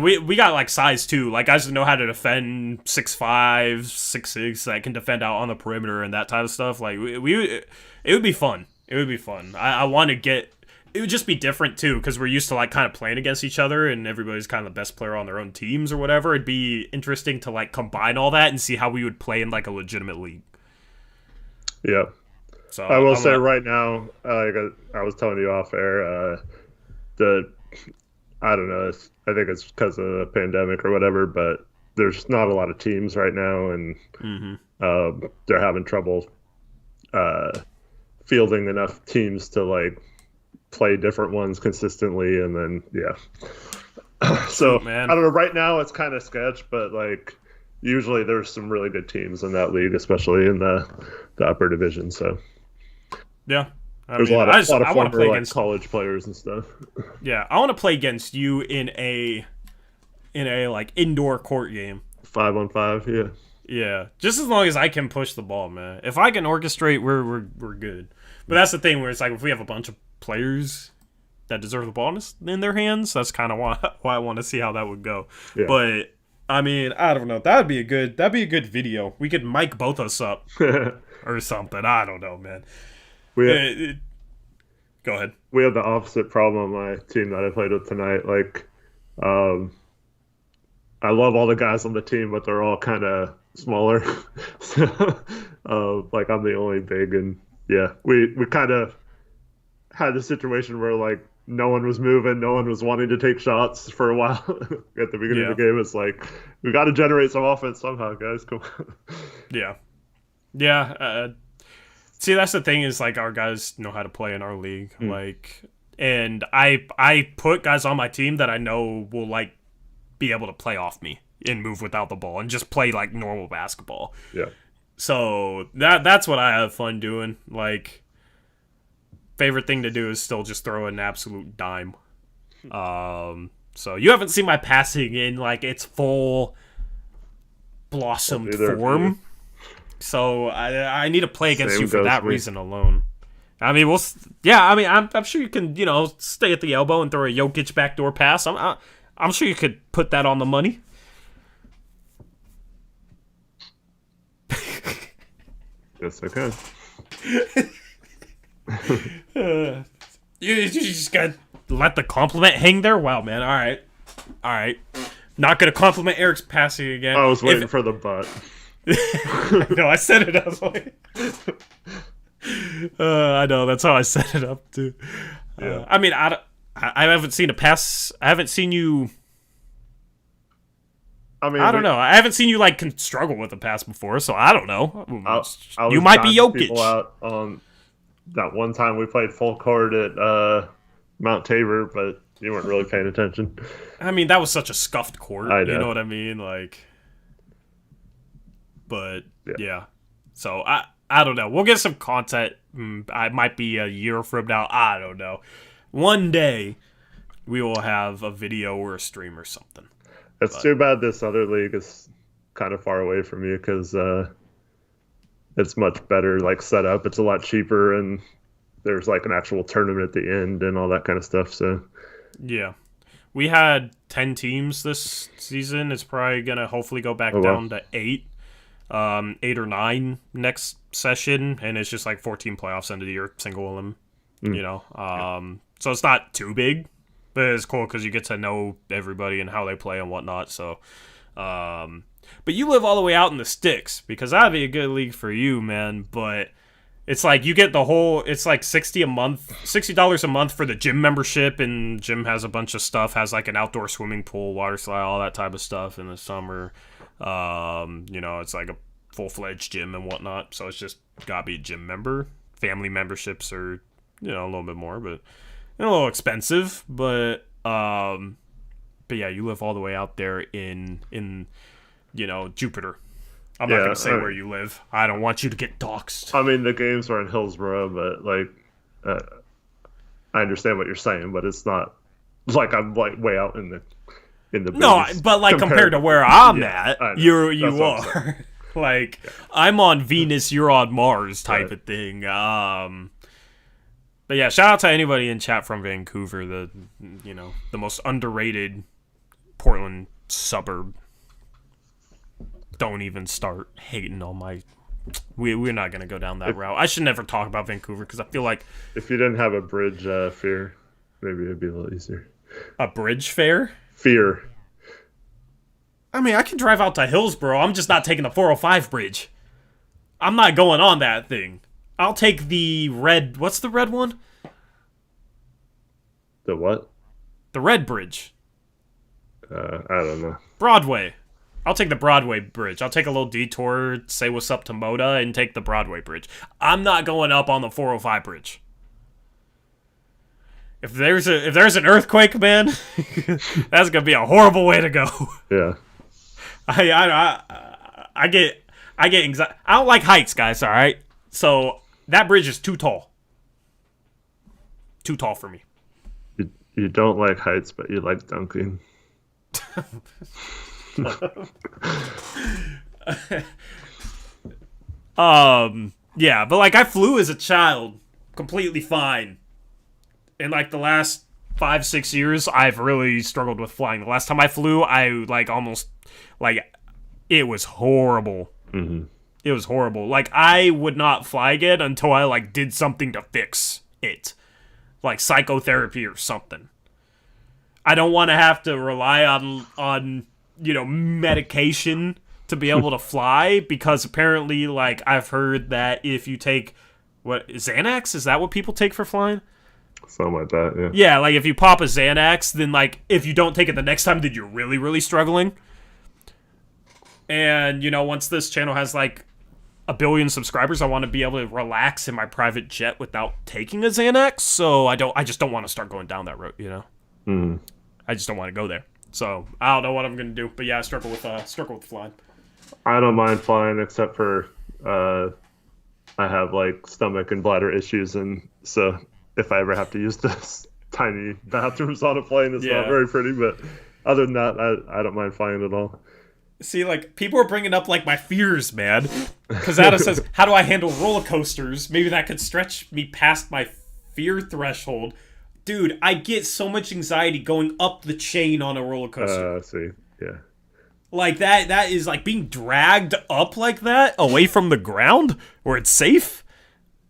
[SPEAKER 1] we got like size too, like guys that know how to defend 6'5", 6'6", that can defend out on the perimeter and that type of stuff. Like it would be fun. It would be fun. I want to get. It would just be different too, because we're used to like kind of playing against each other, and everybody's kind of the best player on their own teams or whatever. It'd be interesting to like combine all that and see how we would play in like a legitimate league.
[SPEAKER 2] Yeah. So I will say right now, like I was telling you off air, I don't know. I think it's because of the pandemic or whatever, but there's not a lot of teams right now, and they're having trouble fielding enough teams to like play different ones consistently, and then so I don't know. Right now it's kind of sketch, but like usually there's some really good teams in that league, especially in the upper division. So
[SPEAKER 1] yeah.
[SPEAKER 2] There's a lot of former like college players and stuff.
[SPEAKER 1] Yeah, I want to play against you in a like indoor court game.
[SPEAKER 2] 5-on-5, yeah.
[SPEAKER 1] Yeah, just as long as I can push the ball, man. If I can orchestrate, we're good. But that's the thing where it's like if we have a bunch of players that deserve the ball in their hands, that's kind of why I want to see how that would go. Yeah. But I mean, I don't know. That'd be a good video. We could mic both us up or something. I don't know, man. Go ahead.
[SPEAKER 2] We have the opposite problem on my team that I played with tonight. Like, I love all the guys on the team, but they're all kind of smaller. So, like, I'm the only big, and yeah, we kind of had the situation where like no one was moving, no one was wanting to take shots for a while at the beginning of the game. It's like we got to generate some offense somehow, guys. Come on.
[SPEAKER 1] Yeah. See, that's the thing is, like, our guys know how to play in our league. Like, and I put guys on my team that I know will, like, be able to play off me and move without the ball and just play, like, normal basketball.
[SPEAKER 2] Yeah.
[SPEAKER 1] So, that's what I have fun doing. Like, favorite thing to do is still just throw an absolute dime. So, you haven't seen my passing in, like, its full blossomed form. So I need to play against you for that reason alone. I mean, I'm sure you can, stay at the elbow and throw a Jokic backdoor pass. I'm sure you could put that on the money.
[SPEAKER 2] Yes, I can.
[SPEAKER 1] You just gotta let the compliment hang there. Wow, man. All right. Not gonna compliment Eric's passing again.
[SPEAKER 2] I was waiting for the butt.
[SPEAKER 1] No, I set it up. I know that's how I set it up too. Yeah. I mean, I haven't seen a pass. I haven't seen you
[SPEAKER 2] I mean,
[SPEAKER 1] I don't know. I haven't seen you like struggle with the pass before, so I don't know.
[SPEAKER 2] I
[SPEAKER 1] You
[SPEAKER 2] was
[SPEAKER 1] might be
[SPEAKER 2] knocking
[SPEAKER 1] Jokic.
[SPEAKER 2] people out on that one time we played full court at Mount Tabor, but you weren't really paying attention.
[SPEAKER 1] I mean, that was such a scuffed court.
[SPEAKER 2] I know.
[SPEAKER 1] You know what I mean? Like, but yeah. So I don't know. We'll get some content. I might be a year from now. I don't know. One day we will have a video or a stream or something.
[SPEAKER 2] It's too bad this other league is kind of far away from you because it's much better like set up. It's a lot cheaper and there's like an actual tournament at the end and all that kind of stuff. So
[SPEAKER 1] yeah, we had 10 teams this season. It's probably gonna hopefully go back down to 8, 8 or 9 next session, and it's just like 14 playoffs end of the year, single elim. You know, so it's not too big. But it's cool because you get to know everybody and how they play and whatnot. So, but you live all the way out in the sticks because that'd be a good league for you, man. But it's like you get the whole. It's like $60 a month for the gym membership, and gym has a bunch of stuff. Has like an outdoor swimming pool, water slide, all that type of stuff in the summer. You know, it's like a full-fledged gym and whatnot. So it's just gotta be a gym member. Family memberships are a little bit more, but. A little expensive, but yeah, you live all the way out there in Jupiter. I'm not gonna say where you live. I don't want you to get doxxed.
[SPEAKER 2] I mean, the games are in Hillsboro, but like, I understand what you're saying, but it's not like I'm like way out in the
[SPEAKER 1] no, but like compared to where I'm at, you are. Like I'm on Venus, you're on Mars type of thing. But yeah, shout out to anybody in chat from Vancouver, the most underrated Portland suburb. Don't even start hating on my. We're not gonna go down that route. I should never talk about Vancouver because I feel like
[SPEAKER 2] if you didn't have a bridge fear, maybe it'd be a little easier.
[SPEAKER 1] A bridge fare?
[SPEAKER 2] Fear.
[SPEAKER 1] I mean, I can drive out to Hillsboro. I'm just not taking the 405 bridge. I'm not going on that thing. I'll take the red... What's the red one?
[SPEAKER 2] The what?
[SPEAKER 1] The red bridge.
[SPEAKER 2] I don't know.
[SPEAKER 1] Broadway. I'll take the Broadway bridge. I'll take a little detour, say what's up to Moda, and take the Broadway bridge. I'm not going up on the 405 bridge. If there's an earthquake, man, that's gonna be a horrible way to go.
[SPEAKER 2] Yeah.
[SPEAKER 1] I get anxiety. I don't like heights, guys. All right, so that bridge is too tall. Too tall for me.
[SPEAKER 2] You don't like heights, but you like dunking.
[SPEAKER 1] Yeah, but like I flew as a child completely fine. In like the last 5-6 years, I've really struggled with flying. The last time I flew, I like almost like it was horrible.
[SPEAKER 2] Mm-hmm.
[SPEAKER 1] It was horrible. Like I would not fly again until I like did something to fix it, like psychotherapy or something. I don't want to have to rely on medication to be able to fly because apparently, like I've heard that if you take Xanax, is that what people take for flying?
[SPEAKER 2] Something like that, yeah.
[SPEAKER 1] Yeah, like if you pop a Xanax, then like if you don't take it the next time, then you're really, really struggling. And once this channel has like 1 billion subscribers, I want to be able to relax in my private jet without taking a Xanax. So I just don't want to start going down that road,
[SPEAKER 2] Mm.
[SPEAKER 1] I just don't want to go there. So I don't know what I'm gonna do. But yeah, I struggle with flying.
[SPEAKER 2] I don't mind flying except for I have like stomach and bladder issues, and so if I ever have to use those tiny bathrooms on a plane, it's not very pretty. But other than that, I don't mind flying at all.
[SPEAKER 1] See, like, people are bringing up, like, my fears, man. Because Ada says, how do I handle roller coasters? Maybe that could stretch me past my fear threshold. Dude, I get so much anxiety going up the chain on a roller coaster.
[SPEAKER 2] See, yeah.
[SPEAKER 1] Like, that is, like, being dragged up like that, away from the ground, where it's safe,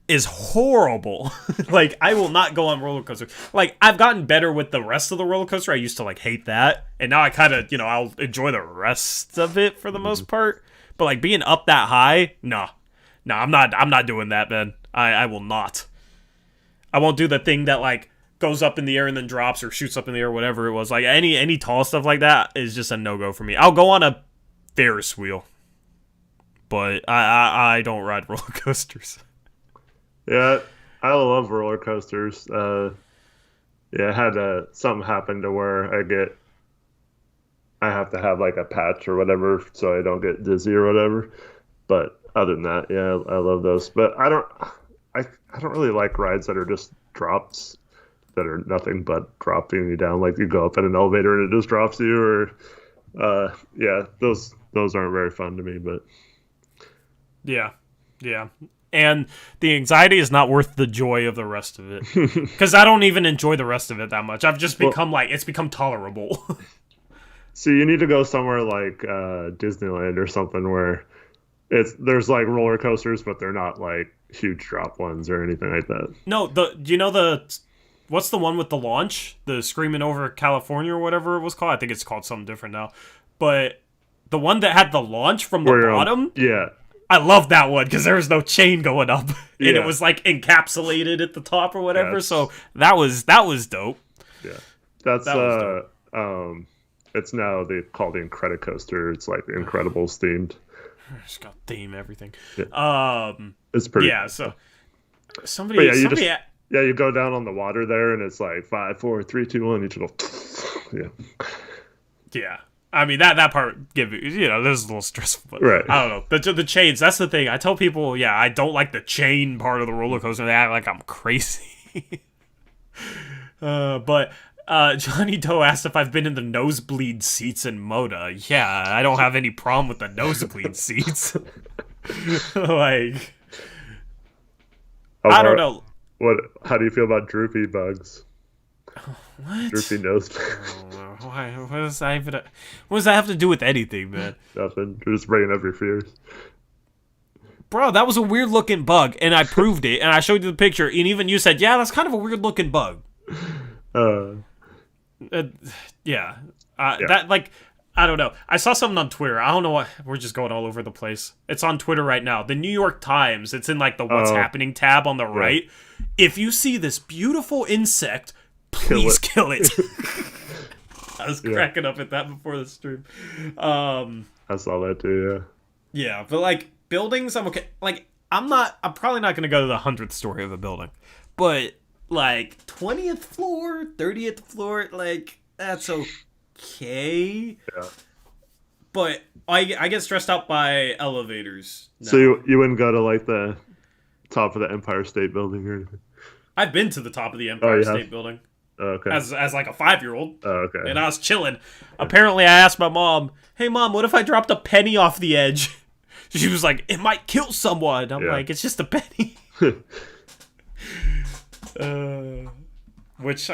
[SPEAKER 1] is horrible. Like, I will not go on roller coasters. Like, I've gotten better with the rest of the roller coaster. I used to, like, hate that. And now I kind of, I'll enjoy the rest of it for the most part. But, like, being up that high, no, I'm not doing that, man. I will not. I won't do the thing that, like, goes up in the air and then drops, or shoots up in the air, whatever it was. Like any tall stuff like that is just a no-go for me. I'll go on a Ferris wheel, but I don't ride roller coasters.
[SPEAKER 2] Yeah, I love roller coasters. Yeah, I had something happen to where I have to have like a patch or whatever so I don't get dizzy or whatever. But other than that, yeah, I love those. But I don't really like rides that are just drops, that are nothing but dropping you down. Like you go up in an elevator and it just drops you, or yeah, those aren't very fun to me. But
[SPEAKER 1] yeah. And the anxiety is not worth the joy of the rest of it. Because I don't even enjoy the rest of it that much. I've just become it's become tolerable.
[SPEAKER 2] So you need to go somewhere like Disneyland or something where there's like roller coasters, but they're not like huge drop ones or anything like that.
[SPEAKER 1] No, do you know what's the one with the launch? The Screaming Over California or whatever it was called? I think it's called something different now. But the one that had the launch from the bottom?
[SPEAKER 2] Yeah.
[SPEAKER 1] I love that one because there was no chain going up. And it was like encapsulated at the top or whatever. Yeah, so that was dope.
[SPEAKER 2] Yeah. That's it's now called the Incredicoaster. It's like Incredibles themed.
[SPEAKER 1] It's got theme everything.
[SPEAKER 2] Yeah. It's pretty.
[SPEAKER 1] Yeah. So somebody.
[SPEAKER 2] You go down on the water there, and it's like 5, 4, 3, 2, 1. You just go. Yeah.
[SPEAKER 1] Yeah. I mean that part this is a little stressful, but
[SPEAKER 2] right.
[SPEAKER 1] I don't know. The chains. That's the thing. I tell people, I don't like the chain part of the roller coaster. They act like I'm crazy. But Johnny Doe asked if I've been in the nosebleed seats in Moda. Yeah, I don't have any problem with the nosebleed seats. Like, I don't know.
[SPEAKER 2] How do you feel about droopy bugs?
[SPEAKER 1] What?
[SPEAKER 2] Droopy nose.
[SPEAKER 1] Why? What does that have to do with anything, man?
[SPEAKER 2] Nothing. You're just bringing up your fears.
[SPEAKER 1] Bro, that was a weird looking bug, and I proved it, and I showed you the picture, and even you said, yeah, that's kind of a weird looking bug. Yeah. That, like, I don't know. I saw something on Twitter. I don't know what. We're just going all over the place. It's on Twitter right now. The New York Times. It's in, like, the What's Happening tab on the right. If you see this beautiful insect, please kill it. I was cracking up at that before the stream.
[SPEAKER 2] I saw that too,
[SPEAKER 1] yeah. Yeah, but, like, buildings, I'm okay. Like, I'm probably not going to go to the 100th story of a building. But, like, 20th floor, 30th floor, like, that's okay.
[SPEAKER 2] Yeah.
[SPEAKER 1] But I get stressed out by elevators now.
[SPEAKER 2] So you wouldn't go to, like, the top of the Empire State Building or anything?
[SPEAKER 1] I've been to the top of the Empire State Building.
[SPEAKER 2] Oh, okay.
[SPEAKER 1] As like a 5-year-old.
[SPEAKER 2] Oh, okay.
[SPEAKER 1] And I was chilling. Apparently, I asked my mom, hey, Mom, what if I dropped a penny off the edge? She was like, it might kill someone. I'm like, it's just a penny. Which,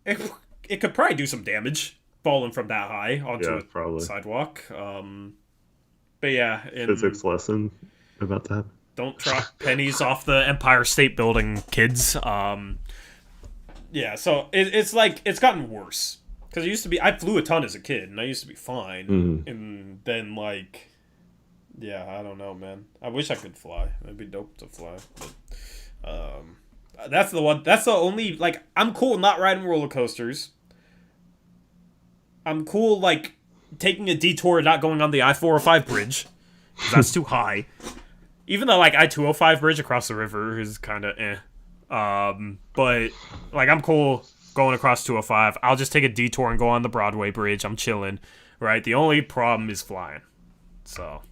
[SPEAKER 1] it could probably do some damage falling from that high onto a sidewalk. But yeah.
[SPEAKER 2] Physics lesson about that.
[SPEAKER 1] Don't drop pennies off the Empire State Building, kids. Yeah, so it's like, it's gotten worse. Because I flew a ton as a kid, and I used to be fine.
[SPEAKER 2] Mm-hmm.
[SPEAKER 1] And then, like, yeah, I don't know, man. I wish I could fly. It'd be dope to fly. But, that's the only, like, I'm cool not riding roller coasters. I'm cool, like, taking a detour and not going on the I-405 bridge. Because that's too high. Even though, like, I-205 bridge across the river is kind of but, like, I'm cool going across 205. I'll just take a detour and go on the Broadway bridge. I'm chilling, right? The only problem is flying. So,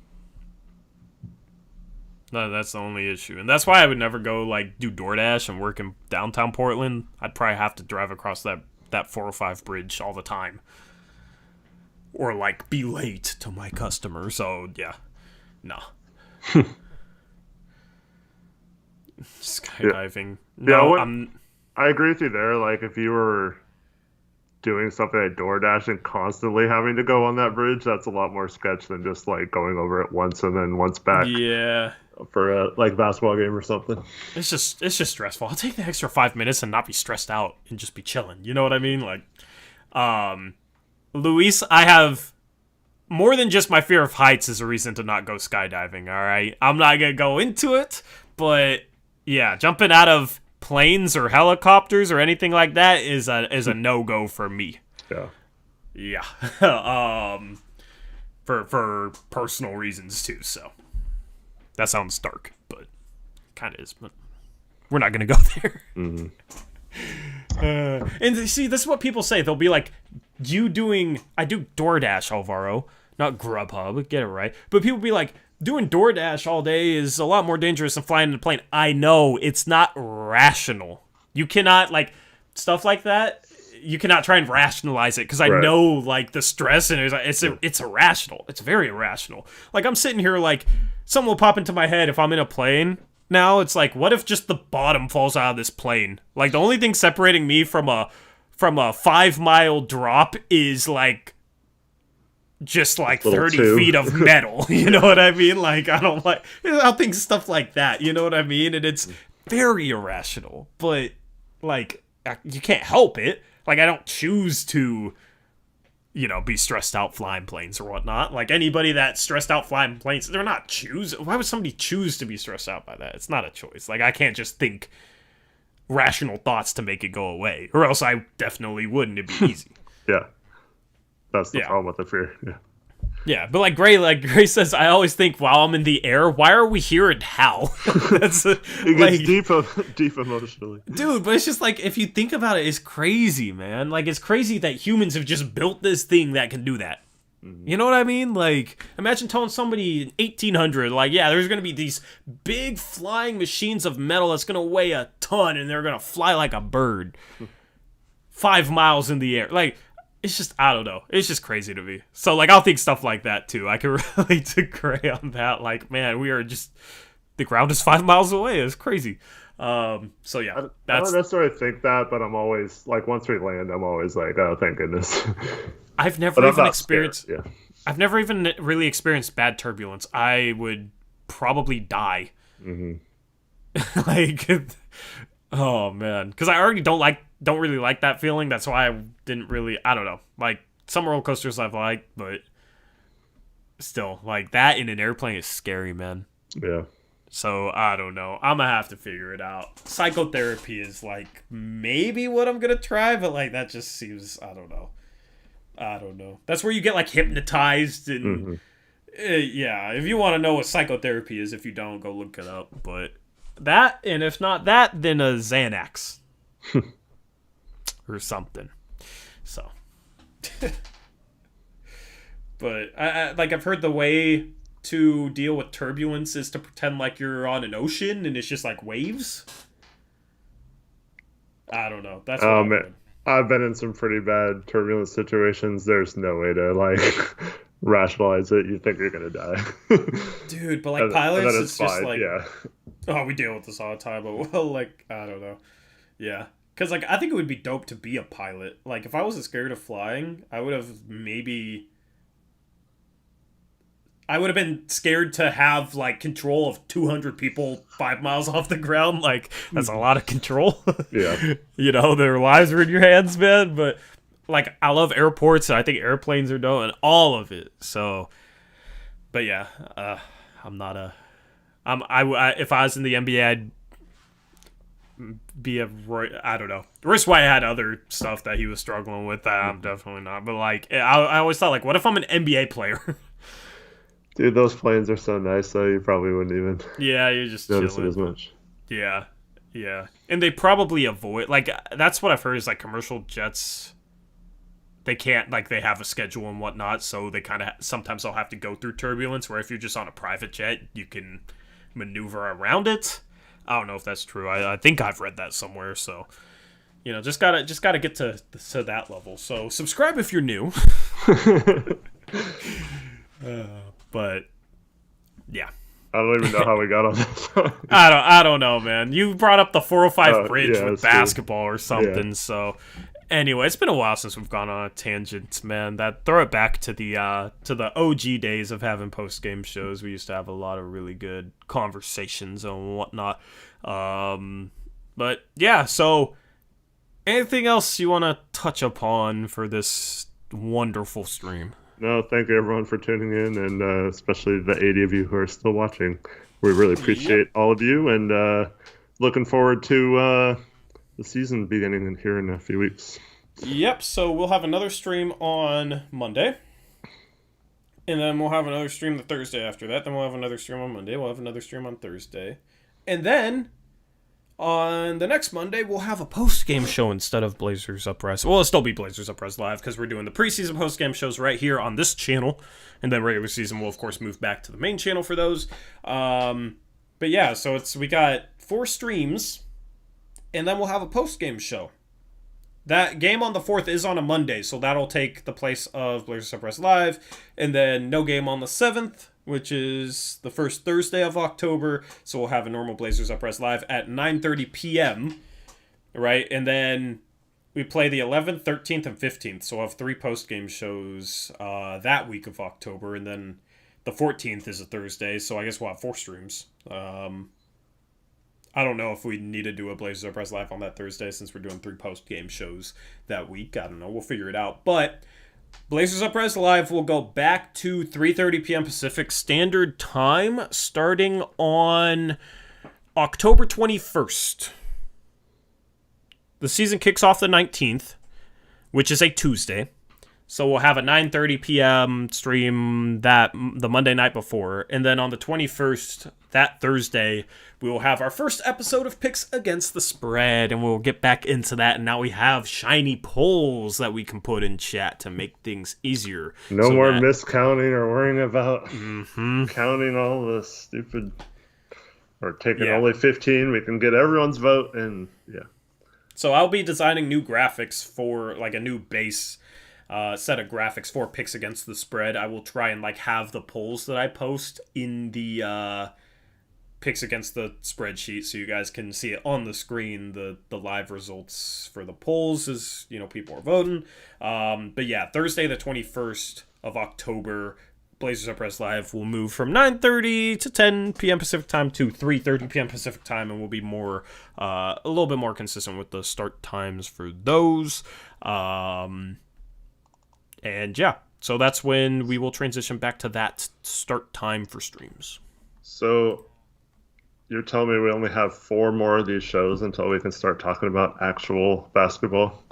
[SPEAKER 1] no, that's the only issue. And that's why I would never go, like, do DoorDash and work in downtown Portland. I'd probably have to drive across that 405 bridge all the time. Or, like, be late to my customer. So, yeah. No. Skydiving.
[SPEAKER 2] I agree with you there. Like, if you were doing something at DoorDash and constantly having to go on that bridge, that's a lot more sketch than just, like, going over it once and then once back.
[SPEAKER 1] Yeah.
[SPEAKER 2] For a, like, basketball game or something.
[SPEAKER 1] It's just stressful. I'll take the extra 5 minutes and not be stressed out and just be chilling. You know what I mean? Like, Luis, I have more than just my fear of heights is a reason to not go skydiving, all right? I'm not going to go into it, but yeah, jumping out of planes or helicopters or anything like that is a no-go for me. Yeah. For personal reasons too, so that sounds dark, but kind of is, but we're not gonna go there. And see, this is what people say. They'll be like, I do DoorDash, Alvaro, not Grubhub, get it right. But people be like, doing DoorDash all day is a lot more dangerous than flying in a plane. I know, it's not rational. You cannot, like, stuff like that, you cannot try and rationalize it, because I know, like, the stress, and it's irrational. It's very irrational. Like, I'm sitting here, like, something will pop into my head if I'm in a plane. Now, it's like, what if just the bottom falls out of this plane? Like, the only thing separating me from a 5-mile drop is, like, just like 30 feet of metal. You know what I mean? Like, I'll think stuff like that. You know what I mean? And it's very irrational, but, like, you can't help it. Like, I don't choose to, be stressed out flying planes or whatnot. Like, anybody that's stressed out flying planes, they're not why would somebody choose to be stressed out by that? It's not a choice. Like, I can't just think rational thoughts to make it go away, or else I definitely wouldn't. It'd be easy.
[SPEAKER 2] Yeah. That's the problem with the fear.
[SPEAKER 1] Yeah, but like Gray says, I always think while I'm in the air, why are we here and how? That's
[SPEAKER 2] it gets like, deep emotionally.
[SPEAKER 1] Dude, but it's just like, if you think about it, it's crazy, man. Like, it's crazy that humans have just built this thing that can do that. You know what I mean? Like, imagine telling somebody in 1800, like, yeah, there's going to be these big flying machines of metal that's going to weigh a ton, and they're going to fly like a bird 5 miles in the air. Like, it's just, I don't know. It's just crazy to me. So, like, I'll think stuff like that, too. I can relate to Gray on that. Like, man, the ground is 5 miles away. It's crazy. So, yeah.
[SPEAKER 2] I don't necessarily think that, but I'm always, like, once we land, I'm always like, oh, thank goodness.
[SPEAKER 1] I've never even experienced... Yeah. I've never even really experienced bad turbulence. I would probably die. Like, oh, man. Because I already don't really like that feeling. That's why I didn't really, I don't know. Like, some roller coasters I've liked, but still, like, that in an airplane is scary, man.
[SPEAKER 2] Yeah.
[SPEAKER 1] So, I don't know. I'm gonna have to figure it out. Psychotherapy is, like, maybe what I'm gonna try, but, like, that just seems, I don't know. That's where you get, like, hypnotized and, yeah, if you want to know what psychotherapy is, if you don't, go look it up. But that, and if not that, then a Xanax. Or something. So. But, I've heard the way to deal with turbulence is to pretend like you're on an ocean and it's just like waves. I don't know. That's what
[SPEAKER 2] I've been in some pretty bad turbulent situations. There's no way to, like, rationalize it. You think you're going to die.
[SPEAKER 1] Dude, but, like, pilots, it's just
[SPEAKER 2] fine.
[SPEAKER 1] like...
[SPEAKER 2] Yeah.
[SPEAKER 1] Oh, we deal with this all the time, but, well, like, I don't know. Yeah. Because, like, I think it would be dope to be a pilot. Like, if I wasn't scared of flying, I would have been scared to have, like, control of 200 people 5 miles off the ground. Like, that's a lot of control.
[SPEAKER 2] Yeah.
[SPEAKER 1] Their lives are in your hands, man. But, like, I love airports, and I think airplanes are dope, and all of it. So, but yeah, I'm not a... if I was in the NBA, I'd be I don't know. Royce White had other stuff that he was struggling with that I'm definitely not. But, like, I always thought, like, what if I'm an NBA player?
[SPEAKER 2] Dude, those planes are so nice, so you probably wouldn't even
[SPEAKER 1] you're just
[SPEAKER 2] notice
[SPEAKER 1] chilling.
[SPEAKER 2] it as much.
[SPEAKER 1] Yeah. And they probably avoid, like, that's what I've heard is, like, commercial jets, they can't, like, they have a schedule and whatnot, so they kind of, sometimes they'll have to go through turbulence, where if you're just on a private jet, you can maneuver around it. I don't know if that's true. I think I've read that somewhere, so, just gotta get to that level. So, subscribe if you're new. But yeah,
[SPEAKER 2] I don't even know how we got on this.
[SPEAKER 1] I don't know, man. You brought up the 405 bridge with basketball or something.
[SPEAKER 2] Yeah.
[SPEAKER 1] So anyway, it's been a while since we've gone on a tangent, man. Throw it back to the OG days of having post game shows. We used to have a lot of really good conversations and whatnot. But yeah, so anything else you want to touch upon for this wonderful stream?
[SPEAKER 2] No, thank you everyone for tuning in, and especially the 80 of you who are still watching. We really appreciate all of you, and looking forward to the season beginning here in a few weeks.
[SPEAKER 1] Yep, so we'll have another stream on Monday. And then we'll have another stream the Thursday after that. Then we'll have another stream on Monday. We'll have another stream on Thursday. And then on the next Monday, we'll have a post-game show instead of Blazers Uprise. Well, it'll still be Blazers Uprise Live because we're doing the preseason post-game shows right here on this channel. And then regular season will, of course, move back to the main channel for those. But yeah, so we got 4 streams. And then we'll have a post-game show. That game on the 4th is on a Monday, so that'll take the place of Blazers Uprise Live. And then no game on the 7th, which is the first Thursday of October. So we'll have a normal Blazers Uprise Live at 9:30 p.m., right? And then we play the 11th, 13th, and 15th. So we'll have 3 post-game shows that week of October. And then the 14th is a Thursday, so I guess we'll have 4 streams. I don't know if we need to do a Blazers Uprise Live on that Thursday since we're doing 3 post-game shows that week. I don't know. We'll figure it out. But Blazers Uprise Live will go back to 3:30 p.m. Pacific Standard Time starting on October 21st. The season kicks off the 19th, which is a Tuesday. So we'll have a 9:30 p.m. stream the Monday night before. And then on the 21st, that Thursday, we will have our first episode of Picks Against the Spread. And we'll get back into that. And now we have shiny polls that we can put in chat to make things easier.
[SPEAKER 2] No more miscounting or worrying about counting all the stupid... Or taking only 15. We can get everyone's vote and, yeah.
[SPEAKER 1] So I'll be designing new graphics for, like, a new base set of graphics for Picks Against the Spread. I will try and have the polls that I post in the Picks Against the Spreadsheet so you guys can see it on the screen, the live results for the polls as people are voting. But yeah, Thursday the 21st of October, Blazers Uprise Live will move from 9:30 to 10 p.m. Pacific Time to 3:30 p.m. Pacific Time, and will be more a little bit more consistent with the start times for those. And yeah, so that's when we will transition back to that start time for streams.
[SPEAKER 2] So you're telling me we only have 4 more of these shows until we can start talking about actual basketball?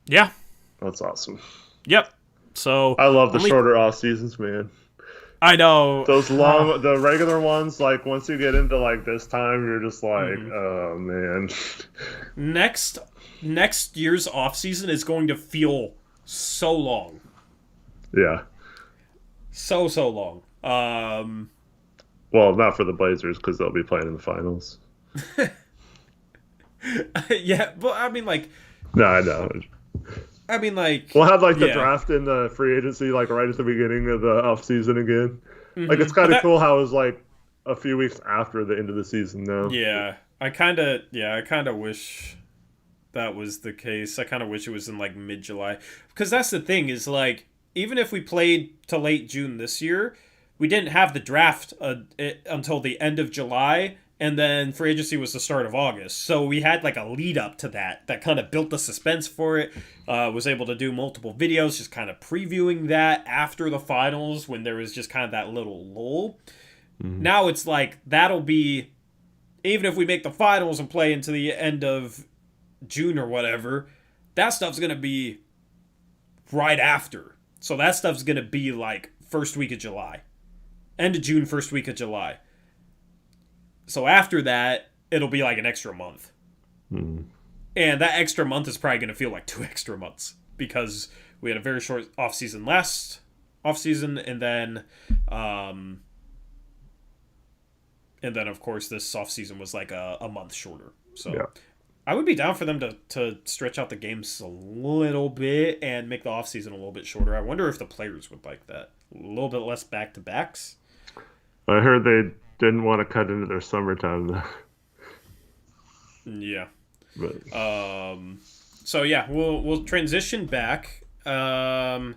[SPEAKER 1] Yeah.
[SPEAKER 2] That's awesome.
[SPEAKER 1] Yep. So
[SPEAKER 2] I love the shorter off seasons, man.
[SPEAKER 1] I know.
[SPEAKER 2] Those long, the regular ones, once you get into this time, you're just oh man.
[SPEAKER 1] Next year's off season is going to feel so long.
[SPEAKER 2] Yeah.
[SPEAKER 1] So long.
[SPEAKER 2] Well, not for the Blazers because they'll be playing in the finals.
[SPEAKER 1] Yeah, but I mean,
[SPEAKER 2] No, I know.
[SPEAKER 1] I mean,
[SPEAKER 2] we'll have the draft and the free agency right at the beginning of the off season again. Mm-hmm. It's kind of cool how it was a few weeks after the end of the season now.
[SPEAKER 1] Yeah, I kind of wish that was the case. I kind of wish it was in mid-July, because that's the thing is even if we played to late June this year, we didn't have the draft until the end of July, and then free agency was the start of August. So we had a lead up to that kind of built the suspense for it. Was able to do multiple videos just kind of previewing that after the finals when there was just kind of that little lull. Mm-hmm. Now it's that'll be, even if we make the finals and play into the end of June or whatever, that stuff's going to be right after. So that stuff's going to be first week of July. End of June, first week of July. So after that, it'll be an extra month.
[SPEAKER 2] Mm.
[SPEAKER 1] And that extra month is probably going to feel like 2 extra months because we had a very short off-season last off-season, and then of course this off-season was a month shorter. So yeah. I would be down for them to stretch out the games a little bit and make the offseason a little bit shorter. I wonder if the players would like that. A little bit less back-to-backs.
[SPEAKER 2] I heard they didn't want to cut into their summertime, though.
[SPEAKER 1] Yeah.
[SPEAKER 2] But.
[SPEAKER 1] So, yeah, we'll transition back. And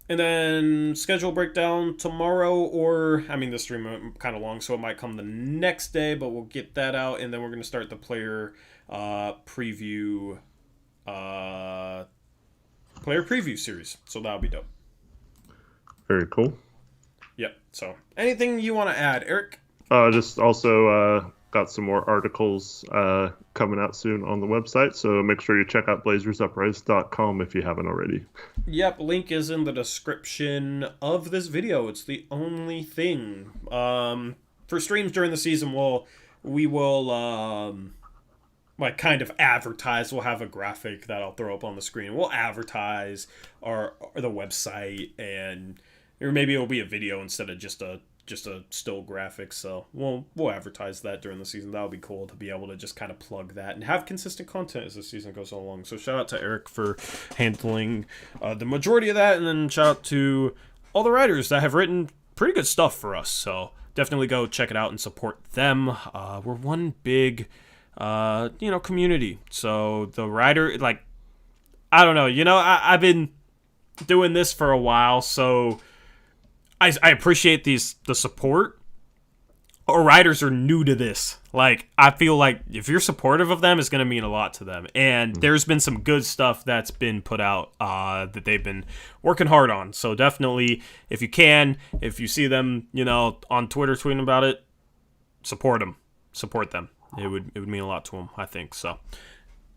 [SPEAKER 1] then schedule breakdown tomorrow, or, the stream kind of long, so it might come the next day, but we'll get that out, and then we're going to start the player preview series, so that'll be dope.
[SPEAKER 2] Very cool.
[SPEAKER 1] Yep, so anything you want to add, Eric?
[SPEAKER 2] Just also, got some more articles coming out soon on the website. So make sure you check out blazersuprise.com if you haven't already.
[SPEAKER 1] Yep, link is in the description of this video. It's the only thing. For streams during the season, we will like kind of advertise. We'll have a graphic that I'll throw up on the screen. We'll advertise the website, or maybe it'll be a video instead of just a still graphic. So we'll advertise that during the season. That would be cool to be able to just kind of plug that and have consistent content as the season goes along. So shout out to Eric for handling the majority of that, and then shout out to all the writers that have written pretty good stuff for us. So definitely go check it out and support them. We're one big community. So the writer, like, I don't know, I've been doing this for a while, so I appreciate the support. Our writers are new to this. Like, I feel like if you're supportive of them, it's going to mean a lot to them. And there's been some good stuff that's been put out that they've been working hard on. So definitely, if you see them, on Twitter tweeting about it, support them. It would mean a lot to them, I think. So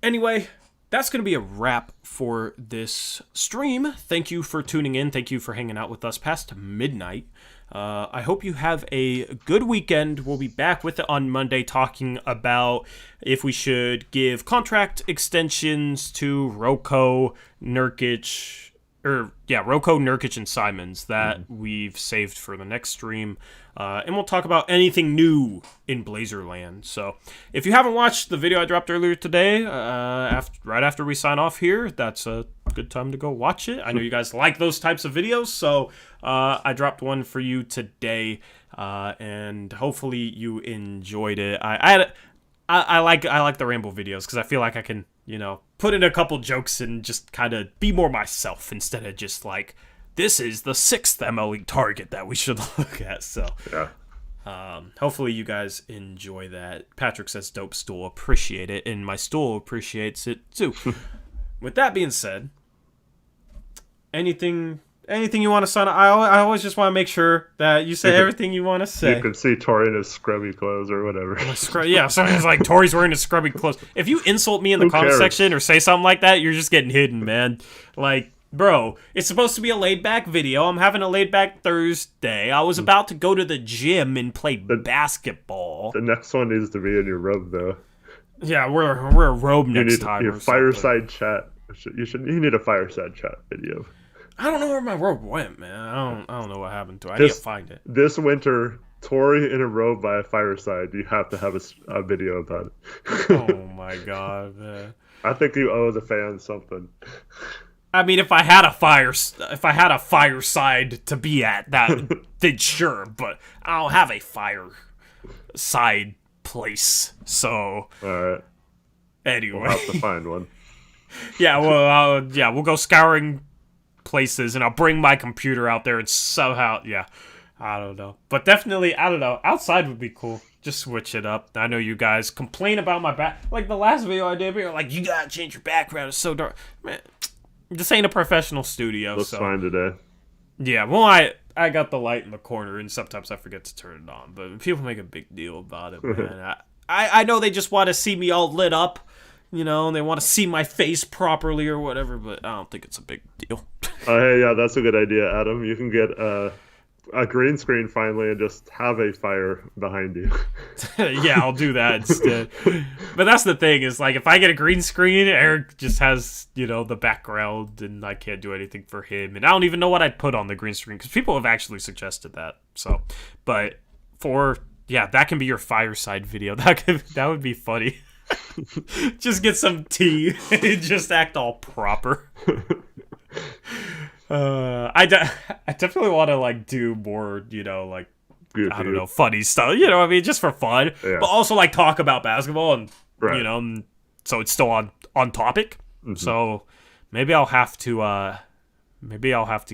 [SPEAKER 1] anyway, that's going to be a wrap for this stream. Thank you for tuning in. Thank you for hanging out with us past midnight. I hope you have a good weekend. We'll be back with it on Monday, talking about if we should give contract extensions to Rocco, Nurkic, and Simons that we've saved for the next stream. And we'll talk about anything new in Blazerland. So if you haven't watched the video I dropped earlier today, right after we sign off here, that's a good time to go watch it. I know you guys like those types of videos, so I dropped one for you today, and hopefully you enjoyed it. I like the Ramble videos because I feel like I can, put in a couple jokes and just kind of be more myself instead of just like, this is the 6th MLE target that we should look at. So yeah. Hopefully you guys enjoy that. Patrick says dope stool, appreciate it, and my stool appreciates it too. With that being said, anything you want to sign up? I always just want to make sure that you say everything you want to say.
[SPEAKER 2] You can see Tori in his scrubby clothes or whatever.
[SPEAKER 1] Yeah, so it's like Tori's wearing his scrubby clothes. If you insult me in the comment section or say something like that, you're just getting hidden, man. Like, bro, it's supposed to be a laid-back video. I'm having a laid-back Thursday. I was about to go to the gym and play basketball.
[SPEAKER 2] The next one needs to be in your robe, though.
[SPEAKER 1] Yeah, we're a robe next time.
[SPEAKER 2] Your fireside chat. You need a fireside chat video.
[SPEAKER 1] I don't know where my robe went, man. I don't know what happened to it. I need to find it.
[SPEAKER 2] This winter, Tori in a robe by a fireside. You have to have a video about it.
[SPEAKER 1] Oh my god, man.
[SPEAKER 2] I think you owe the fans something.
[SPEAKER 1] I mean, if I had a fireside to be at, then sure, but I don't have a fireside place. So,
[SPEAKER 2] all right.
[SPEAKER 1] Anyway,
[SPEAKER 2] we'll have to find one.
[SPEAKER 1] Yeah, well, we'll go scouring places, and I'll bring my computer out there and somehow, I don't know, but definitely, I don't know. Outside would be cool. Just switch it up. I know you guys complain about my back, like the last video I did. You're like, you gotta change your background. It's so dark, man. This ain't a professional studio.
[SPEAKER 2] Looks fine today.
[SPEAKER 1] Yeah, well, I got the light in the corner, and sometimes I forget to turn it on. But people make a big deal about it, man. I know they just want to see me all lit up, and they want to see my face properly or whatever. But I don't think it's a big deal.
[SPEAKER 2] Hey, yeah, that's a good idea, Adam. You can get a green screen finally and just have a fire behind you.
[SPEAKER 1] Yeah, I'll do that instead. But that's the thing is, like, if I get a green screen, Eric just has, the background, and I can't do anything for him. And I don't even know what I'd put on the green screen because people have actually suggested that. So, but that can be your fireside video. That would be funny. Just get some tea and just act all proper. I definitely want to do more, goofy. I don't know, funny stuff. Just for fun, yeah. But also talk about basketball and right. So it's still on topic. Mm-hmm. So maybe I'll have to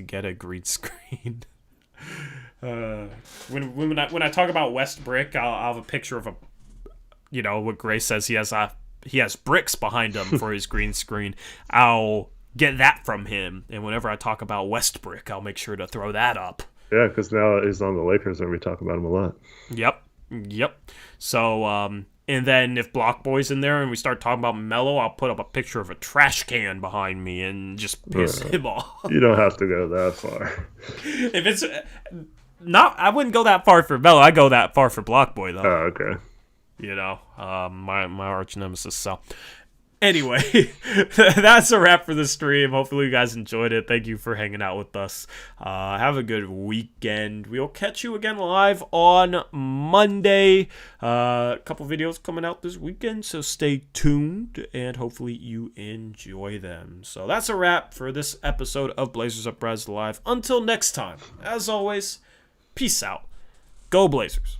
[SPEAKER 1] get a green screen. When I talk about West Brick, I'll have a picture of what Grace says he has bricks behind him for his green screen. I'll get that from him, and whenever I talk about Westbrook, I'll make sure to throw that up.
[SPEAKER 2] Yeah, because now he's on the Lakers, and we talk about him a lot.
[SPEAKER 1] Yep. Yep. So, and then if Block Boy's in there and we start talking about Melo, I'll put up a picture of a trash can behind me and just piss him off.
[SPEAKER 2] You don't have to go that far.
[SPEAKER 1] If it's not, I wouldn't go that far for Melo. I go that far for Block Boy, though.
[SPEAKER 2] Oh, okay.
[SPEAKER 1] You know, my arch nemesis. So, anyway, that's a wrap for the stream. Hopefully, you guys enjoyed it. Thank you for hanging out with us. Have a good weekend. We'll catch you again live on Monday. A couple videos coming out this weekend, so stay tuned, and hopefully you enjoy them. So that's a wrap for this episode of Blazers Uprising Live. Until next time, as always, peace out. Go Blazers.